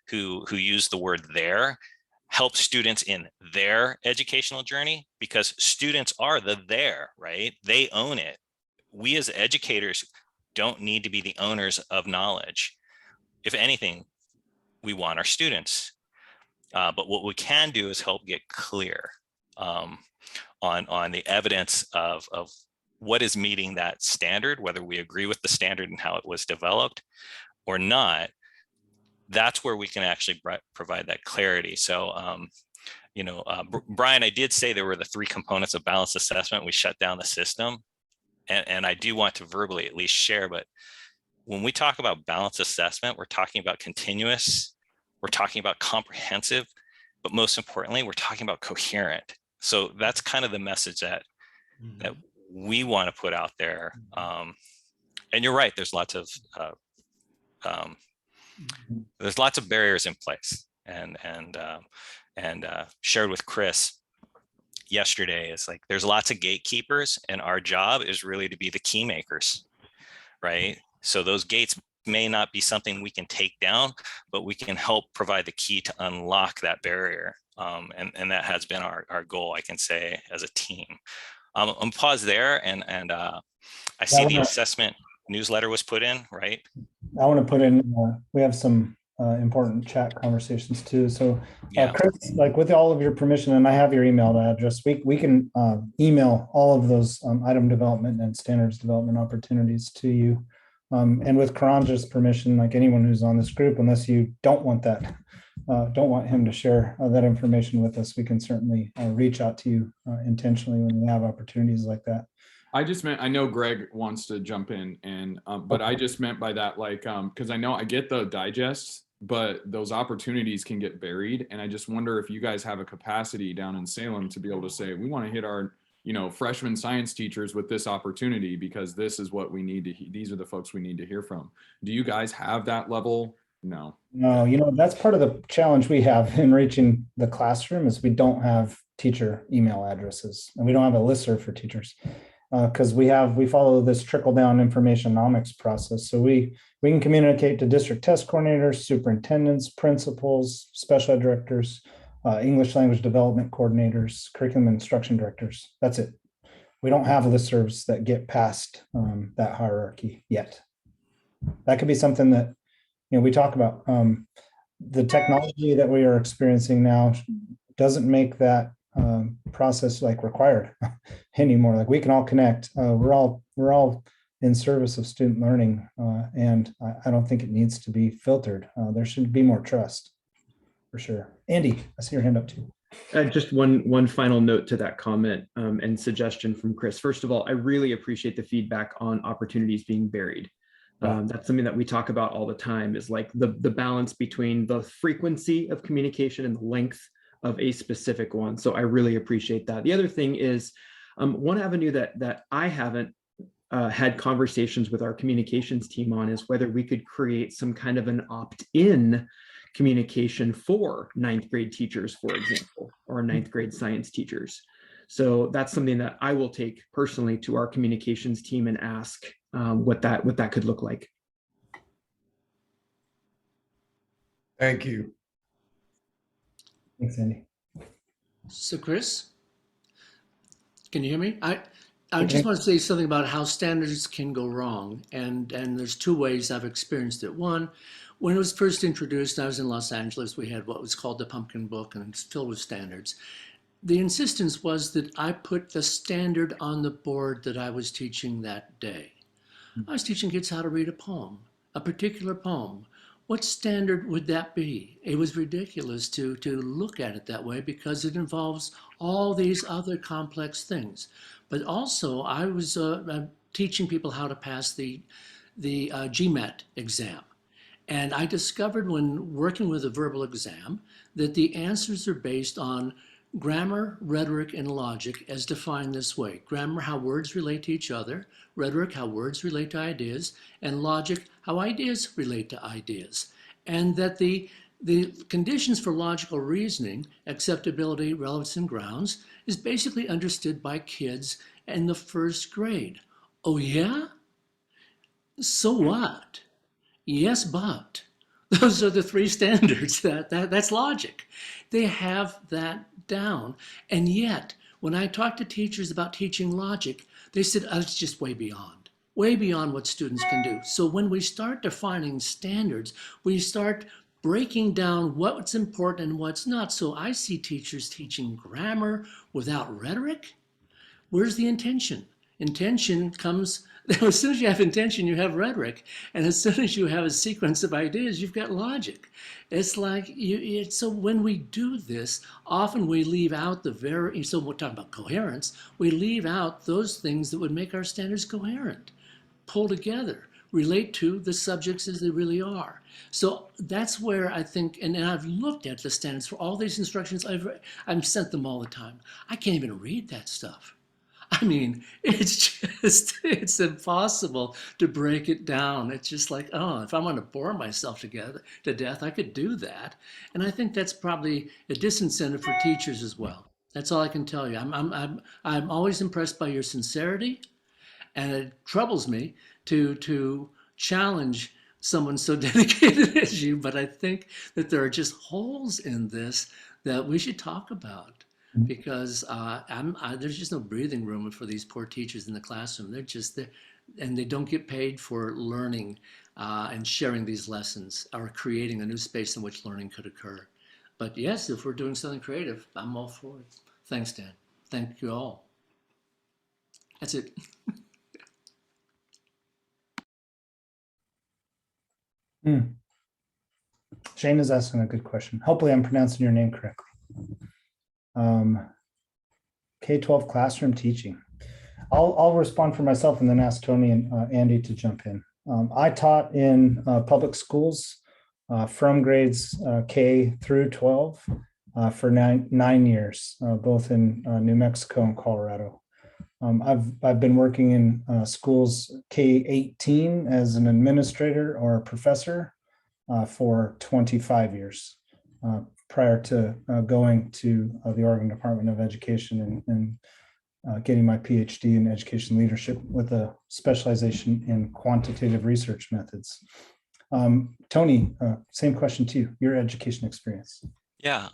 who used the word there. help students in their educational journey, because students are the there, right? They own it. We as educators don't need to be the owners of knowledge. If anything, we want our students. But what we can do is help get clear on the evidence of what is meeting that standard, whether we agree with the standard and how it was developed or not. That's where we can actually provide that clarity. So, Brian, I did say there were the 3 components of balanced assessment. We shut down the system. And I do want to verbally at least share, but when we talk about balanced assessment, we're talking about continuous, we're talking about comprehensive, but most importantly, we're talking about coherent. So that's kind of the message that we want to put out there. And you're right, there's lots of barriers in place, and shared with Chris yesterday is like, there's lots of gatekeepers, and our job is really to be the key makers, right? So those gates may not be something we can take down, but we can help provide the key to unlock that barrier. And that has been our goal, I can say, as a team. I'm pause there, and I see the assessment newsletter was put in, right? I want to put in, we have some important chat conversations too. So Chris, like with all of your permission, and I have your email address, we can email all of those item development and standards development opportunities to you. And with Karanja's permission, like anyone who's on this group, unless you don't want that, don't want him to share that information with us, we can certainly reach out to you intentionally when we have opportunities like that. I just meant, I know Greg wants to jump in, and but I just meant by that, like, because I know I get the digests, but those opportunities can get buried. And I just wonder if you guys have a capacity down in Salem to be able to say, we want to hit our, freshman science teachers with this opportunity, because this is what we need to, these are the folks we need to hear from. Do you guys have that level? No. No, that's part of the challenge we have in reaching the classroom is we don't have teacher email addresses, and we don't have a listserv for teachers. Because we follow this trickle down informationomics process. So we can communicate to district test coordinators, superintendents, principals, special ed directors, English language development coordinators, curriculum instruction directors. That's it. We don't have listservs that get past that hierarchy yet. That could be something that we talk about. The technology that we are experiencing now doesn't make that process like required anymore. Like we can all connect. We're all in service of student learning, and I don't think it needs to be filtered. There should be more trust, for sure. Andy, I see your hand up too. Just one final note to that comment and suggestion from Chris. First of all, I really appreciate the feedback on opportunities being buried. That's something that we talk about all the time, is like the balance between the frequency of communication and the length of a specific one. So I really appreciate that. The other thing is one avenue that I haven't had conversations with our communications team on is whether we could create some kind of an opt-in communication for 9th grade teachers, for example, or 9th grade science teachers. So that's something that I will take personally to our communications team and ask what that could look like. Thank you. Thanks, Andy. So Chris, can you hear me? I just want to say something about how standards can go wrong. And there's 2 ways I've experienced it. One, when it was first introduced, I was in Los Angeles, we had what was called the Pumpkin Book, and it's filled with standards. The insistence was that I put the standard on the board that I was teaching that day. I was teaching kids how to read a poem, a particular poem. What standard would that be? It was ridiculous to look at it that way, because it involves all these other complex things. But also, I was teaching people how to pass the GMAT exam. And I discovered when working with a verbal exam that the answers are based on grammar, rhetoric, and logic as defined this way. Grammar, how words relate to each other. Rhetoric, how words relate to ideas. And logic, how ideas relate to ideas. And that the conditions for logical reasoning, acceptability, relevance, and grounds, is basically understood by kids in the 1st grade. Oh yeah? So what? Yes, but Those are the three standards. That's logic. They have that down. And yet, when I talk to teachers about teaching logic, they said, oh, it's just way beyond what students can do. So when we start defining standards, we start breaking down what's important and what's not. So I see teachers teaching grammar without rhetoric. Where's the intention? Intention comes, as soon as you have intention, you have rhetoric. And as soon as you have a sequence of ideas, you've got logic. It's like, so when we do this, often we leave out so we're talking about coherence, we leave out those things that would make our standards coherent, pull together, relate to the subjects as they really are. So that's where I think, and I've looked at the standards for all these instructions, I've sent them all the time. I can't even read that stuff. I mean, it's impossible to break it down. It's just like, oh, if I want to bore myself to death, I could do that. And I think that's probably a disincentive for teachers as well. That's all I can tell you. I'm always impressed by your sincerity, and it troubles me to challenge someone so dedicated as you, but I think that there are just holes in this that we should talk about. Because there's just no breathing room for these poor teachers in the classroom. They're just there, and they don't get paid for learning and sharing these lessons or creating a new space in which learning could occur. But yes, if we're doing something creative, I'm all for it. Thanks, Dan. Thank you all. That's it. Shane is asking a good question. Hopefully I'm pronouncing your name correctly. K-12 classroom teaching. I'll respond for myself and then ask Tony and Andy to jump in. I taught in public schools from grades K through 12 for nine years, both in New Mexico and Colorado. I've been working in schools K-18 as an administrator or a professor for 25 years. Prior to going to the Oregon Department of Education and getting my PhD in education leadership with a specialization in quantitative research methods. Tony, same question to you, your education experience. Yeah,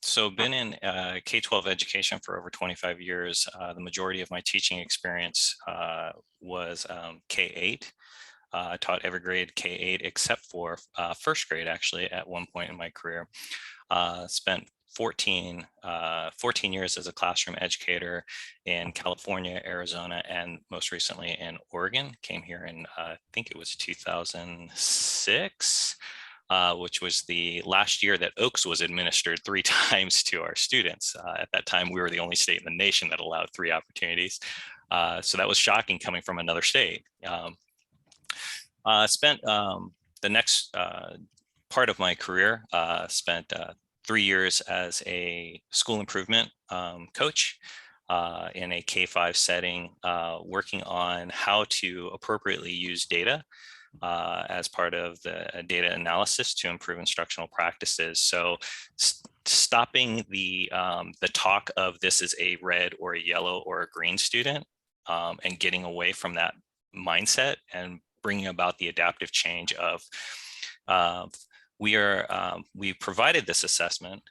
so been in K-12 education for over 25 years. The majority of my teaching experience was K-8. I taught every grade K-8 except for first grade, actually, at one point in my career. Spent 14 years as a classroom educator in California, Arizona, and most recently in Oregon. Came here in, I think it was 2006, which was the last year that Oaks was administered 3 times to our students. At that time, we were the only state in the nation that allowed 3 opportunities. So that was shocking coming from another state. Spent the next part of my career, spent 3 years as a school improvement coach in a K-5 setting, working on how to appropriately use data as part of the data analysis to improve instructional practices. So stopping the talk of this is a red or a yellow or a green student and getting away from that mindset and bringing about the adaptive change of we provided this assessment,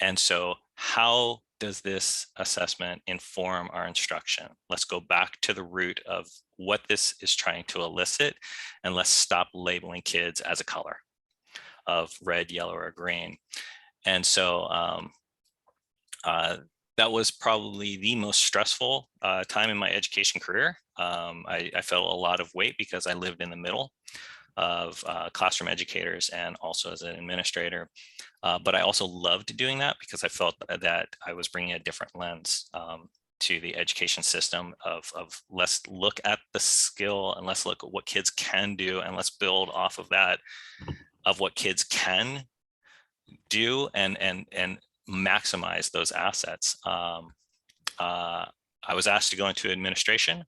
and so how does this assessment inform our instruction? Let's go back to the root of what this is trying to elicit, and let's stop labeling kids as a color of red, yellow, or green. And so that was probably the most stressful time in my education career. I felt a lot of weight because I lived in the middle of classroom educators and also as an administrator. But I also loved doing that because I felt that I was bringing a different lens to the education system of let's look at the skill and let's look at what kids can do and let's build off of that, of what kids can do and maximize those assets. I was asked to go into administration,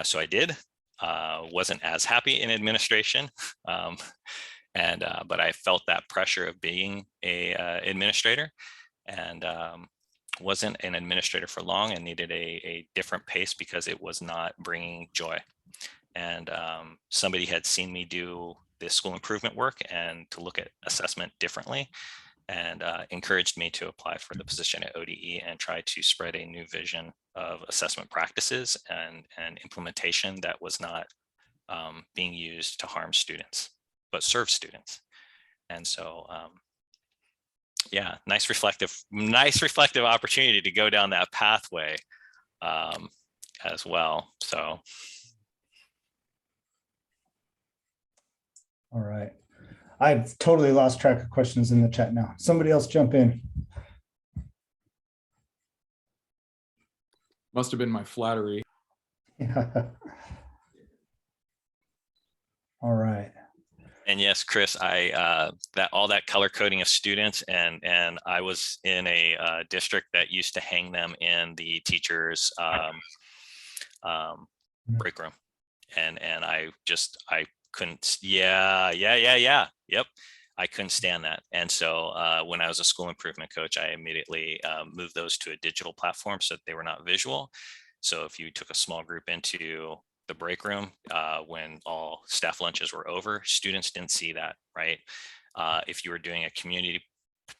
so I did. Wasn't as happy in administration, but I felt that pressure of being a administrator, and wasn't an administrator for long and needed a different pace because it was not bringing joy. And somebody had seen me do this school improvement work and to look at assessment differently, and encouraged me to apply for the position at ODE and try to spread a new vision of assessment practices and implementation that was not being used to harm students, but serve students. And so, yeah, nice reflective opportunity to go down that pathway as well. So. All right. I've totally lost track of questions in the chat now. Somebody else jump in. Must have been my flattery. All right. And yes, Chris, all that color coding of students, and I was in a district that used to hang them in the teachers' break room, and I couldn't. Yep. I couldn't stand that. And so when I was a school improvement coach, I immediately moved those to a digital platform so that they were not visual. So if you took a small group into the break room when all staff lunches were over, students didn't see that, right? If you were doing a community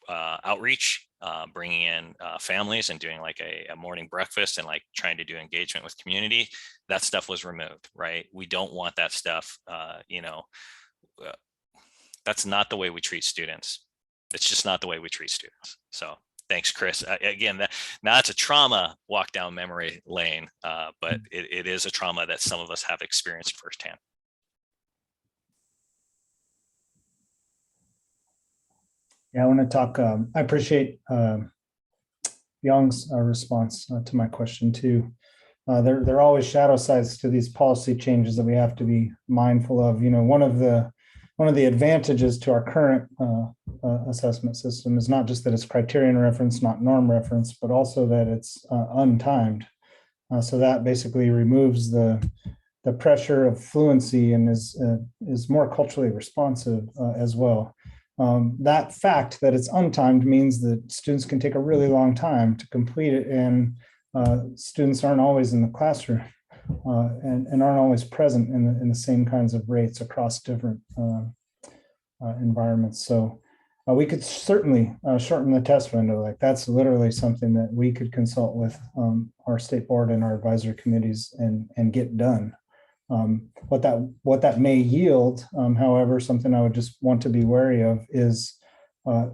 outreach, bringing in families and doing like a morning breakfast and like trying to do engagement with community, that stuff was removed, right? We don't want that stuff, that's not the way we treat students. It's just not the way we treat students. So thanks, Chris. Again, that's a trauma walk down memory lane, but it is a trauma that some of us have experienced firsthand. Yeah, I want to talk. I appreciate Young's response to my question too. There are always shadow sides to these policy changes that we have to be mindful of. One of the advantages to our current assessment system is not just that it's criterion reference, not norm reference, but also that it's untimed. So that basically removes the pressure of fluency and is more culturally responsive as well. That fact that it's untimed means that students can take a really long time to complete it, and students aren't always in the classroom and aren't always present in the same kinds of rates across different environments. So we could certainly shorten the test window. Like that's literally something that we could consult with our state board and our advisory committees and get done. What that may yield, however, something I would just want to be wary of is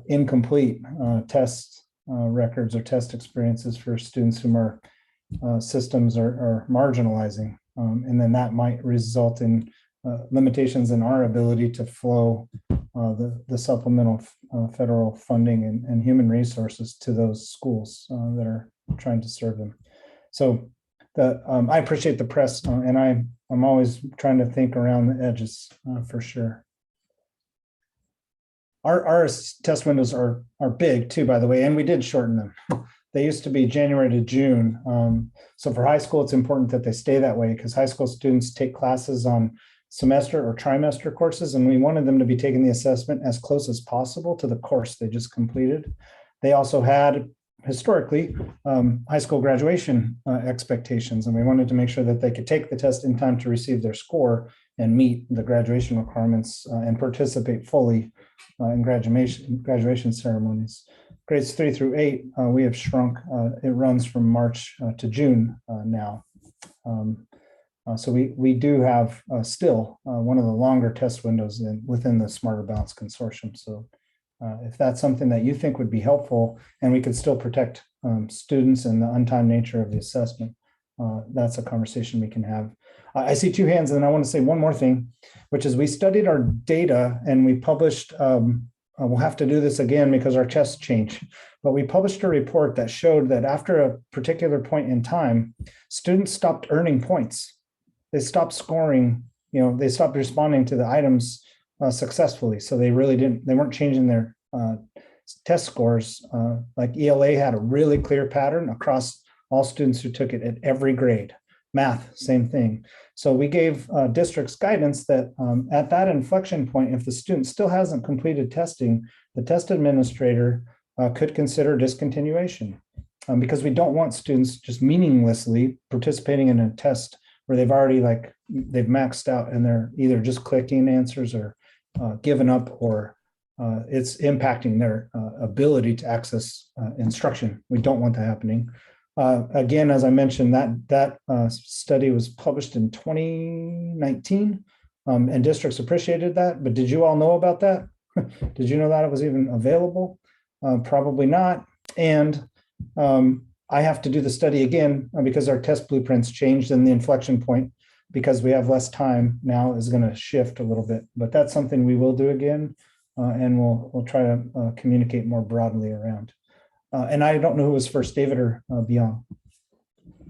incomplete test records or test experiences for students whom our systems are marginalizing. And then that might result in limitations in our ability to flow the supplemental federal funding and human resources to those schools that are trying to serve them. So I appreciate the press, and I'm always trying to think around the edges for sure. Our test windows are big too, by the way, and we did shorten them. They used to be January to June. So for high school, it's important that they stay that way because high school students take classes on semester or trimester courses, and we wanted them to be taking the assessment as close as possible to the course they just completed. They also had historically high school graduation expectations, and we wanted to make sure that they could take the test in time to receive their score and meet the graduation requirements and participate fully in graduation ceremonies. Grades 3 through 8, we have shrunk. It runs from March to June now. So we do have still one of the longer test windows within the Smarter Balance Consortium. So if that's something that you think would be helpful and we could still protect students and the untimed nature of the assessment, that's a conversation we can have. I see two hands, and I want to say one more thing, which is we studied our data and we published, we'll have to do this again because our tests change, but we published a report that showed that after a particular point in time, students stopped earning points. They stopped scoring, they stopped responding to the items successfully. So they weren't changing their test scores. Like ELA had a really clear pattern across all students who took it at every grade. Math, same thing. So we gave districts guidance that at that inflection point, if the student still hasn't completed testing, the test administrator could consider discontinuation because we don't want students just meaninglessly participating in a test where they've already they've maxed out and they're either just clicking answers or given up or it's impacting their ability to access instruction. We don't want that happening. Again, as I mentioned, that study was published in 2019, and districts appreciated that. But did you all know about that? Did you know that it was even available? Probably not. And I have to do the study again because our test blueprints changed and the inflection point, because we have less time now, is going to shift a little bit. But that's something we will do again, and we'll try to communicate more broadly around. And I don't know who was first, David or Byung.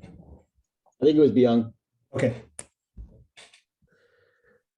I think it was Byung. Okay.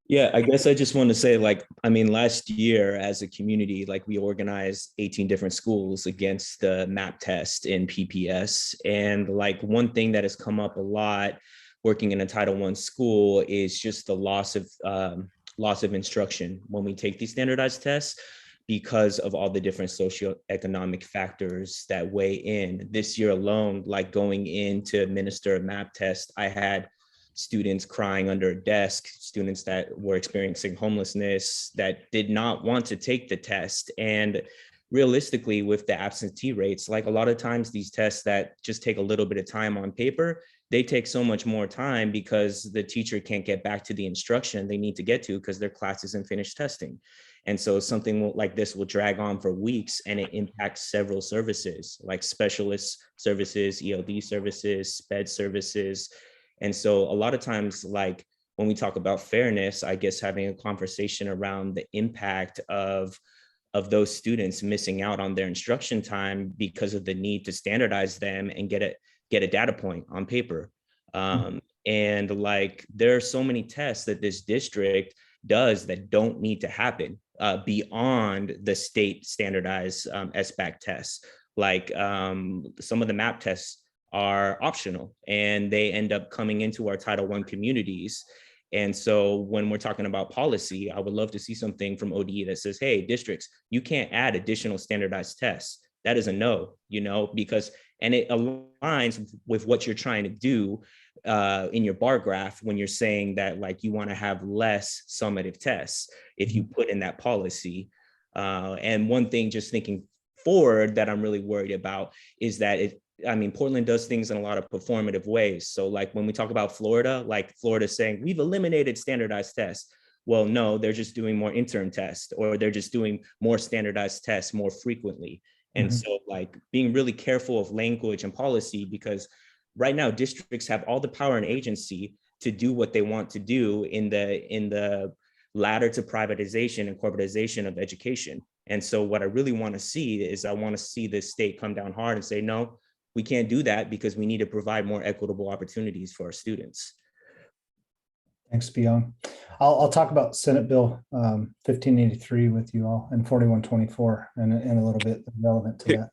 Yeah, I guess I just want to say, like, I mean, last year as a community, like, we organized 18 different schools against the MAP test in PPS. And like, one thing that has come up a lot working in a Title I school is just the loss of instruction when we take these standardized tests, because of all the different socioeconomic factors that weigh in. This year alone, like going in to administer a MAP test, I had students crying under a desk, students that were experiencing homelessness that did not want to take the test. And realistically, with the absentee rates, like a lot of times these tests that just take a little bit of time on paper, they take so much more time because the teacher can't get back to the instruction they need to get to because their class isn't finished testing. And so something like this will drag on for weeks, and it impacts several services like specialist services, ELD services, SPED services. And so a lot of times, like when we talk about fairness, I guess having a conversation around the impact of those students missing out on their instruction time because of the need to standardize them and get a data point on paper. And like, there are so many tests that this district does that don't need to happen beyond the state standardized SBAC tests. Like some of the MAP tests are optional and they end up coming into our Title I communities. And so when we're talking about policy, I would love to see something from ODE that says, hey, districts, you can't add additional standardized tests. That is a no, because, and it aligns with what you're trying to do in your bar graph when you're saying that, like, you want to have less summative tests if you put in that policy. And one thing, just thinking forward, that I'm really worried about is that Portland does things in a lot of performative ways. So like when we talk about Florida, like Florida's saying, we've eliminated standardized tests. Well, no, they're just doing more intern tests, or they're just doing more standardized tests more frequently. And so like being really careful of language and policy, because right now districts have all the power and agency to do what they want to do in the ladder to privatization and corporatization of education. And so what I really want to see is I want to see the state come down hard and say, no, we can't do that because we need to provide more equitable opportunities for our students. Thanks, Byung. I'll talk about Senate Bill 1583 with you all, and 4124 and a little bit relevant to that.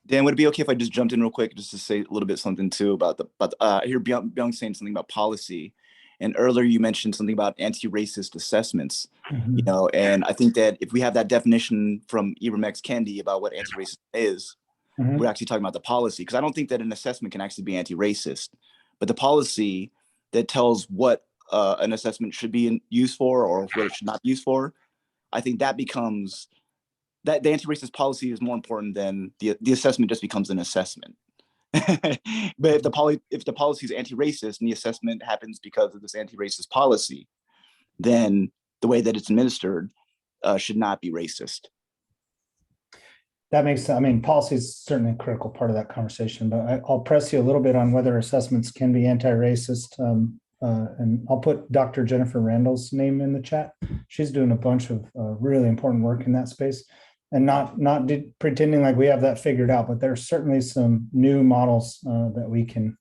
Dan, would it be okay if I just jumped in real quick just to say a little bit something too about I hear Byung saying something about policy, and earlier you mentioned something about anti-racist assessments, and I think that if we have that definition from Ibram X. Kendi about what anti-racist is, we're actually talking about the policy, because I don't think that an assessment can actually be anti-racist, but the policy that tells what an assessment should be used for or what it should not be used for, I think that becomes that the anti-racist policy is more important than the assessment just becomes an assessment. But if the policy is anti-racist and the assessment happens because of this anti-racist policy, then the way that it's administered should not be racist. That makes sense. Policy is certainly a critical part of that conversation, but I'll press you a little bit on whether assessments can be anti-racist. And I'll put Dr. Jennifer Randall's name in the chat. She's doing a bunch of really important work in that space, and not pretending like we have that figured out, but there's certainly some new models that we can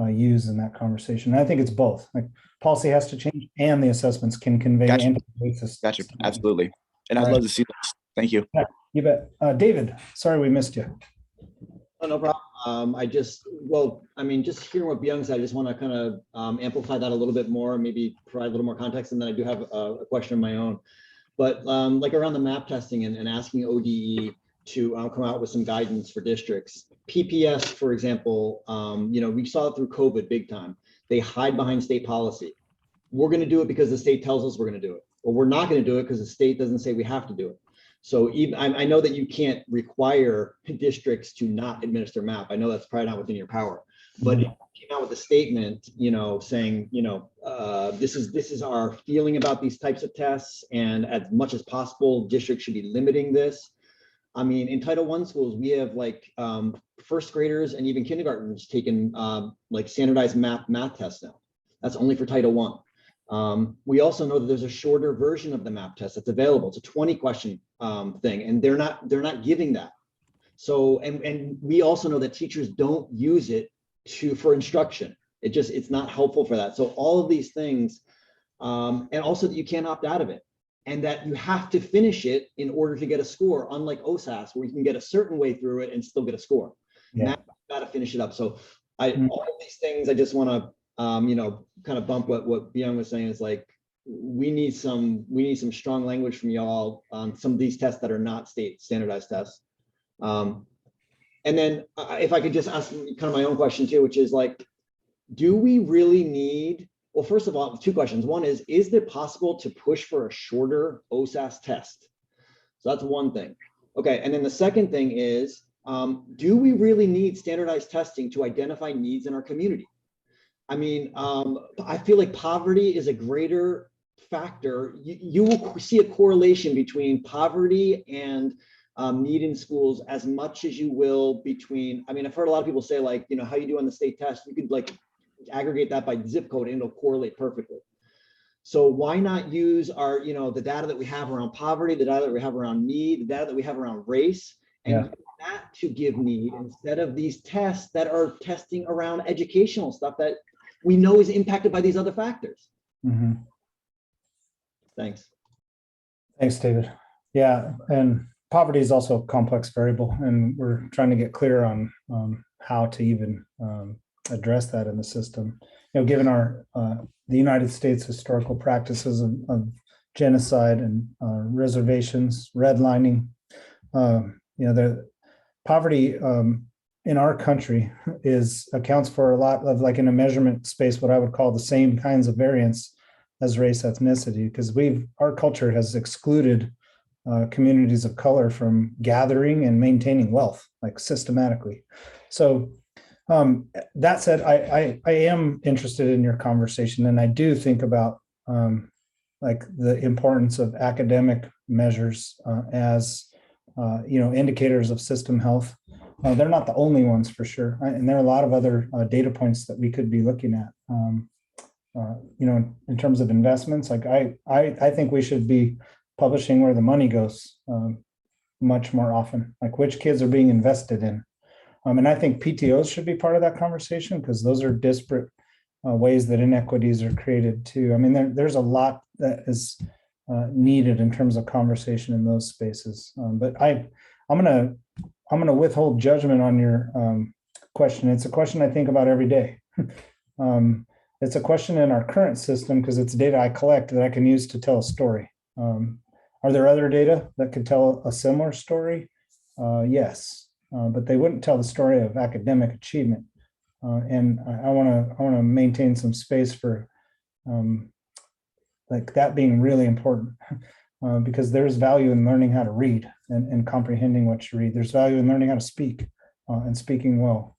use in that conversation. And I think it's both. Like, policy has to change and the assessments can convey anti-racist. Gotcha, absolutely. And I'd love to see this. Thank you. Yeah, you bet. David, sorry we missed you. Oh, no problem. Just hearing what Byung said, I just want to kind of amplify that a little bit more, maybe provide a little more context, and then I do have a question of my own. But like around the MAP testing and asking ODE to come out with some guidance for districts. PPS, for example, we saw it through COVID big time. They hide behind state policy. we're going to do it because the state tells us we're going to do it, or we're not going to do it because the state doesn't say we have to do it. So even I know that you can't require districts to not administer MAP. I know that's probably not within your power, but if you came out with a statement, saying, this is our feeling about these types of tests, and as much as possible, districts should be limiting this. I mean, in Title I schools, we have like first graders and even kindergartners taking like standardized math tests now. That's only for Title I. We also know that there's a shorter version of the MAP test that's available. It's a 20 question thing, and they're not giving that. So, and we also know that teachers don't use it for instruction. It's not helpful for that. So all of these things, and also that you can't opt out of it, and that you have to finish it in order to get a score, unlike OSAS, where you can get a certain way through it and still get a score. Yeah. Now you got to finish it up. So all of these things, I just want to kind of bump what Byung was saying, is like, we need some strong language from y'all on some of these tests that are not state standardized tests. And then if I could just ask kind of my own question too, which is like, do we really need, well, first of all, two questions. One is it possible to push for a shorter OSAS test? So that's one thing. Okay, and then the second thing is, do we really need standardized testing to identify needs in our community? I mean, I feel like poverty is a greater factor. You will see a correlation between poverty and need in schools as much as you will between, I mean, I've heard a lot of people say, like, how you do on the state test, you could like aggregate that by zip code and it'll correlate perfectly. So why not use our, the data that we have around poverty, the data that we have around need, the data that we have around race, and use that to give need, instead of these tests that are testing around educational stuff that we know is impacted by these other factors. Mm-hmm. Thanks. Thanks, David. Yeah, and poverty is also a complex variable, and we're trying to get clear on how to even address that in the system. Given our the United States historical practices of genocide and reservations, redlining, the poverty in our country accounts for a lot of, like, in a measurement space, what I would call the same kinds of variance as race, ethnicity, because our culture has excluded communities of color from gathering and maintaining wealth, like, systematically. So that said, I am interested in your conversation, and I do think about like the importance of academic measures as indicators of system health. They're not the only ones, for sure, and there are a lot of other data points that we could be looking at. In terms of investments, like I think we should be publishing where the money goes much more often, like which kids are being invested in. And I think PTOs should be part of that conversation, because those are disparate ways that inequities are created too. I mean, there's a lot that is needed in terms of conversation in those spaces. But I'm gonna withhold judgment on your question. It's a question I think about every day. It's a question in our current system because it's data I collect that I can use to tell a story. Are there other data that could tell a similar story? Yes, but they wouldn't tell the story of academic achievement. And I want to maintain some space for like that being really important, because there's value in learning how to read and comprehending what you read. There's value in learning how to speak and speaking well.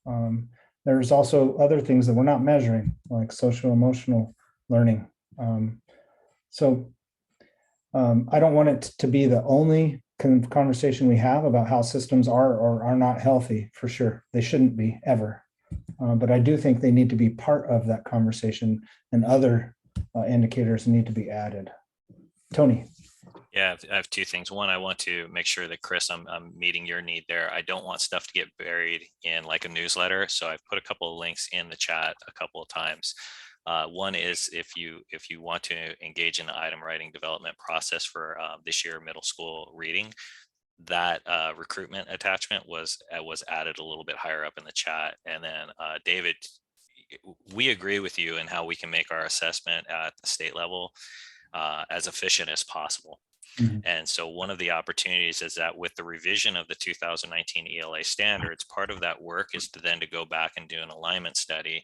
There's also other things that we're not measuring, like social emotional learning. So I don't want it to be the only conversation we have about how systems are or are not healthy. For sure, they shouldn't be ever. But I do think they need to be part of that conversation, and other indicators need to be added. Tony. Yeah, I have two things. One, I want to make sure that, Chris, I'm meeting your need there. I don't want stuff to get buried in like a newsletter. So I've put a couple of links in the chat a couple of times. One is if you want to engage in the item writing development process for this year middle school reading, that recruitment attachment was added a little bit higher up in the chat. And then David, we agree with you in how we can make our assessment at the state level as efficient as possible. Mhm. And so one of the opportunities is that with the revision of the 2019 ELA standards, part of that work is to then to go back and do an alignment study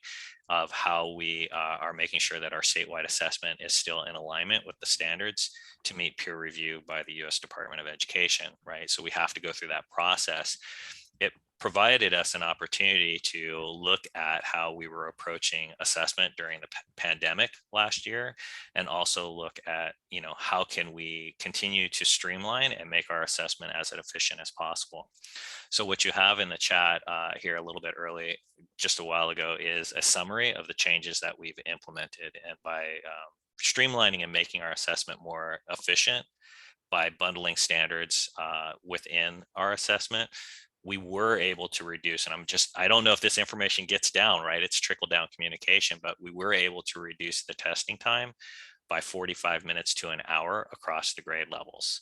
of how we are making sure that our statewide assessment is still in alignment with the standards to meet peer review by the US Department of Education, right? So we have to go through that process. It provided us an opportunity to look at how we were approaching assessment during the pandemic last year, and also look at, you know, how can we continue to streamline and make our assessment as efficient as possible. So what you have in the chat here a little bit early, just a while ago, is a summary of the changes that we've implemented. And by streamlining and making our assessment more efficient, by bundling standards within our assessment, we were able to reduce, and I don't know if this information gets down, right? It's trickle down communication, but we were able to reduce the testing time by 45 minutes to an hour across the grade levels.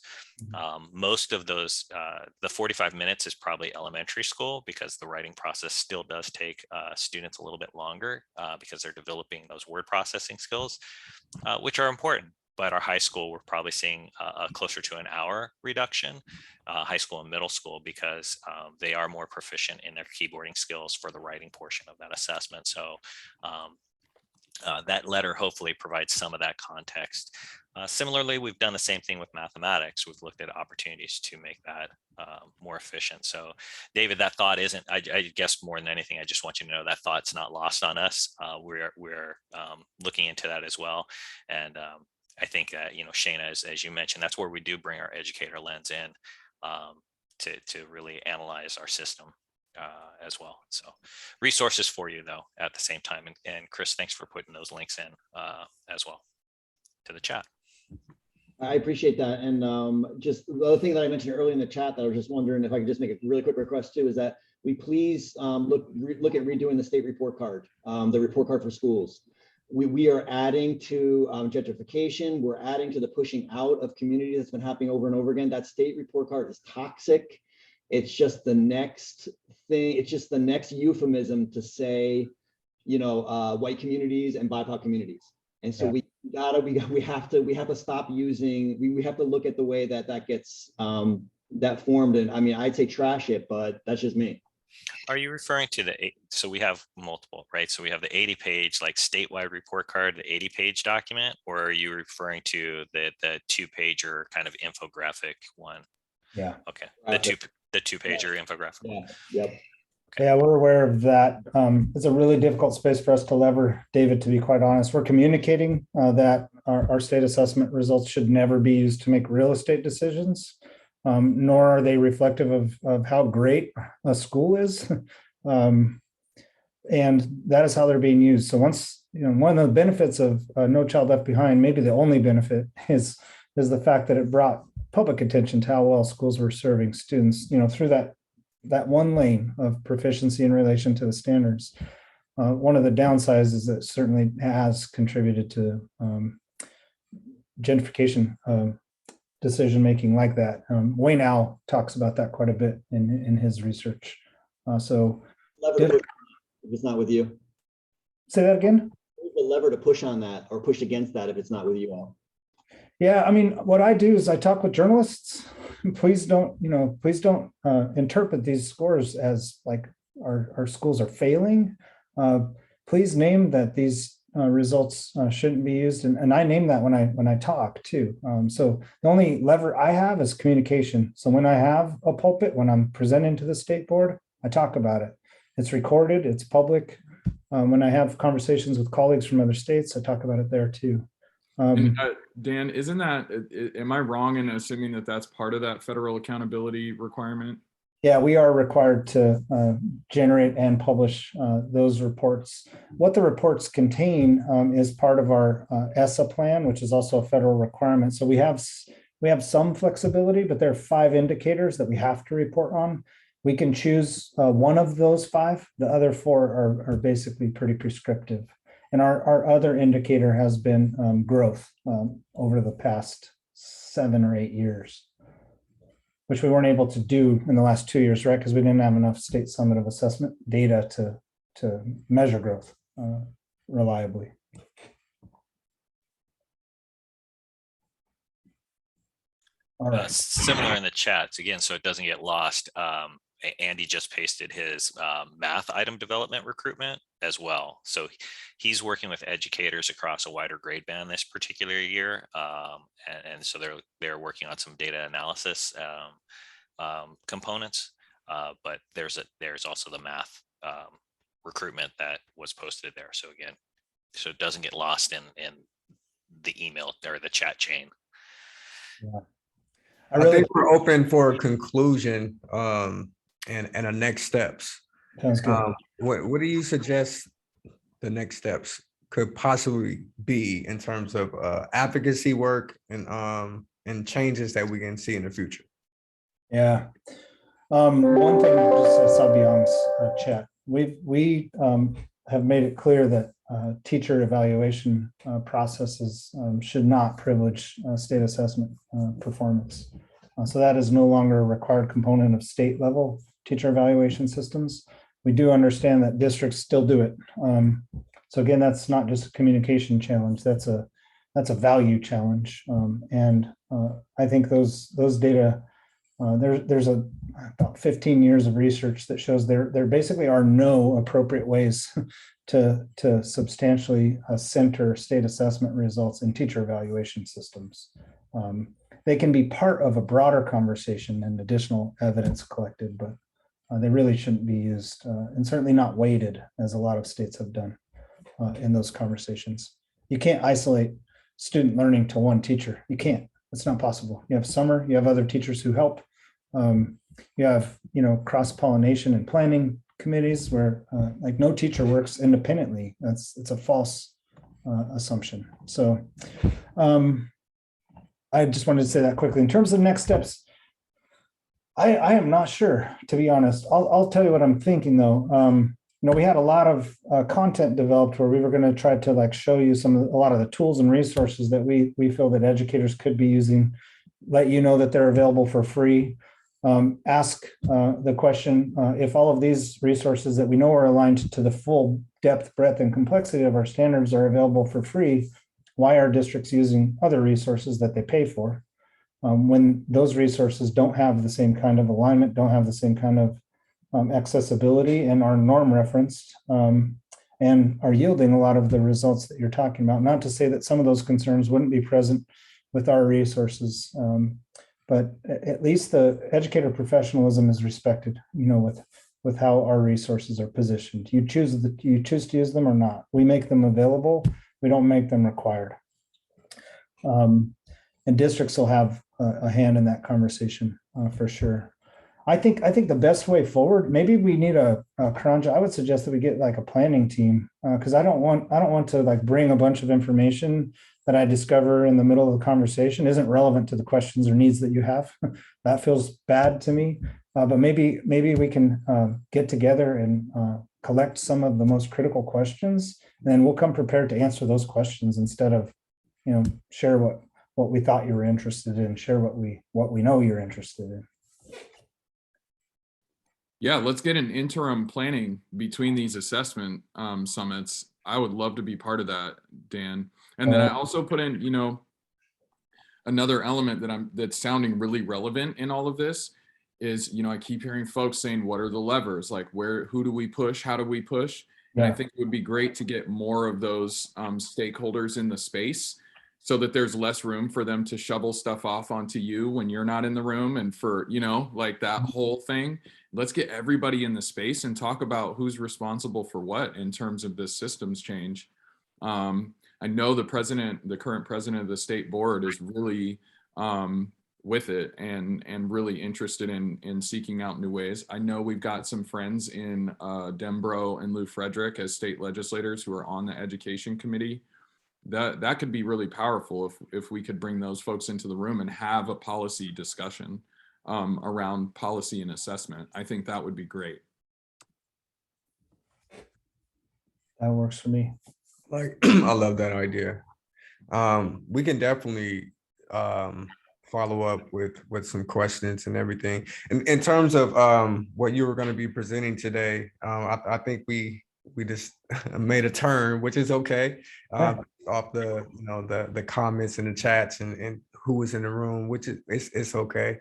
Most of those, the 45 minutes is probably elementary school, because the writing process still does take students a little bit longer because they're developing those word processing skills, which are important. But our high school, we're probably seeing a closer to an hour reduction, high school and middle school, because they are more proficient in their keyboarding skills for the writing portion of that assessment. So that letter hopefully provides some of that context. Similarly, we've done the same thing with mathematics. We've looked at opportunities to make that more efficient. So David, that thought isn't, I guess more than anything, I just want you to know that thought's not lost on us. We're looking into that as well. And I think that, you know, Shana, as you mentioned, that's where we do bring our educator lens in to really analyze our system as well. So resources for you though at the same time. And Chris, thanks for putting those links in as well to the chat. I appreciate that. And just the other thing that I mentioned earlier in the chat that I was just wondering if I could just make a really quick request too, is that we please look at redoing the state report card, the report card for schools. We are adding to gentrification. We're adding to the pushing out of community that's been happening over and over again. That state report card is toxic. It's just the next thing. It's just the next euphemism to say, you know, white communities and BIPOC communities. And so we have to stop using. We have to look at the way that gets that formed. And I mean, I'd say trash it, but that's just me. Are you referring to so we have multiple, right? So we have the 80-page like statewide report card, the 80-page document, or are you referring to the 2-pager kind of infographic one? Yeah. Okay. The 2-pager infographic. Yeah. Yep. Okay. Yeah, we're aware of that. It's a really difficult space for us to lever, David, to be quite honest. We're communicating that our state assessment results should never be used to make real estate decisions. Nor are they reflective of how great a school is. And that is how they're being used. So once, you know, one of the benefits of No Child Left Behind, maybe the only benefit is the fact that it brought public attention to how well schools were serving students, you know, through that one lane of proficiency in relation to the standards. One of the downsides is that it certainly has contributed to gentrification decision-making like that. Wayne Al talks about that quite a bit in his research. So Lever if it's not with you. Say that again? The lever to push on that or push against that if it's not with you all. Yeah, I mean, what I do is I talk with journalists. Please don't interpret these scores as like our schools are failing. Please name that these results shouldn't be used, and I name that when I talk too. So the only lever I have is communication. So when I have a pulpit, when I'm presenting to the state board, I talk about it. It's recorded, it's public. When I have conversations with colleagues from other states, I talk about it there too. Dan, isn't that, am I wrong in assuming that that's part of that federal accountability requirement? Yeah, we are required to generate and publish those reports. What the reports contain is part of our ESSA plan, which is also a federal requirement. So we have some flexibility, but there are 5 indicators that we have to report on. We can choose one of those 5. The other 4 are basically pretty prescriptive. And our other indicator has been growth over the past 7 or 8 years, which we weren't able to do in the last 2 years, right? Because we didn't have enough state summative assessment data to measure growth reliably. All right. Similar in the chats again, so it doesn't get lost. Andy just pasted his math item development recruitment as well. So he's working with educators across a wider grade band this particular year, and so they're working on some data analysis components. But there's also the math recruitment that was posted there. So again, so it doesn't get lost in the email or the chat chain. Yeah. I think we're open for a conclusion and a next steps. Sounds good. What do you suggest the next steps could possibly be in terms of advocacy work and changes that we can see in the future? Yeah. One thing, just I saw Byung's chat. We have made it clear that teacher evaluation processes should not privilege state assessment performance. So that is no longer a required component of state level teacher evaluation systems. We do understand that districts still do it. So again, that's not just a communication challenge, that's a value challenge. And I think those data, there's about 15 years of research that shows there basically are no appropriate ways to substantially center state assessment results in teacher evaluation systems. They can be part of a broader conversation and additional evidence collected, but they really shouldn't be used and certainly not weighted as a lot of states have done in those conversations. You can't isolate student learning to one teacher. You can't. It's not possible. You have summer, you have other teachers who help. You have, cross-pollination and planning committees where like no teacher works independently. It's a false assumption. So I just wanted to say that quickly. In terms of next steps, I am not sure, to be honest. I'll tell you what I'm thinking though. We had a lot of content developed where we were going to try to show you a lot of the tools and resources that we feel that educators could be using, let you know that they're available for free. Ask the question, if all of these resources that we know are aligned to the full depth, breadth, and complexity of our standards are available for free, why are districts using other resources that they pay for? When those resources don't have the same kind of alignment, don't have the same kind of accessibility and are norm referenced and are yielding a lot of the results that you're talking about. Not to say that some of those concerns wouldn't be present with our resources, but at least the educator professionalism is respected, with how our resources are positioned. You choose to use them or not. We make them available. We don't make them required. And districts will have a hand in that conversation for sure. I think the best way forward, maybe we need a Karanja. I would suggest that we get a planning team because I don't want to bring a bunch of information that I discover in the middle of the conversation isn't relevant to the questions or needs that you have. That feels bad to me. But maybe we can get together and collect some of the most critical questions, and then we'll come prepared to answer those questions instead of, share what we thought you were interested in, share what we know you're interested in. Yeah, let's get an interim planning between these assessment summits. I would love to be part of that, Dan. And then I also put in, another element that's sounding really relevant in all of this is, I keep hearing folks saying, what are the levers? Who do we push? How do we push? And I think it would be great to get more of those stakeholders in the space so that there's less room for them to shovel stuff off onto you when you're not in the room and for, that whole thing. Let's get everybody in the space and talk about who's responsible for what in terms of this systems change. I know the current president of the state board is really with it and really interested in seeking out new ways. I know we've got some friends in Denbrough and Lou Frederick as state legislators who are on the education committee. That could be really powerful if we could bring those folks into the room and have a policy discussion around policy and assessment. I think that would be great. That works for me. I love that idea. We can definitely follow up with some questions and everything. In terms of what you were going to be presenting today, I think we just made a turn, which is okay. Off the comments and the chats and who was in the room, which is it's okay.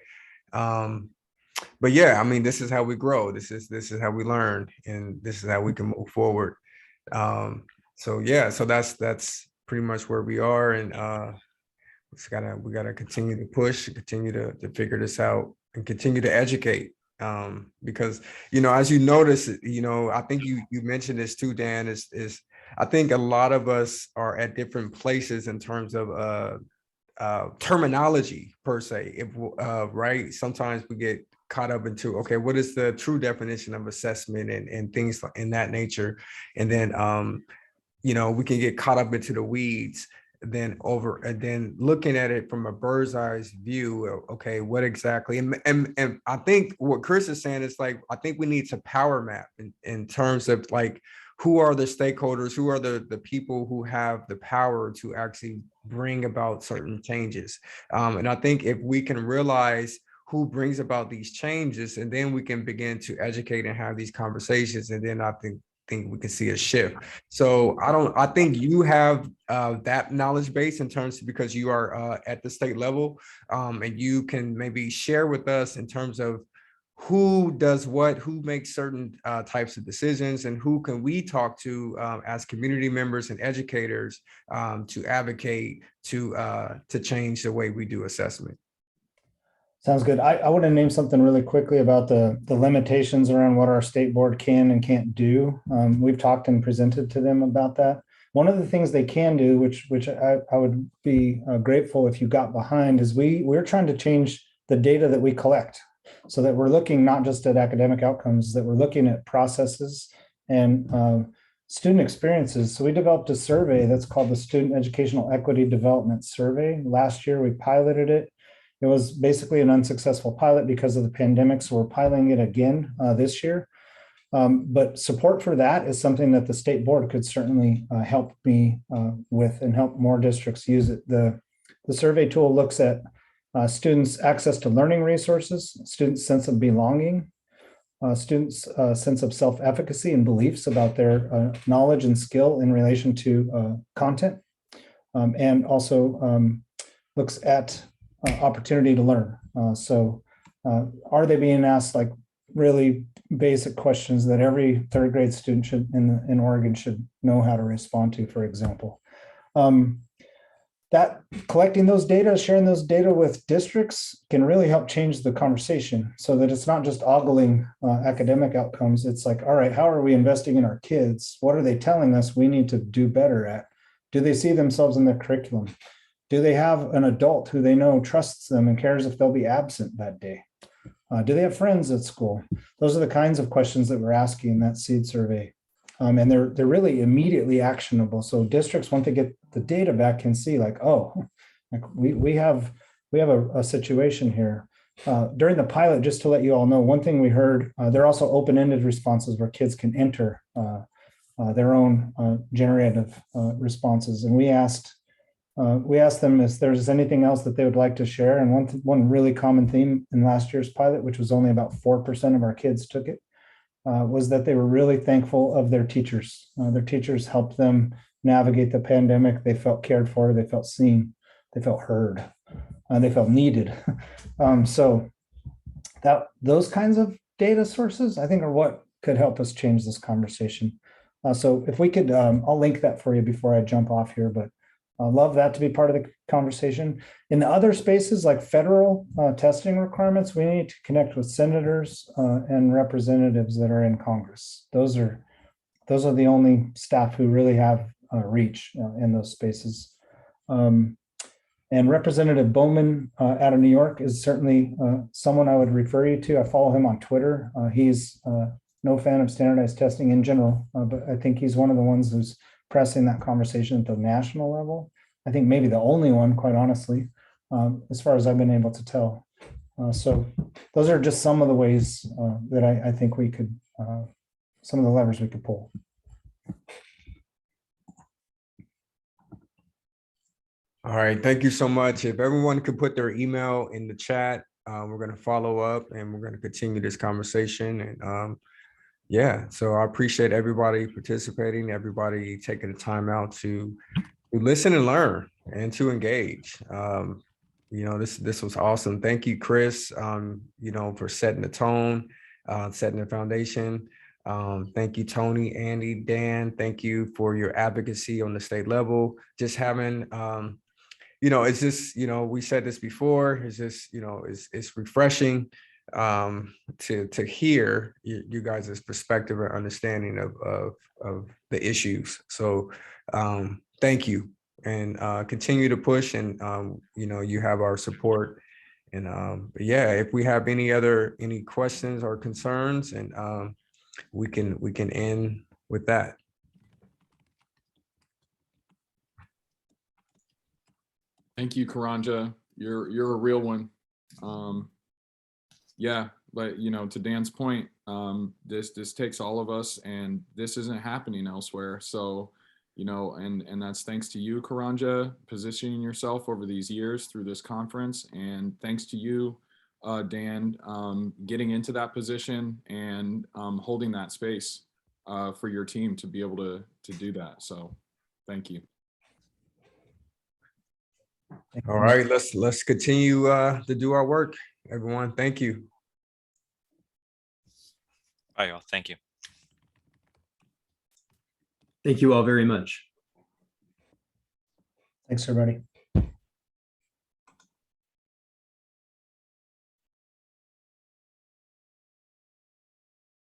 But yeah, I mean, this is how we grow. This is how we learn, and this is how we can move forward. So yeah, so that's pretty much where we are, and we gotta continue to push, continue to figure this out, and continue to educate. Because as you notice, I think you mentioned this too, Dan. Is I think a lot of us are at different places in terms of terminology per se. If right, sometimes we get caught up into, okay, what is the true definition of assessment and things in that nature, and then we can get caught up into the weeds. Then looking at it from a bird's eye view, okay, what exactly? And I think what Chris is saying is like, I think we need to power map in terms of like, who are the stakeholders, who are the people who have the power to actually bring about certain changes. And I think if we can realize who brings about these changes, and then we can begin to educate and have these conversations, and then I think we can see a shift. So I think you have that knowledge base in terms of, because you are at the state level, and you can maybe share with us in terms of who does what, who makes certain types of decisions, and who can we talk to as community members and educators to advocate to change the way we do assessment. Sounds good. I want to name something really quickly about the limitations around what our state board can and can't do. We've talked and presented to them about that. One of the things they can do, which I would be grateful if you got behind, is we're trying to change the data that we collect, so that we're looking not just at academic outcomes, that we're looking at processes and student experiences. So we developed a survey that's called the Student Educational Equity Development Survey. Last year, we piloted it. It was basically an unsuccessful pilot because of the pandemic, so we're piloting it again this year. But support for that is something that the state board could certainly help me with, and help more districts use it. The survey tool looks at students' access to learning resources, students' sense of belonging, students' sense of self-efficacy and beliefs about their knowledge and skill in relation to content, and also looks at opportunity to learn. So are they being asked like really basic questions that every third grade student should in Oregon should know how to respond to, for example? That collecting those data, sharing those data with districts can really help change the conversation, so that it's not just ogling academic outcomes. It's like, all right, how are we investing in our kids? What are they telling us we need to do better at? Do they see themselves in their curriculum? Do they have an adult who they know trusts them and cares if they'll be absent that day? Do they have friends at school? Those are the kinds of questions that we're asking in that seed survey. And they're really immediately actionable. So districts, once they get the data back, can see like, oh, like we have a situation here. During the pilot, just to let you all know, one thing we heard, there are also open-ended responses where kids can enter their own generative responses. And we asked them if there's anything else that they would like to share. And one really common theme in last year's pilot, which was only about 4% of our kids took it, was that they were really thankful of their teachers. Their teachers helped them navigate the pandemic. They felt cared for, they felt seen, they felt heard, they felt needed. So those kinds of data sources, I think, are what could help us change this conversation. So if we could, I'll link that for you before I jump off here, but I love that to be part of the conversation. In the other spaces like federal testing requirements, we need to connect with senators and representatives that are in Congress. Those are the only staff who really have reach in those spaces. And Representative Bowman out of New York is certainly someone I would refer you to. I follow him on Twitter. He's no fan of standardized testing in general, but I think he's one of the ones who's pressing that conversation at the national level. I think maybe the only one, quite honestly, as far as I've been able to tell. So those are just some of the ways that I think we could, some of the levers we could pull. All right, thank you so much. If everyone could put their email in the chat, we're going to follow up and we're going to continue this conversation. And yeah, so I appreciate everybody participating, everybody taking the time out to listen and learn and to engage. this was awesome. Thank you, Chris, for setting the tone, setting the foundation. Thank you, Tony, Andy, Dan. Thank you for your advocacy on the state level. Just having, it's just, we said this before, it's just, it's refreshing to hear you guys' perspective or understanding of the issues. So thank you, and continue to push, and you have our support. And but yeah, if we have any questions or concerns, and we can end with that. Thank you, Karanja. You're a real one. Yeah, but to Dan's point, this takes all of us, and this isn't happening elsewhere. So, and that's thanks to you, Karanja, positioning yourself over these years through this conference, and thanks to you, Dan, getting into that position and holding that space for your team to be able to do that. So, thank you. All right, let's continue to do our work, everyone. Thank you. Bye, y'all. Thank you. Thank you all very much. Thanks, everybody.